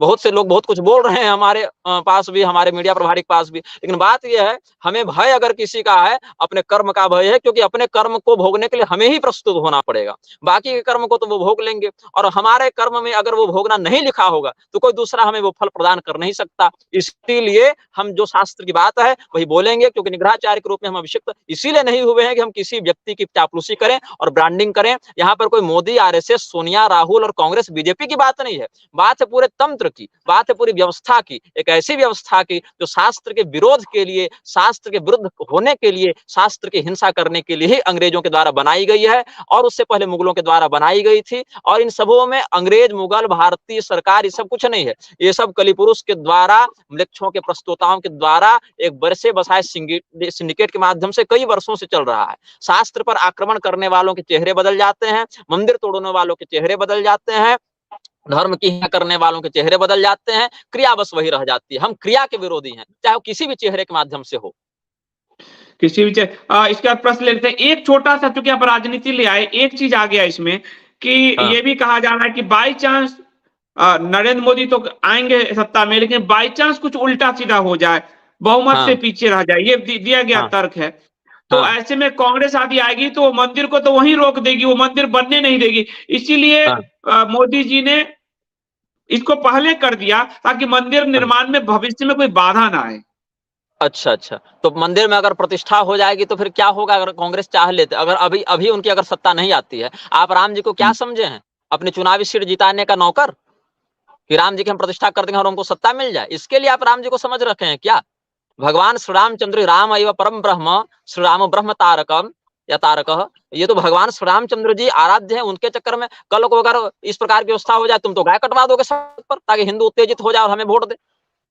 बहुत से लोग बहुत कुछ बोल रहे हैं हमारे पास भी, हमारे मीडिया प्रभारी के पास भी, लेकिन बात यह है, हमें भय अगर किसी का है, अपने कर्म का भय है, क्योंकि अपने कर्म को भोगने के लिए हमें ही प्रस्तुत होना पड़ेगा। बाकी के कर्म को तो वो भोग लेंगे, और हमारे कर्म में अगर वो भोगना नहीं लिखा होगा तो कोई दूसरा हमें वो फल प्रदान कर नहीं सकता। इसीलिए हम जो शास्त्र की बात है वही बोलेंगे, क्योंकि निग्रहाचार्य के रूप में हम अभिषिक्त इसीलिए नहीं हुए हैं कि हम किसी व्यक्ति की चापलूसी करें और ब्रांडिंग करें। यहाँ पर कोई मोदी, आरएसएस, सोनिया, राहुल और कांग्रेस, बीजेपी की बात नहीं है, बात है पूरे तंत्र की, बात है पूरी व्यवस्था की, एक ऐसी व्यवस्था की जो शास्त्र के विरोध के लिए, शास्त्र के विरुद्ध होने के लिए, शास्त्र की हिंसा करने के लिए ही अंग्रेजों के द्वारा बनाई गई है, और उससे पहले मुगलों के द्वारा बनाई गई थी। और इन सबों में अंग्रेज, मुगल, भारतीय सरकार ये सब कुछ नहीं है, ये सब कलिपुरुष के द्वारा, म्लेच्छों के प्रस्तोताओं के द्वारा एक बरसे बसाए सिंडिकेट के माध्यम से कई वर्षों से चल रहा है। शास्त्र पर आक्रमण करने वालों के चेहरे बदल जाते हैं, मंदिर तोड़ने वालों के चेहरे बदल जाते हैं, धर्म की हिंसा करने वालों के चेहरे बदल जाते हैं, क्रिया बस वही रह जाती है। हम क्रिया के विरोधी हैं, चाहे वो किसी भी चेहरे के माध्यम से हो। किसी भी इसके बाद प्रश्न लेते हैं, एक छोटा सा, चूंकि आप राजनीति ले आए, एक चीज आ गया इसमें कि हाँ, ये भी कहा जा रहा है कि बाई चांस नरेंद्र मोदी तो आएंगे सत्ता में, लेकिन बाई चांस कुछ उल्टा सीधा हो जाए, बहुमत से हाँ, पीछे रह जाए, ये दिया गया हाँ, तर्क है। तो हाँ, ऐसे में कांग्रेस आदि आएगी तो मंदिर को तो वहीं रोक देगी, वो मंदिर बनने नहीं देगी। इसीलिए हाँ, मोदी जी ने इसको पहले कर दिया ताकि मंदिर हाँ। निर्माण में भविष्य में कोई बाधा ना आए। अच्छा, अच्छा। तो मंदिर में अगर प्रतिष्ठा हो जाएगी तो फिर क्या होगा अगर कांग्रेस चाह लेते, अगर अभी अभी उनकी अगर सत्ता नहीं आती है, आप राम जी को क्या समझे हैं? अपने चुनावी सीट जिताने का नौकर? कि राम जी की हम प्रतिष्ठा कर देंगे और उनको सत्ता मिल जाए, इसके लिए आप राम जी को समझ रखे हैं क्या? भगवान श्री रामचंद्र, राम एवं परम ब्रह्म, श्री राम ब्रह्म तारकम या तारकः, ये तो भगवान श्री रामचंद्र जी आराध्य हैं, उनके चक्कर में कल को अगर इस प्रकार की व्यवस्था हो जाए, तुम तो गाय कटवा दोगे सड़क पर ताकि हिंदू उत्तेजित हो जाए और हमें वोट दे,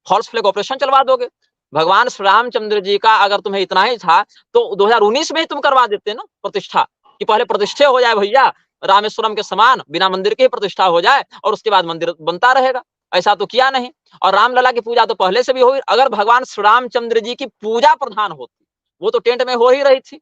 फॉल्स फ्लैग ऑपरेशन चलवा दोगे। भगवान श्री रामचंद्र जी का अगर तुम्हें इतना ही था तो 2019 में ही तुम करवा देते ना प्रतिष्ठा, कि पहले प्रतिष्ठा हो जाए भैया, रामेश्वरम के समान बिना मंदिर के ही प्रतिष्ठा हो जाए और उसके बाद मंदिर बनता रहेगा। ऐसा तो किया नहीं, और रामलला की पूजा तो पहले से भी हुई। अगर भगवान श्री रामचंद्र जी की पूजा प्रधान होती, वो तो टेंट में हो ही रही थी,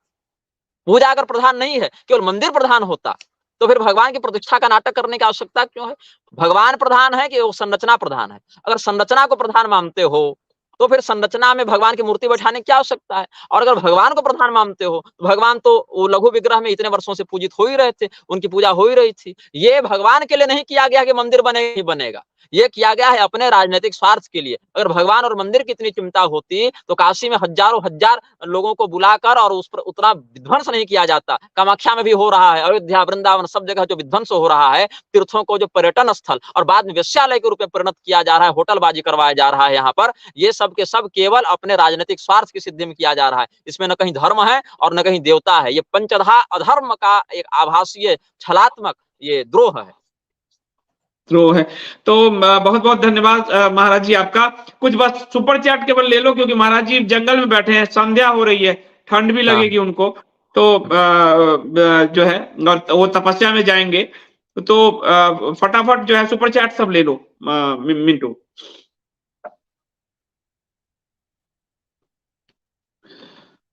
पूजा अगर प्रधान नहीं है, केवल मंदिर प्रधान होता, तो फिर भगवान की प्रतिष्ठा का नाटक करने की आवश्यकता क्यों है? भगवान प्रधान है कि वो संरचना प्रधान है? अगर संरचना को प्रधान मानते हो तो फिर संरचना में भगवान की मूर्ति बैठाने की क्या आवश्यकता है? और अगर भगवान को प्रधान मानते हो तो भगवान तो वो लघु विग्रह में इतने वर्षों से पूजित हो ही रहे थे, उनकी पूजा हो ही रही थी। ये भगवान के लिए नहीं किया गया कि मंदिर बने ही बनेगा, ये किया गया है अपने राजनीतिक स्वार्थ के लिए। अगर भगवान और मंदिर की इतनी चिंता होती तो काशी में हजारों हजार लोगों को बुलाकर और उस पर उतना विध्वंस नहीं किया जाता। कामाख्या में भी हो रहा है, अयोध्या, वृंदावन, सब जगह जो विध्वंस हो रहा है, तीर्थों को जो पर्यटन स्थल और बाद में वेश्यालय के रूप में परिणत किया जा रहा है, होटलबाजी करवाया जा रहा है यहाँ पर, ये सब के सब केवल अपने राजनीतिक स्वार्थ की सिद्धि में किया जा रहा है। इसमें न कहीं धर्म है और न कहीं देवता है, ये पंचधा अधर्म का एक आभासीय छलात्मक ये द्रोह है। थ्रो है। तो बहुत बहुत धन्यवाद महाराज जी आपका। कुछ बस सुपर चैट केवल ले लो, क्योंकि महाराज जी जंगल में बैठे हैं, संध्या हो रही है, ठंड भी हाँ, लगेगी उनको, तो जो है और वो तपस्या में जाएंगे, तो फटाफट जो है सुपर चैट सब ले लो मिंटू।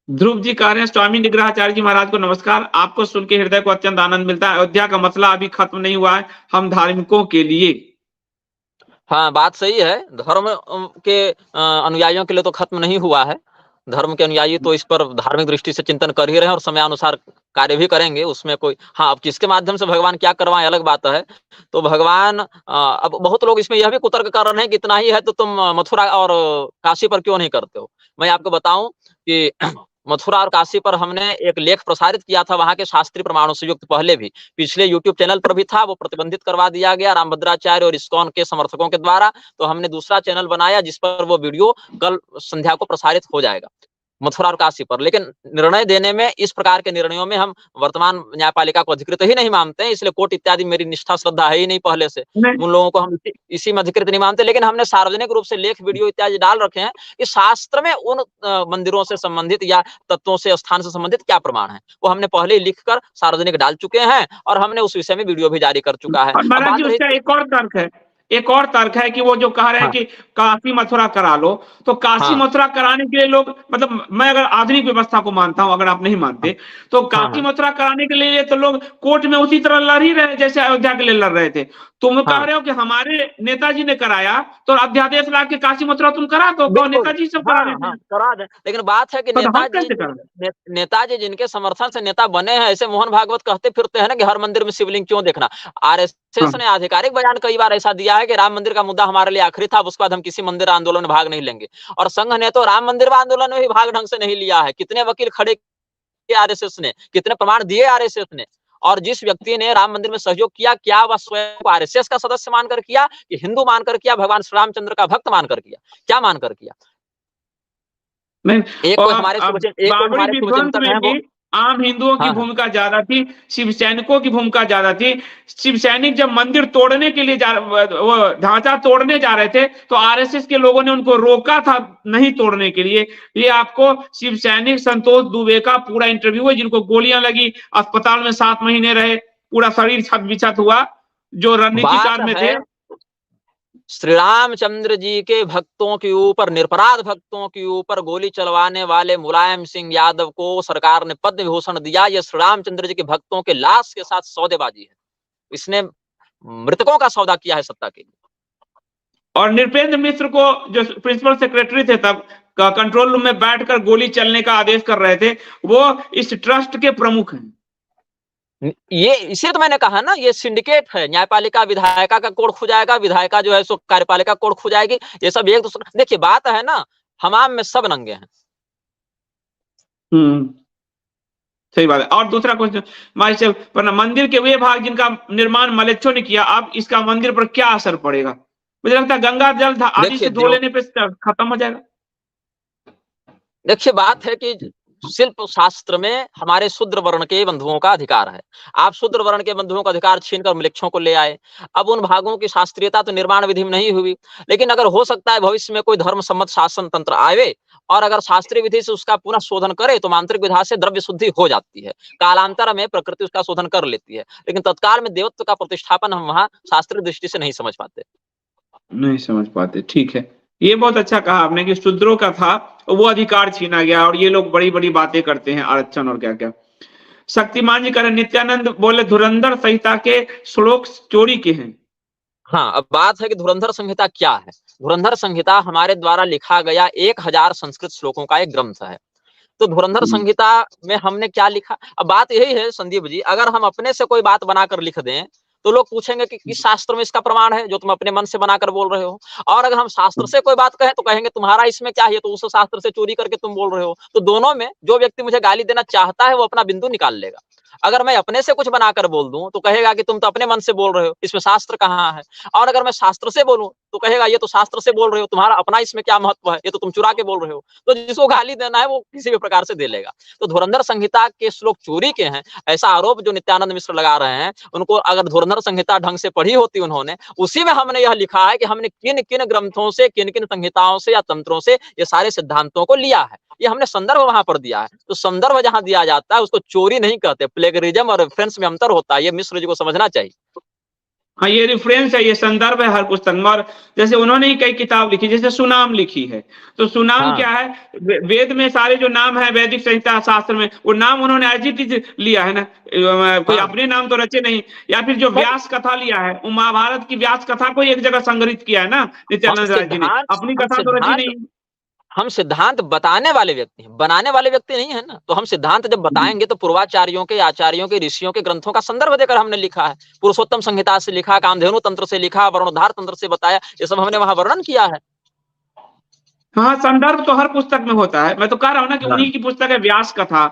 ध्रुव जी कह रहे हैं, स्वामी निग्रहाचार्य जी महाराज को नमस्कार, आपको सुन के हृदय को अत्यंत आनंद मिलता है। अयोध्या का मसला अभी खत्म नहीं हुआ है, हम धार्मिकों के लिए। हाँ, बात सही है। धर्म के अनुयायियों के लिए तो खत्म नहीं हुआ है। धर्म के अनुयायी तो इस पर धार्मिक दृष्टि से चिंतन कर ही रहे हैं और समयानुसार कार्य भी करेंगे, उसमें कोई हाँ, अब किसके माध्यम से भगवान क्या करवाएं अलग बात है। तो भगवान अब बहुत लोग इसमें यह भी कुतर्क कर रहे हैं कि इतना ही है तो तुम मथुरा और काशी पर क्यों नहीं करते हो। मैं आपको बताऊं कि मथुरा और काशी पर हमने एक लेख प्रसारित किया था, वहां के शास्त्रीय प्रमाणों से युक्त, पहले भी पिछले यूट्यूब चैनल पर भी था, वो प्रतिबंधित करवा दिया गया रामभद्राचार्य और इस्कॉन के समर्थकों के द्वारा। तो हमने दूसरा चैनल बनाया जिस पर वो वीडियो कल संध्या को प्रसारित हो जाएगा, मथुरा और काशी पर। लेकिन निर्णय देने में, इस प्रकार के निर्णयों में हम वर्तमान न्यायपालिका को अधिकृत ही नहीं मानते हैं, इसलिए कोर्ट इत्यादि मेरी निष्ठा श्रद्धा है ही नहीं पहले से, नहीं, उन लोगों को हम इसी में अधिकृत नहीं मानते। लेकिन हमने सार्वजनिक रूप से लेख, वीडियो इत्यादि डाल रखे हैं कि शास्त्र में उन मंदिरों से संबंधित या तत्वों से, स्थान से संबंधित क्या प्रमाण है, वो हमने पहले ही लिखकर सार्वजनिक डाल चुके हैं और हमने उस विषय में वीडियो भी जारी कर चुका है। और अब महाराज जी बात रही उसका एक और तर्क है एक और तर्क है कि वो जो कह रहे हैं हाँ, कि काशी मथुरा करा लो, तो काशी हाँ, मथुरा कराने के लिए लोग, मतलब मैं अगर आधुनिक व्यवस्था को मानता हूं, अगर आप नहीं हाँ, मानते, तो हाँ, काशी हाँ, मथुरा कराने के लिए तो लोग कोर्ट में उसी तरह लड़ ही रहे जैसे अयोध्या के लिए लड़ रहे थे। तुम कह हाँ। रहे हो कि हमारे नेताजी ने कराया, तो अध्यादेश ला के काशी मथुरा तुम करा दो, कहो बिल्कुल, नेताजी सब करा हाँ, देते हाँ, हैं। करा दें। लेकिन बात है कि तो हम नेताजी कैसे करें? नेताजी जिनके समर्थन से नेता बने हैं, ऐसे मोहन भागवत कहते फिरते हैं ना कि हर मंदिर में शिवलिंग क्यों देखना। आरएसएस हाँ। ने आधिकारिक बयान कई बार ऐसा दिया है कि राम मंदिर का मुद्दा हमारे लिए आखिरी था, अब उसके बाद हम किसी मंदिर आंदोलन में भाग नहीं लेंगे। और संघ ने तो राम मंदिर आंदोलन में भी भाग ढंग से नहीं लिया है। कितने वकील खड़े किए आरएसएस ने, कितने प्रमाण दिए आरएसएस ने। और जिस व्यक्ति ने राम मंदिर में सहयोग किया, क्या वह स्वयं को आरएसएस का सदस्य मानकर किया कि हिंदू मानकर किया, भगवान श्री रामचंद्र का भक्त मानकर किया, क्या मानकर किया? नहीं। एक कोई और हमारे अब एक कोई बाबरी हमारे विध्वंस शुभचिंतक में हैं भी वो। आम हिंदुओं की हाँ, हाँ। भूमिका ज्यादा थी, शिव सैनिकों की भूमिका ज्यादा थी। शिव सैनिक जब मंदिर तोड़ने के लिए वो ढांचा तोड़ने जा रहे थे, तो आरएसएस के लोगों ने उनको रोका था नहीं तोड़ने के लिए। ये आपको शिव सैनिक संतोष दुबे का पूरा इंटरव्यू है, जिनको गोलियां लगी, अस्पताल में 7 महीने रहे, पूरा शरीर छत बिछत हुआ, जो बात रणनीतिकार में है थे। श्री रामचंद्र जी के भक्तों के ऊपर, निरपराध भक्तों के ऊपर गोली चलवाने वाले मुलायम सिंह यादव को सरकार ने पद्म विभूषण दिया। यह श्री रामचंद्र जी के भक्तों के लाश के साथ सौदेबाजी है। इसने मृतकों का सौदा किया है सत्ता के लिए। और नृपेंद्र मिश्र को, जो प्रिंसिपल सेक्रेटरी थे तब, कंट्रोल रूम में बैठकर गोली चलने का आदेश कर रहे थे, वो इस ट्रस्ट के प्रमुख हैं। ये इसे तो मैंने कहा ना, ये सिंडिकेट है। न्यायपालिका विधायिका का कोड खुजाएगा, विधायिका जो है सो कार्यपालिका कोड खुजाएगी। ये सब एक दूसरे, देखिए बात है ना, हमाम में सब नंगे हैं। सही बात है। और दूसरा क्वेश्चन, मास्टर पर मंदिर के वे भाग जिनका निर्माण मलेच्छों ने किया, अब इसका मंदिर पर क्या असर पड़ेगा? मुझे लगता है गंगा जल आदि देखिए से धो लेने पे खत्म हो जाएगा। देखिए बात है कि शिल्प शास्त्र में हमारे शूद्र वर्ण के बंधुओं का अधिकार है। आप शूद्र वर्ण के बंधुओं का अधिकार छीनकर म्लेच्छों को ले आए। अब उन भागों की शास्त्रीयता तो निर्माण विधि में नहीं हुई, लेकिन अगर हो सकता है भविष्य में कोई धर्म सम्मत शासन तंत्र आवे और अगर शास्त्रीय विधि से उसका पुनः शोधन करे, तो मांत्रिक विधा से द्रव्य शुद्धि हो जाती है। कालांतर में प्रकृति उसका शोधन कर लेती है, लेकिन तत्काल में देवत्व का प्रतिष्ठापन हम वहां शास्त्रीय दृष्टि से नहीं समझ पाते। नहीं समझ पाते, ठीक है। ये बहुत अच्छा कहा आपने कि शूद्रों का था वो अधिकार छीना गया, और ये लोग बड़ी बड़ी बातें करते हैं, आरक्षण और क्या क्या। शक्तिमान जी कह रहे नित्यानंद बोले धुरंधर संहिता के श्लोक चोरी के हैं। हाँ, अब बात है कि धुरंधर संहिता क्या है। धुरंधर संहिता हमारे द्वारा लिखा गया 1000 संस्कृत श्लोकों का एक ग्रंथ है। तो धुरंधर संहिता में हमने क्या लिखा? अब बात यही है संदीप जी, अगर हम अपने से कोई बात बनाकर लिख दें तो लोग पूछेंगे कि किस शास्त्र में इसका प्रमाण है जो तुम अपने मन से बनाकर बोल रहे हो। और अगर हम शास्त्र से कोई बात कहें तो कहेंगे तुम्हारा इसमें क्या है, तो उस शास्त्र से चोरी करके तुम बोल रहे हो। तो दोनों में जो व्यक्ति मुझे गाली देना चाहता है वो अपना बिंदु निकाल लेगा। अगर मैं अपने से कुछ बनाकर बोल दूं तो कहेगा कि तुम तो अपने मन से बोल रहे हो, इसमें शास्त्र कहाँ है। और अगर मैं शास्त्र से बोलूं तो कहेगा ये तो शास्त्र से बोल रहे हो, तुम्हारा अपना इसमें क्या महत्व है, ये तो तुम चुरा के बोल रहे हो। तो जिसको गाली देना है वो किसी भी प्रकार से दे लेगा। तो धुरंधर संहिता के श्लोक चोरी के हैं, ऐसा आरोप जो नित्यानंद मिश्र लगा रहे हैं, उनको अगर धुरंधर संहिता ढंग से पढ़ी होती उन्होंने, उसी में हमने यह लिखा है कि हमने किन किन ग्रंथों से, किन किन संहिताओं से या तंत्रों से ये सारे सिद्धांतों को लिया है। ये हमने संदर्भ वहां पर दिया है। तो संदर्भ जहां दिया जाता है उसको चोरी नहीं कहते। प्लेगरिज्म और रेफरेंस में अंतर होता है, ये मिश्र जी को समझना चाहिए। हाँ, ये रेफरेंस है, ये संदर्भ है हर पुस्तक में। और जैसे उन्होंने ही कई किताब लिखी, जैसे सुनाम लिखी है, तो सुनाम हाँ, क्या है, वेद में सारे जो नाम है वैदिक संहिता शास्त्र में, वो नाम उन्होंने एज इट इज लिया है ना, कोई हाँ, अपने नाम तो रचे नहीं। या फिर जो नहीं, व्यास कथा लिया है, वो महाभारत की व्यास कथा को एक जगह संग्रहित किया है ना हम नित्यानंद राय जी ने, सिद्धांत अपनी हम कथा तो रची सिद्धांत नहीं। हम सिद्धांत बताने वाले व्यक्ति हैं, बनाने वाले व्यक्ति नहीं है ना। तो हम सिद्धांत जब बताएंगे तो पूर्वाचार्यों के, आचार्यों के, ऋषियों के ग्रंथों का संदर्भ देकर हमने लिखा है। पुरुषोत्तम संहिता से लिखा, कामधेनु तंत्र से लिखा, वर्णोद्धार तंत्र से बताया, ये सब हमने वहां वर्णन किया है। हाँ, संदर्भ तो हर पुस्तक में होता है। मैं तो कह रहा हूँ ना कि हाँ, उन्हीं की पुस्तक है व्यास कथा,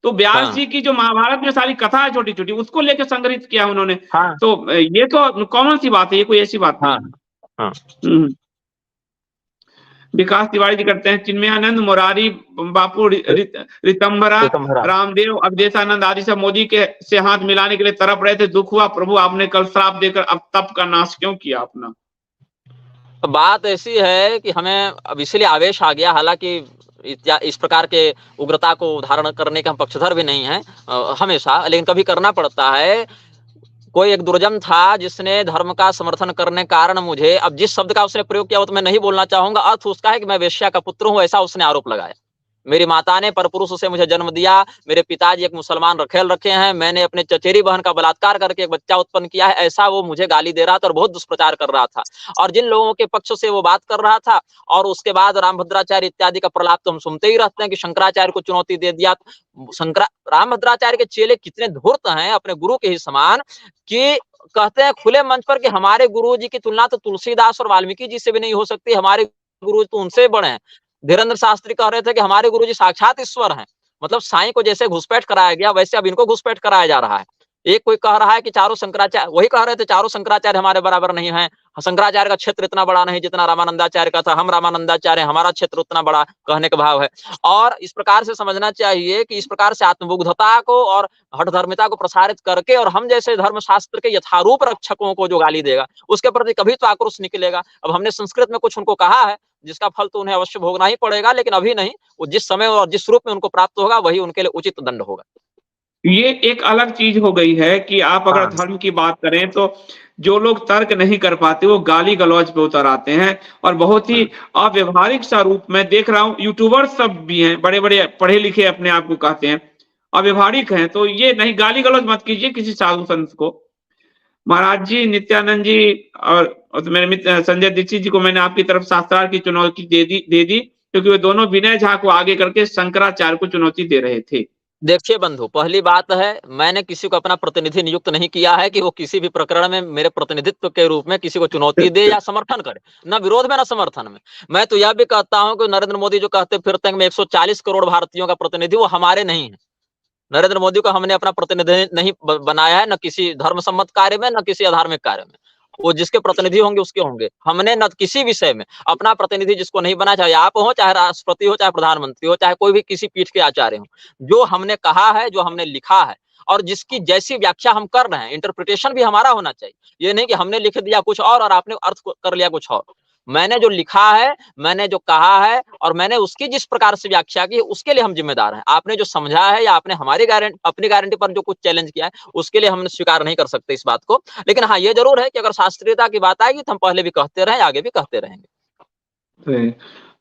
तो व्यास हाँ, जी की जो महाभारत में सारी कथा है छोटी छोटी, उसको लेकर संग्रहित किया उन्होंने। हाँ, तो ये तो कॉमन सी बात है, ये कोई ऐसी बात नहीं हाँ, है। हाँ, हम्म। विकास तिवारी जी करते हैं चिन्मयानंद, मुरारी बापू, रितंभरा, पीतम्बरा। रामदेव, अवधेशानंद आदि सब मोदी के से हाथ मिलाने के लिए तरफ रहे थे। दुख हुआ, प्रभु आपने कल श्राप देकर अब तप का नाश क्यों किया अपना? बात ऐसी है कि हमें अब इसलिए आवेश आ गया, हालांकि इस प्रकार के उग्रता को धारण करने के हम पक्षधर भी नहीं है हमेशा, लेकिन कभी करना पड़ता है। कोई एक दुर्जन था जिसने धर्म का समर्थन करने के कारण मुझे, अब जिस शब्द का उसने प्रयोग किया वो तो मैं नहीं बोलना चाहूंगा, अर्थ उसका है कि मैं वेश्या का पुत्र हूं, ऐसा उसने आरोप लगाया। मेरी माता ने परपुरुष से मुझे जन्म दिया, मेरे पिताजी एक मुसलमान रखेल रखे हैं, मैंने अपने चचेरी बहन का बलात्कार करके एक बच्चा उत्पन्न किया है, ऐसा वो मुझे गाली दे रहा था और बहुत दुष्प्रचार कर रहा था। और जिन लोगों के पक्ष से वो बात कर रहा था, और उसके बाद रामभद्राचार्य इत्यादि का प्रलाप तो हम सुनते ही रहते हैं कि शंकराचार्य को चुनौती दे दिया। शंकरा रामभद्राचार्य के चेले कितने धूर्त हैं अपने गुरु के ही समान, कि कहते हैं खुले मंच पर कि हमारे गुरु जी की तुलना तो तुलसीदास और वाल्मीकि जी से भी नहीं हो सकती, हमारे गुरु तो उनसे बड़े हैं। धीरेन्द्र शास्त्री कह रहे थे कि हमारे गुरुजी साक्षात ईश्वर हैं। मतलब साईं को जैसे घुसपैठ कराया गया, वैसे अब इनको घुसपैठ कराया जा रहा है। एक कोई कह रहा है कि चारों शंकराचार्य, वही कह रहे थे चारों शंकराचार्य हमारे बराबर नहीं है, शंकराचार्य का क्षेत्र इतना बड़ा नहीं जितना रामानंदाचार्य का था, हम रामानंदाचार्य, हमारा क्षेत्र उतना बड़ा, कहने का भाव है। और इस प्रकार से समझना चाहिए कि इस प्रकार से आत्मबुद्धता को और हठधर्मिता को प्रसारित करके, और हम जैसे धर्मशास्त्र के यथारूप रक्षकों को जो गाली देगा, उसके प्रति कभी तो आक्रोश निकलेगा। अब हमने संस्कृत में कुछ उनको कहा है, जिसका फल तो उन्हें अवश्य भोगना ही पड़ेगा, लेकिन अभी नहीं, वो जिस समय और जिस रूप में उनको प्राप्त होगा वही उनके लिए उचित दंड होगा। ये एक अलग चीज हो गई है कि आप अगर हाँ, धर्म की बात करें तो जो लोग तर्क नहीं कर पाते वो गाली गलौज पे उतर आते हैं, और बहुत ही अव्यवहारिक सा रूप में देख रहा हूँ। यूट्यूबर सब भी हैं, बड़े बड़े पढ़े लिखे अपने आप को कहते हैं, अव्यवहारिक हैं। तो ये नहीं, गाली गलौज मत कीजिए किसी साधु संत को। महाराज जी, नित्यानंद जी और तो मेरे मित्र संजय दीक्षित जी को मैंने आपकी तरफ शास्त्रार्थ की चुनौती दे दी, क्योंकि वो दोनों विनय झा को आगे करके शंकराचार्य को चुनौती दे रहे थे। देखिए बंधु, पहली बात है, मैंने किसी को अपना प्रतिनिधि नियुक्त नहीं किया है कि वो किसी भी प्रकरण में मेरे प्रतिनिधित्व के रूप में किसी को चुनौती दे या समर्थन करे, न विरोध में न समर्थन में। मैं तो यह भी कहता हूं कि नरेंद्र मोदी जो कहते फिरते हैं मैं 140 करोड़ भारतीयों का प्रतिनिधि, वो हमारे नहीं है। नरेंद्र मोदी को हमने अपना प्रतिनिधि नहीं बनाया है, न किसी धर्म सम्मत कार्य में, न किसी अधार्मिक कार्य में। वो जिसके प्रतिनिधि होंगे उसके होंगे। हमने न किसी विषय में अपना प्रतिनिधि जिसको नहीं बनाया, चाहे आप हो, चाहे राष्ट्रपति हो, चाहे प्रधानमंत्री हो, चाहे कोई भी किसी पीठ के आचार्य हो, जो हमने कहा है, जो हमने लिखा है, और जिसकी जैसी व्याख्या हम कर रहे हैं, इंटरप्रिटेशन भी हमारा होना चाहिए। ये नहीं कि हमने लिख दिया कुछ और आपने अर्थ कर लिया कुछ और। मैंने जो लिखा है, मैंने जो कहा है, और मैंने उसकी जिस प्रकार से व्याख्या की, उसके लिए हम जिम्मेदार हैं। आपने जो समझा है या आपने हमारी गारंटी, अपनी गारंटी पर जो कुछ चैलेंज किया है, उसके लिए हम स्वीकार नहीं कर सकते इस बात को। लेकिन हाँ, ये जरूर है कि अगर शास्त्रीयता की बात आएगी तो हम पहले भी कहते रहे, आगे भी कहते रहेंगे।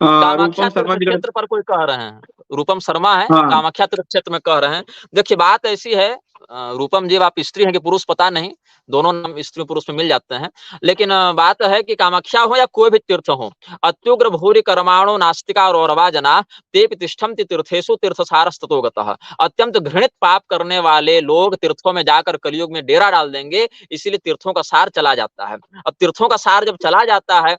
कामाख्या रूपम तीर्थ शर्मा जी का। क्षेत्र पर कोई कह रहे हैं, रूपम शर्मा है, हाँ, कामाख्या तीर्थ क्षेत्र में कह रहे हैं। देखिए बात ऐसी है, रूपम जी आप स्त्री हैं कि पुरुष पता नहीं, दोनों नाम स्त्री पुरुष में मिल जाते हैं। लेकिन बात है कि कामाख्या हो या कोई भी तीर्थ हो, अत्युग्र भूरि कर्माणो नास्तिका और औरवा जना तेपि तिष्ठन्ति तीर्थेषु तीर्थसारस्ततो गतः। अत्यंत घृणित पाप करने वाले लोग तीर्थों में जाकर कलयुग में डेरा डाल देंगे, इसीलिए तीर्थों का सार चला जाता है। अब तीर्थों का सार जब चला जाता है,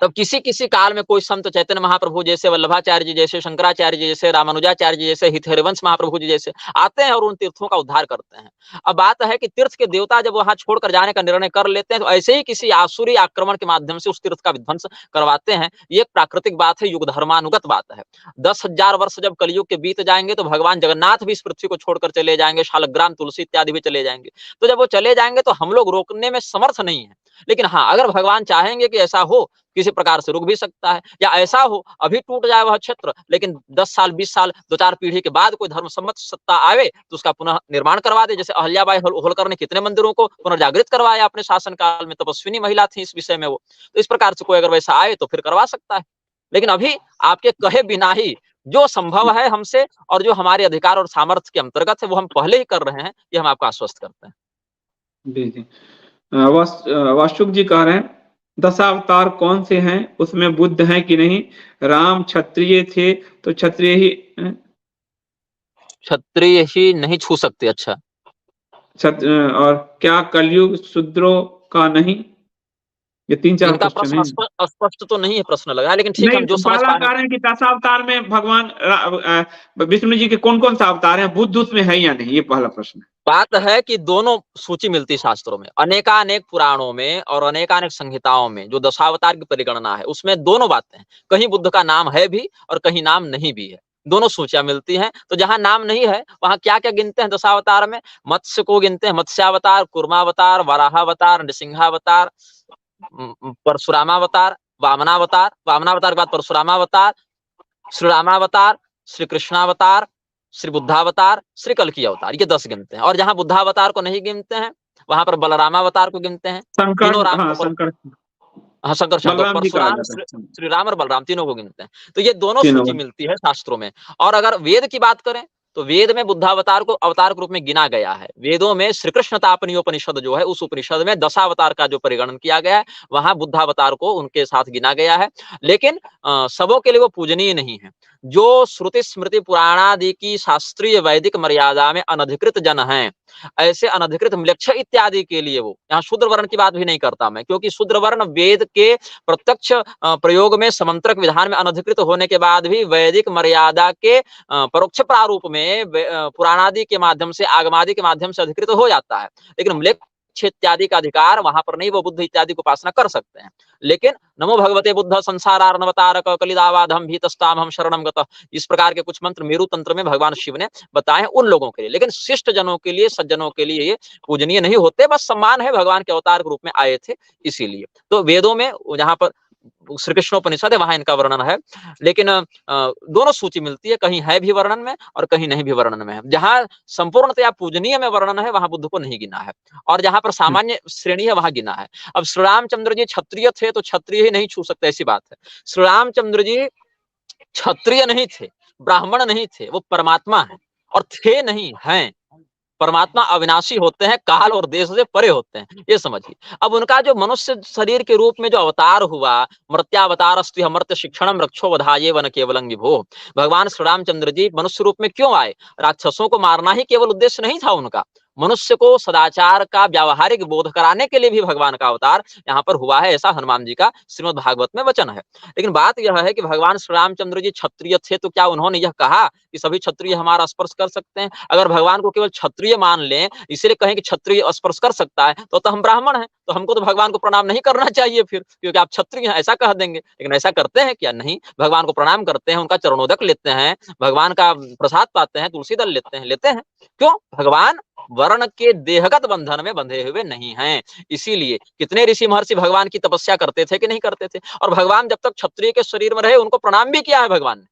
तब किसी किसी काल में कोई संत, चैतन्य महाप्रभु जैसे, वल्लभाचार्य जी जैसे, शंकराचार्य जी जैसे, रामानुजाचार्य जी जैसे, हितहरिवंश महाप्रभु जी जैसे आते हैं और उन तीर्थों का उद्धार करते हैं। अब बात है कि तीर्थ के देवता जब वहां छोड़कर जाने का निर्णय कर लेते हैं, तो ऐसे ही किसी आसुरी आक्रमण के माध्यम से उस तीर्थ का विध्वंस करवाते हैं। ये एक प्राकृतिक बात है, युग धर्मानुगत बात है। 10,000 वर्ष जब कलयुग के बीत जाएंगे तो भगवान जगन्नाथ भी इस पृथ्वी को छोड़कर चले जाएंगे, शालग्राम, तुलसी इत्यादि भी चले जाएंगे। तो जब वो चले जाएंगे तो हम लोग रोकने में समर्थ नहीं है। लेकिन हाँ, अगर भगवान चाहेंगे कि ऐसा हो, किसी प्रकार से रुक भी सकता है, या ऐसा हो अभी टूट जाए वह क्षेत्र, लेकिन 10 साल 20 साल 2-4 पीढ़ी के बाद कोई धर्मसम्मत सत्ता आवे तो उसका पुनः निर्माण करवा दे। जैसे अहल्याबाई होलकर ने कितने मंदिरों को पुनर्जागृत करवाया अपने शासन काल में, तपस्विनी महिला थी इस विषय में वो। तो इस प्रकार से कोई अगर वैसा आए तो फिर करवा सकता है। लेकिन अभी आपके कहे बिना ही जो संभव है हमसे, और जो हमारे अधिकार और सामर्थ्य के अंतर्गत है, वो हम पहले ही कर रहे हैं, ये हम आपको आश्वस्त करते हैं। जी जी। वासुक जी कह रहे हैं, दशावतार कौन से हैं, उसमें बुद्ध हैं कि नहीं? राम क्षत्रिय थे तो क्षत्रिय ही क्षत्रिय ही नहीं छू सकते। अच्छा, और क्या कलयुग शूद्रों का नहीं? ये 3-4 इनका क्वेश्चन प्रश्न है। स्पष्ट तो नहीं है प्रश्न लगा, लेकिन ठीक है, नहीं, हम जो समझ पहला पा रहे कह रहे हैं कि दशावतार में भगवान विष्णु जी के कौन कौन सा अवतार हैं, बुद्ध उसमें है या नहीं, ये पहला प्रश्न है। बात है कि दोनों सूची मिलती शास्त्रों में, अनेकानेक पुराणों में और अनेकानेक संहिताओं में जो दशावतार की परिगणना है, उसमें दोनों बातें हैं। कहीं बुद्ध का नाम है भी और कहीं नाम नहीं भी है, दोनों सूचियां मिलती हैं। तो जहां नाम नहीं है वहां क्या क्या गिनते हैं दशावतार में? मत्स्य को गिनते हैं, मत्स्यावतार, कुर्मावतार, वराहावतार, नृसिंहावतार, परशुरामावतार, वामनावतार, वामनावतार के बाद परशुरामावतार, श्री रामावतार, श्री कृष्णावतार, श्री बुद्धावतार, श्री कल्कि अवतार, ये 10 गिनते हैं। और जहां बुद्धावतार को नहीं गिनते हैं, वहां पर बलरामावतार को गिनते हैं, तीनों राम हाँ शंकर, हाँ शंकर तो बलराम जी कहा परशुराम, जाता है श्री राम और बलराम तीनों को गिनते हैं। तो ये दोनों तीनों सूची में। मिलती है शास्त्रों में। और अगर वेद की बात करें तो वेद में बुद्धावतार को अवतार के रूप में गिना गया है। वेदों में श्री कृष्ण तापनीयोपनिषद जो है, उस उपनिषद में दशावतार का जो परिगणन किया गया है, वहां बुद्धावतार को उनके साथ गिना गया है। लेकिन सबों के लिए वो पूजनीय नहीं है। जो श्रुति स्मृति पुराणादि की शास्त्रीय वैदिक मर्यादा में अनधिकृत जन हैं, ऐसे अनधिकृत म्लेच्छ इत्यादि के लिए, वो यहाँ शूद्र वर्ण की बात भी नहीं करता मैं, क्योंकि शूद्र वर्ण वेद के प्रत्यक्ष प्रयोग में समंत्रक विधान में अनधिकृत होने के बाद भी वैदिक मर्यादा के परोक्ष प्रारूप में पुराणादि के माध्यम से, आगमादि के माध्यम से अधिकृत हो जाता है। लेकिन म्लेच्छ इत्यादि का अधिकार वहां पर नहीं, वो बुद्ध इत्यादि को उपासना कर सकते हैं। लेकिन नमो भगवते बुद्ध संसारार्णवतारक कलिदावाधम भीतस्ताम हम शरणम गतः, इस प्रकार के कुछ मंत्र मेरु तंत्र में भगवान शिव ने बताए उन लोगों के लिए। लेकिन शिष्ट जनों के लिए, सज्जनों के लिए ये पूजनीय नहीं होते, बस सम्मान है, भगवान के अवतार के रूप में आए थे इसीलिए। तो वेदों में जहां पर श्री कृष्णोपनिषद है वहां इनका वर्णन है। लेकिन दोनों सूची मिलती है, कहीं है भी वर्णन में और कहीं नहीं भी वर्णन में है। जहां संपूर्णतया पूजनीय में वर्णन है वहां बुद्ध को नहीं गिना है, और जहां पर सामान्य श्रेणी है वहां गिना है। अब श्री रामचंद्र जी क्षत्रिय थे तो क्षत्रिय ही नहीं छू सकते, ऐसी बात है। श्री रामचंद्र जी क्षत्रिय नहीं थे, ब्राह्मण नहीं थे, वो परमात्मा है। और थे नहीं, हैं। परमात्मा अविनाशी होते हैं, काल और देश से परे होते हैं, ये समझिए। अब उनका जो मनुष्य शरीर के रूप में जो अवतार हुआ, मर्त्यावतार अस्ति मर्त्य शिक्षणम रक्षो वधाये वन केवलं विभो, भगवान श्री रामचंद्र जी मनुष्य रूप में क्यों आए? राक्षसों को मारना ही केवल उद्देश्य नहीं था उनका, मनुष्य को सदाचार का व्यावहारिक बोध कराने के लिए भी भगवान का अवतार यहाँ पर हुआ है, ऐसा हनुमान जी का श्रीमद् भागवत में वचन है। लेकिन बात यह है कि भगवान श्री रामचंद्र जी क्षत्रिय थे, तो क्या उन्होंने यह कहा कि सभी क्षत्रिय हमारा स्पर्श कर सकते हैं? अगर भगवान को केवल क्षत्रिय मान लें, इसीलिए कहें कि क्षत्रिय स्पर्श कर सकता है, तो हम ब्राह्मण हैं, तो हमको तो भगवान को प्रणाम नहीं करना चाहिए फिर, क्योंकि आप क्षत्रिय हैं, ऐसा कह देंगे। लेकिन ऐसा करते हैं क्या? नहीं, भगवान को प्रणाम करते हैं, उनका चरणोदक लेते हैं, भगवान का प्रसाद पाते हैं, तुलसी दल लेते हैं। क्यों? भगवान वर्ण के देहगत बंधन में बंधे हुए नहीं हैं। इसीलिए कितने ऋषि महर्षि भगवान की तपस्या करते थे कि नहीं करते थे? और भगवान जब तक क्षत्रिय के शरीर में रहे उनको प्रणाम भी किया है भगवान ने,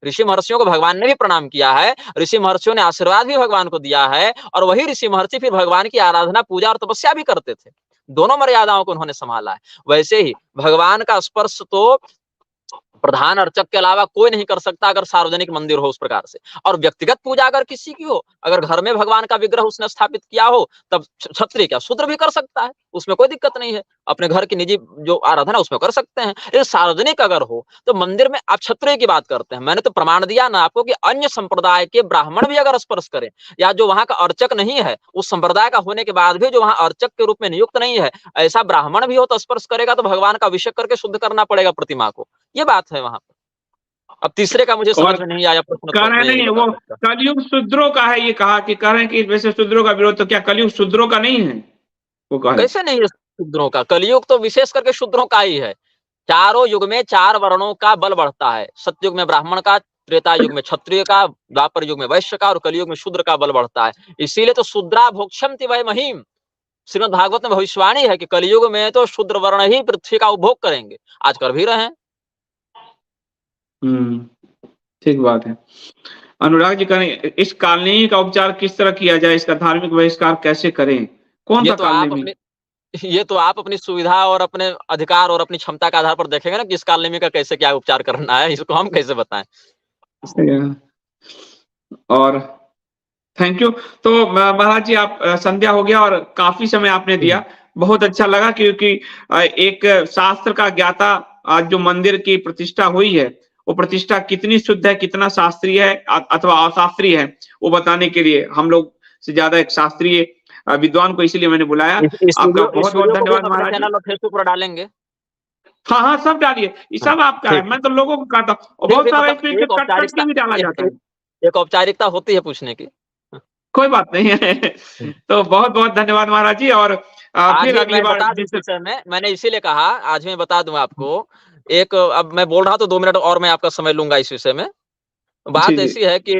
ऋषि महर्षियों को भगवान ने भी प्रणाम किया है, ऋषि महर्षियों ने आशीर्वाद भी भगवान को दिया है, और वही ऋषि महर्षि फिर भगवान की आराधना, पूजा और तपस्या भी करते थे। दोनों मर्यादाओं को उन्होंने संभाला है। वैसे ही भगवान का स्पर्श तो प्रधान अर्चक के अलावा कोई नहीं कर सकता, अगर सार्वजनिक मंदिर हो उस प्रकार से। और व्यक्तिगत पूजा अगर किसी की हो, अगर घर में भगवान का विग्रह उसने स्थापित किया हो, तब क्षत्रिय क्या शूद्र भी कर सकता है, उसमें कोई दिक्कत नहीं है। अपने घर की निजी जो आराधना उसमें कर सकते हैं। लेकिन सार्वजनिक अगर हो तो मंदिर में आप क्षत्रिय की बात करते हैं। मैंने तो प्रमाण दिया ना आपको कि अन्य संप्रदाय के ब्राह्मण भी अगर स्पर्श करें, या जो वहां का अर्चक नहीं है, उस संप्रदाय का होने के बाद भी जो वहां अर्चक के रूप में नियुक्त नहीं है, ऐसा ब्राह्मण भी हो तो स्पर्श करेगा, तो भगवान का अभिषेक करके शुद्ध करना पड़ेगा प्रतिमा को। ये बात है वहां पर। अब तीसरे का मुझे समझ और में नहीं आया प्रश्न, कह तो रहे मैं यही नहीं बता वो सकता। कलयुग शूद्रों का है, ये कहा कि कह रहे हैं कि वैसे शूद्रों का विरोध, तो क्या कलयुग शूद्रों का नहीं है? वो कहा कैसे नहीं है शूद्रों का? कलयुग तो विशेष करके शूद्रों का ही है। चारों युग में चार वर्णों का बल बढ़ता है। सतयुग में ब्राह्मण का, त्रेता युग में क्षत्रिय का, द्वापर युग में वैश्य का, और कलयुग में शूद्र का बल बढ़ता है। इसीलिए तो शूद्रा भोक्षन्ति वै महीम, श्रीमद् भागवत में भविष्यवाणी है कि कलयुग में तो शूद्र वर्ण ही पृथ्वी का उपभोग करेंगे, आज कर भी रहे हैं। ठीक बात है। अनुराग जी करें, इस कालनेमी का उपचार किस तरह किया जाए? इसका धार्मिक बहिष्कार कैसे करें? कौन ये सा तो आप कालनेमी? अपने ये तो आप अपनी सुविधा और अपने अधिकार और अपनी क्षमता के आधार पर देखेंगे ना कि इस कालनेमी का कैसे क्या उपचार करना है, इसको हम कैसे बताएं। और थैंक यू। तो महाराज जी, आप संध्या हो गया और काफी समय आपने दिया, बहुत अच्छा लगा, क्योंकि एक शास्त्र का ज्ञाता, आज जो मंदिर की प्रतिष्ठा हुई है, वो प्रतिष्ठा कितनी शुद्ध है, कितना शास्त्रीय है अथवा अशास्त्रीय है, वो बताने के लिए हम लोग से ज्यादा एक शास्त्रीय विद्वान को इसीलिए मैंने बुलाया। आपका इस बहुत बहुत वीडियो को भी धन्यवाद हम अपने महाराज जी। चैनल और फेसबुक पर डालेंगे। हाँ हाँ, सब डालिए, ये सब आपका है, ठीक मैं तो लोगों को कहता हूँ, और फिर बहुत भी सारा मतलब इसमें एक कट कट के औपचारिकता, भी डाला जाता है। एक औपचारिकता होती है पूछने की। कोई बात नहीं है। तो बहुत बहुत धन्यवाद महाराज जी, और आज फिर ही अगली मैं बार बता दूं इस जिस विषय में, मैंने इसीलिए कहा आज मैं बता दूं आपको। एक, अब मैं बोल रहा तो 2 मिनट और मैं आपका समय लूंगा इस विषय में। जी बात जी ऐसी है कि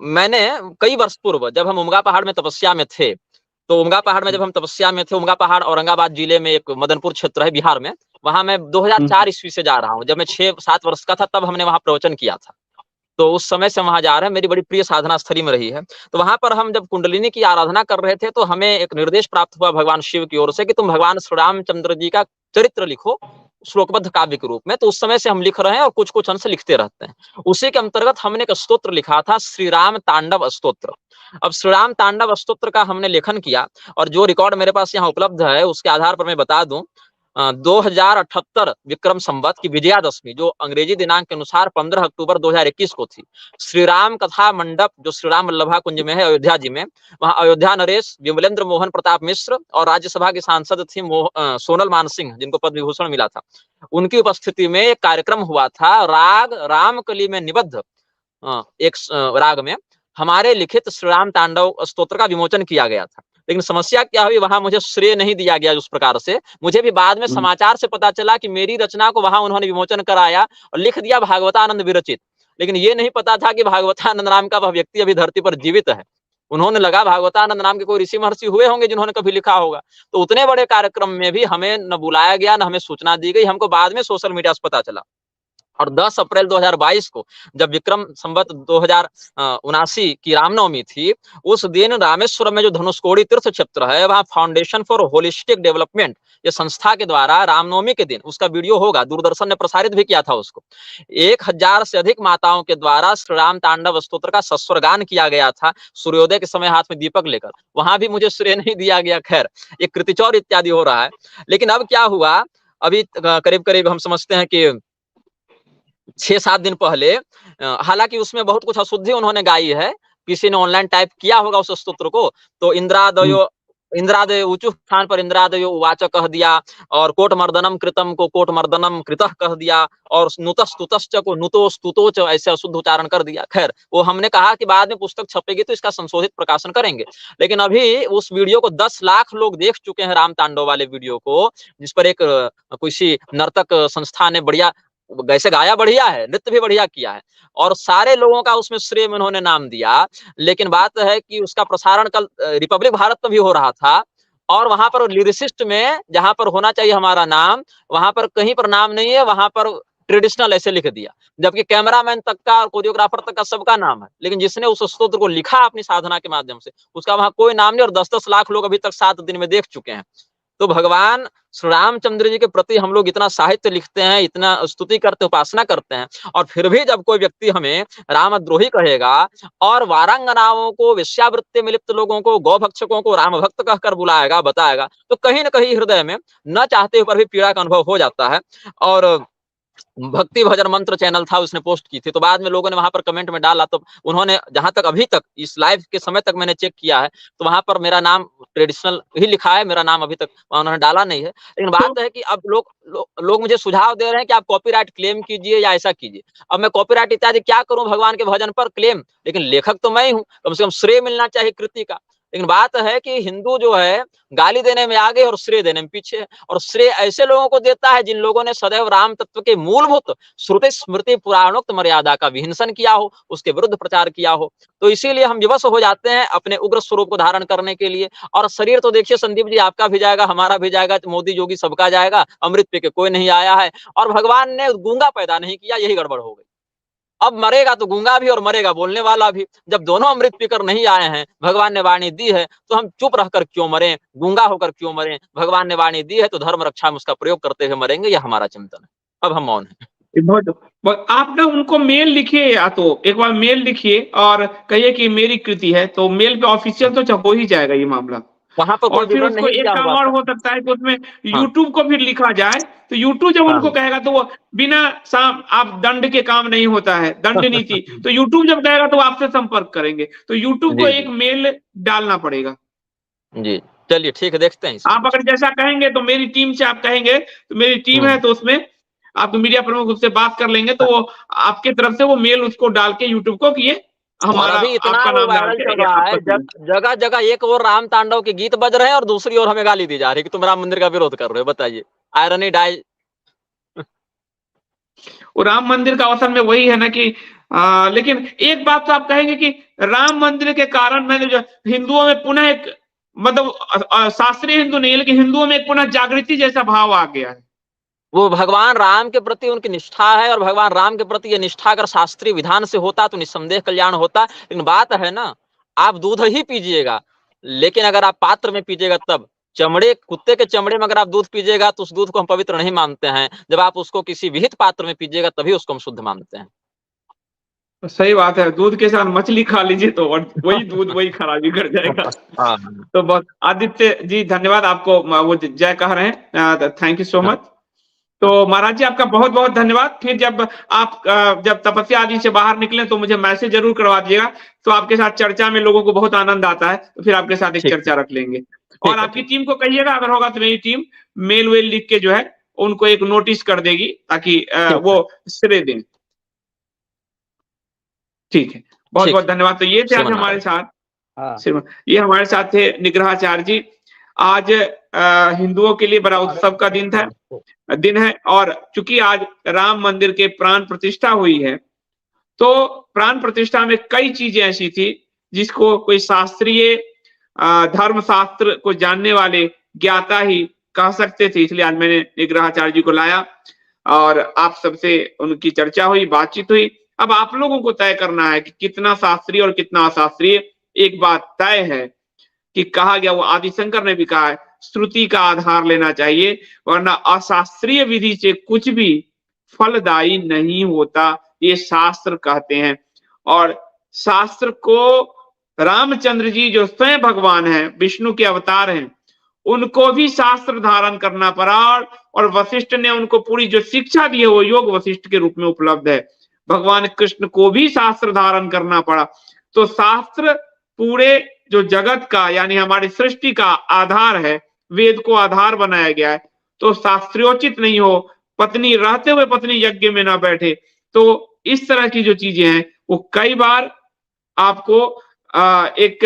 मैंने कई वर्ष पूर्व जब हम उमगा पहाड़ में तपस्या में थे, तो उमगा पहाड़ में जब हम तपस्या में थे, उमगा पहाड़ औरंगाबाद जिले में एक मदनपुर क्षेत्र है बिहार में, वहां मैं 2004 ईस्वी से जा रहा हूँ। जब मैं 6-7 वर्ष का था तब हमने वहां प्रवचन किया था। तो उस समय से वहां जा रहे हैं, मेरी बड़ी प्रिय साधना स्थली में रही है। तो वहां पर हम जब कुंडलिनी की आराधना कर रहे थे तो हमें एक निर्देश प्राप्त हुआ भगवान शिव की ओर से कि तुम भगवान श्री रामचंद्र जी का चरित्र लिखो श्लोकबद्ध काव्य के रूप में। तो उस समय से हम लिख रहे हैं और कुछ कुछ अंश लिखते रहते हैं। उसी के अंतर्गत हमने एक स्तोत्र लिखा था, श्री राम तांडव स्तोत्र। अब श्री राम तांडव स्तोत्र का हमने लेखन किया और जो रिकॉर्ड मेरे पास यहाँ उपलब्ध है उसके आधार पर मैं बता दूं, 2078 विक्रम संवत की विजयादशमी, जो अंग्रेजी दिनांक के अनुसार 15 अक्टूबर 2021 को थी, श्री राम कथा मंडप जो श्री राम वल्लभा कुंज में है अयोध्या जी में, वहां अयोध्या नरेश, विमलेंद्र मोहन प्रताप मिश्र और राज्यसभा की सांसद थी सोनल मानसिंह, जिनको पद्म विभूषण मिला था, उनकी उपस्थिति में एक कार्यक्रम हुआ था। राग रामकली में निबद्ध एक राग में हमारे लिखित श्री राम तांडव स्तोत्र का विमोचन किया गया था। लेकिन समस्या क्या हुई, वहां मुझे श्रेय नहीं दिया गया उस प्रकार से। मुझे भी बाद में समाचार से पता चला कि मेरी रचना को वहां उन्होंने विमोचन कराया और लिख दिया भागवतानंद विरचित। लेकिन ये नहीं पता था कि भागवतानंद नाम का वह व्यक्ति अभी धरती पर जीवित है। उन्होंने लगा भागवतानंद नाम के कोई ऋषि महर्षि हुए होंगे जिन्होंने कभी लिखा होगा। तो उतने बड़े कार्यक्रम में भी हमें न बुलाया गया, न हमें सूचना दी गई। हमको बाद में सोशल मीडिया से पता चला। और 10 अप्रैल 2022 को जब विक्रम संवत 2079 की रामनवमी थी, उस दिन रामेश्वरम में जो धनुषकोडी तीर्थ क्षेत्र है, वहां फाउंडेशन फॉर होलिस्टिक डेवलपमेंट ये संस्था के द्वारा रामनवमी के दिन, उसका वीडियो होगा, दूरदर्शन ने प्रसारित भी किया था उसको, 1000 से अधिक माताओं के द्वारा श्री राम तांडव स्तोत्र का सस्वरगान किया गया था, सूर्योदय के समय हाथ में दीपक लेकर। वहां भी मुझे श्रेय नहीं दिया गया। खैर, एक कृतिचौर इत्यादि हो रहा है। लेकिन अब क्या हुआ, अभी करीब करीब हम समझते हैं कि 6-7 दिन पहले, हालांकि उसमें बहुत कुछ अशुद्धि उन्होंने गाई है, किसी ने ऑनलाइन टाइप किया होगा उस स्तोत्र को, तो इंद्रादयो ऊंचू स्थान पर इंद्रादयो उवाच कह दिया, और कोट मर्दनम कृतम को कोट मर्दनम कृतः कह दिया, और नुतस तुतश्च को नुतोस तुतोच ऐसे अशुद्ध उच्चारण कर दिया। खैर, वो हमने कहा कि बाद में पुस्तक छपेगी तो इसका संशोधित प्रकाशन करेंगे। लेकिन अभी उस वीडियो को 10 लाख लोग देख चुके हैं, राम तांडव वाले वीडियो को, जिस पर एक किसी नर्तक संस्था ने बढ़िया वैसे गाया, बढ़िया है, नृत्य भी बढ़िया किया है, और सारे लोगों का उसमें श्रेय में उन्होंने नाम दिया। लेकिन बात है कि उसका प्रसारण कल रिपब्लिक भारत में भी हो रहा था, और वहां पर लिरिसिस्ट में जहां पर होना चाहिए हमारा नाम, वहां पर कहीं पर नाम नहीं है, वहां पर ट्रेडिशनल ऐसे लिख दिया, जबकि कैमरामैन तक का और कोरियोग्राफर तक का सबका नाम है। लेकिन जिसने उस स्तोत्र को लिखा अपनी साधना के माध्यम से, उसका वहां कोई नाम नहीं, और 10-10 लाख लोग अभी तक 7 दिन में देख चुके हैं। तो भगवान श्री रामचंद्र जी के प्रति हम लोग इतना साहित्य लिखते हैं, इतना स्तुति करते, उपासना करते हैं, और फिर भी जब कोई व्यक्ति हमें रामद्रोही कहेगा और वारांगनाओं को, वेश्यावृत्ति में लिप्त लोगों को, गौभक्षकों को राम भक्त कहकर बुलाएगा, बताएगा, तो कहीं ना कहीं हृदय में न चाहते हुए भी पीड़ा का अनुभव हो जाता है। और भक्ति भजन मंत्र चैनल था, उसने पोस्ट की थी, तो बाद में लोगों ने वहां पर कमेंट में डाला, तो उन्होंने, जहां तक अभी तक इस लाइव के समय तक मैंने चेक किया है, तो वहां पर मेरा नाम ट्रेडिशनल ही लिखा है, मेरा नाम अभी तक उन्होंने डाला नहीं है। लेकिन बात है कि अब लोग मुझे सुझाव दे रहे हैं कि आप कॉपीराइट क्लेम कीजिए या ऐसा कीजिए। अब मैं कॉपीराइट इत्यादि क्या करूं भगवान के भजन पर क्लेम, लेकिन लेखक तो मैं ही हूं, कम से कम श्रेय मिलना चाहिए कृति का। लेकिन बात है कि हिंदू जो है गाली देने में आगे और श्रेय देने में पीछे है, और श्रेय ऐसे लोगों को देता है जिन लोगों ने सदैव राम तत्व के मूलभूत श्रुति स्मृति पुराणोक्त मर्यादा का विहिंसन किया हो, उसके विरुद्ध प्रचार किया हो। तो इसीलिए हम विवश हो जाते हैं अपने उग्र स्वरूप को धारण करने के लिए। और शरीर तो देखिए संदीप जी, आपका भी जाएगा, हमारा भी जाएगा, मोदी योगी सबका जाएगा, अमृत पे के कोई नहीं आया है। और भगवान ने गूंगा पैदा नहीं किया, यही गड़बड़ हो गई। अब मरेगा तो गूंगा भी और मरेगा बोलने वाला भी। जब दोनों अमृत पीकर नहीं आए हैं, भगवान ने वाणी दी है, तो हम चुप रहकर क्यों मरें, गूंगा होकर क्यों मरें? भगवान ने वाणी दी है तो धर्म रक्षा में उसका प्रयोग करते हुए मरेंगे, यह हमारा चिंतन है। अब हम मौन हैं। बहुत आप ना उनको मेल लिखिए, या तो एक बार मेल लिखिए और कहिए कि मेरी कृति है, तो मेल पे ऑफिशियल तो हो ही जाएगा ये मामला। वहां पर और फिर उसको एक काम और हो सकता है कि उसमें YouTube को फिर लिखा जाए, तो YouTube जब उनको कहेगा तो वो बिना आप दंड के काम नहीं होता है, दंड नीति, तो YouTube जब कहेगा तो आपसे संपर्क करेंगे, तो YouTube को एक मेल डालना पड़ेगा। जी, चलिए ठीक है, देखते हैं। आप अगर जैसा कहेंगे तो मेरी टीम से आप कहेंगे, तो मेरी टीम है, तो उसमें आप मीडिया प्रमुख उससे बात कर लेंगे, तो वो आपके तरफ से वो मेल उसको डाल के YouTube को कि ये हमारा, अभी इतना आपका नाम वायरल चल रहा है, जगह जगह एक और राम तांडव के गीत बज रहे हैं और दूसरी ओर हमें गाली दी जा रही है कि तुम राम मंदिर का विरोध कर रहे हो। बताइए, आयरनी डाई। वो राम मंदिर का अवसर में वही है ना कि लेकिन एक बात तो आप कहेंगे कि राम मंदिर के कारण मैंने जो हिंदुओं में पुनः एक, मतलब शास्त्रीय हिंदू नहीं है, लेकिन हिंदुओं में एक पुनः जागृति जैसा भाव आ गया है। वो भगवान राम के प्रति उनकी निष्ठा है, और भगवान राम के प्रति ये निष्ठा अगर शास्त्रीय विधान से होता तो निस्संदेह कल्याण होता। लेकिन बात है ना, आप दूध ही पीजिएगा, लेकिन अगर आप पात्र में पीजिएगा तब, चमड़े, कुत्ते के चमड़े में अगर आप दूध पीजिएगा तो उस दूध को हम पवित्र नहीं मानते हैं। जब आप उसको किसी विहित पात्र में पीजिएगा तभी उसको हम शुद्ध मानते हैं। तो सही बात है, दूध के साथ मछली खा लीजिए तो और वही दूध वही खराबी कर जाएगा। हाँ, तो बहुत आदित्य जी धन्यवाद आपको, वो जय कह रहे हैं, थैंक यू सो मच। तो महाराज जी आपका बहुत बहुत धन्यवाद। फिर जब आप जब तपस्या आदि से बाहर निकले तो मुझे मैसेज जरूर करवा दीजिएगा, तो आपके साथ चर्चा में लोगों को बहुत आनंद आता है, तो फिर आपके साथ एक ठीक चर्चा रख लेंगे। और है, आपकी टीम को कहिएगा, अगर होगा तो मेरी टीम मेल वेल लिख के जो है उनको एक नोटिस कर देगी, ताकि वो श्रेय दें। ठीक है, बहुत ठीक बहुत है। धन्यवाद। तो ये थे आज श्रीमान हमारे नारायण। साथ, ये हमारे साथ थे निग्रहाचार्य जी। आज हिंदुओं के लिए बड़ा उत्सव का दिन है, और चूंकि आज राम मंदिर के प्राण प्रतिष्ठा हुई है, तो प्राण प्रतिष्ठा में कई चीजें ऐसी थी जिसको कोई शास्त्रीय धर्म शास्त्र को जानने वाले ज्ञाता ही कह सकते थे। इसलिए आज मैंने निग्रहाचार्य जी को लाया और आप सबसे उनकी चर्चा हुई, बातचीत हुई। अब आप लोगों को तय करना है कि कितना शास्त्रीय और कितना अशास्त्रीय। एक बात तय है कि कहा गया, वो आदिशंकर ने भी कहा है, श्रुति का आधार लेना चाहिए, वरना अशास्त्रीय विधि से कुछ भी फलदायी नहीं होता, ये शास्त्र कहते हैं। और शास्त्र को रामचंद्र जी जो स्वयं भगवान हैं, विष्णु के अवतार हैं, उनको भी शास्त्र धारण करना पड़ा, और वशिष्ठ ने उनको पूरी जो शिक्षा दी है वो योग वशिष्ठ के रूप में उपलब्ध है। भगवान कृष्ण को भी शास्त्र धारण करना पड़ा। तो शास्त्र पूरे जो जगत का, यानी हमारी सृष्टि का आधार है, वेद को आधार बनाया गया है। तो शास्त्रोचित नहीं हो पत्नी रहते हुए पत्नी यज्ञ में ना बैठे। तो इस तरह की जो चीजें हैं वो कई बार आपको एक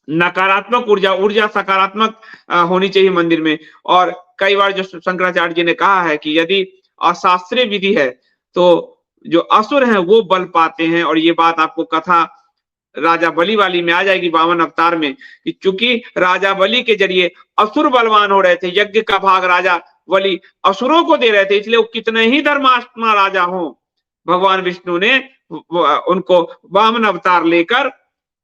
नकारात्मक ऊर्जा सकारात्मक होनी चाहिए मंदिर में। और कई बार जो शंकराचार्य जी ने कहा है कि यदि अशास्त्रीय विधि है तो जो असुर हैं वो बल पाते हैं। और ये बात आपको कथा राजा बलि वाली में आ जाएगी, 52 अवतार में, कि चूंकि राजा बलि के जरिए असुर बलवान हो रहे थे, यज्ञ का भाग राजा बलि असुरों को दे रहे थे, इसलिए वो कितने ही धर्मात्मा राजा हो, भगवान विष्णु ने उनको 52 अवतार लेकर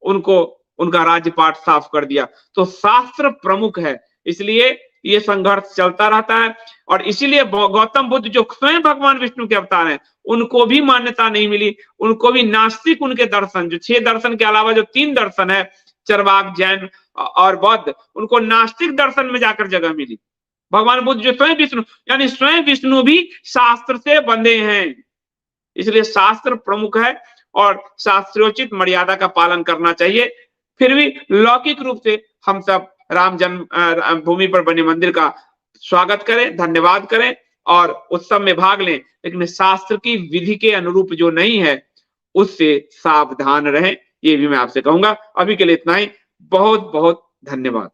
उनको उनका राज्यपाट साफ कर दिया। तो शास्त्र प्रमुख है, इसलिए ये संघर्ष चलता रहता है। और इसीलिए गौतम बुद्ध जो स्वयं भगवान विष्णु के अवतार हैं, उनको भी मान्यता नहीं मिली, उनको भी नास्तिक उनके दर्शन, जो 6 दर्शन के अलावा जो 3 दर्शन है, चरवाक, जैन और बौद्ध, उनको नास्तिक दर्शन में जाकर जगह मिली। भगवान बुद्ध जो स्वयं विष्णु, यानी स्वयं विष्णु भी शास्त्र से बंधे हैं। इसलिए शास्त्र प्रमुख है और शास्त्रोचित मर्यादा का पालन करना चाहिए। फिर भी लौकिक रूप से हम सब राम जन्म भूमि पर बने मंदिर का स्वागत करें, धन्यवाद करें और उत्सव में भाग लें, लेकिन शास्त्र की विधि के अनुरूप जो नहीं है उससे सावधान रहें, ये भी मैं आपसे कहूंगा। अभी के लिए इतना ही, बहुत बहुत धन्यवाद।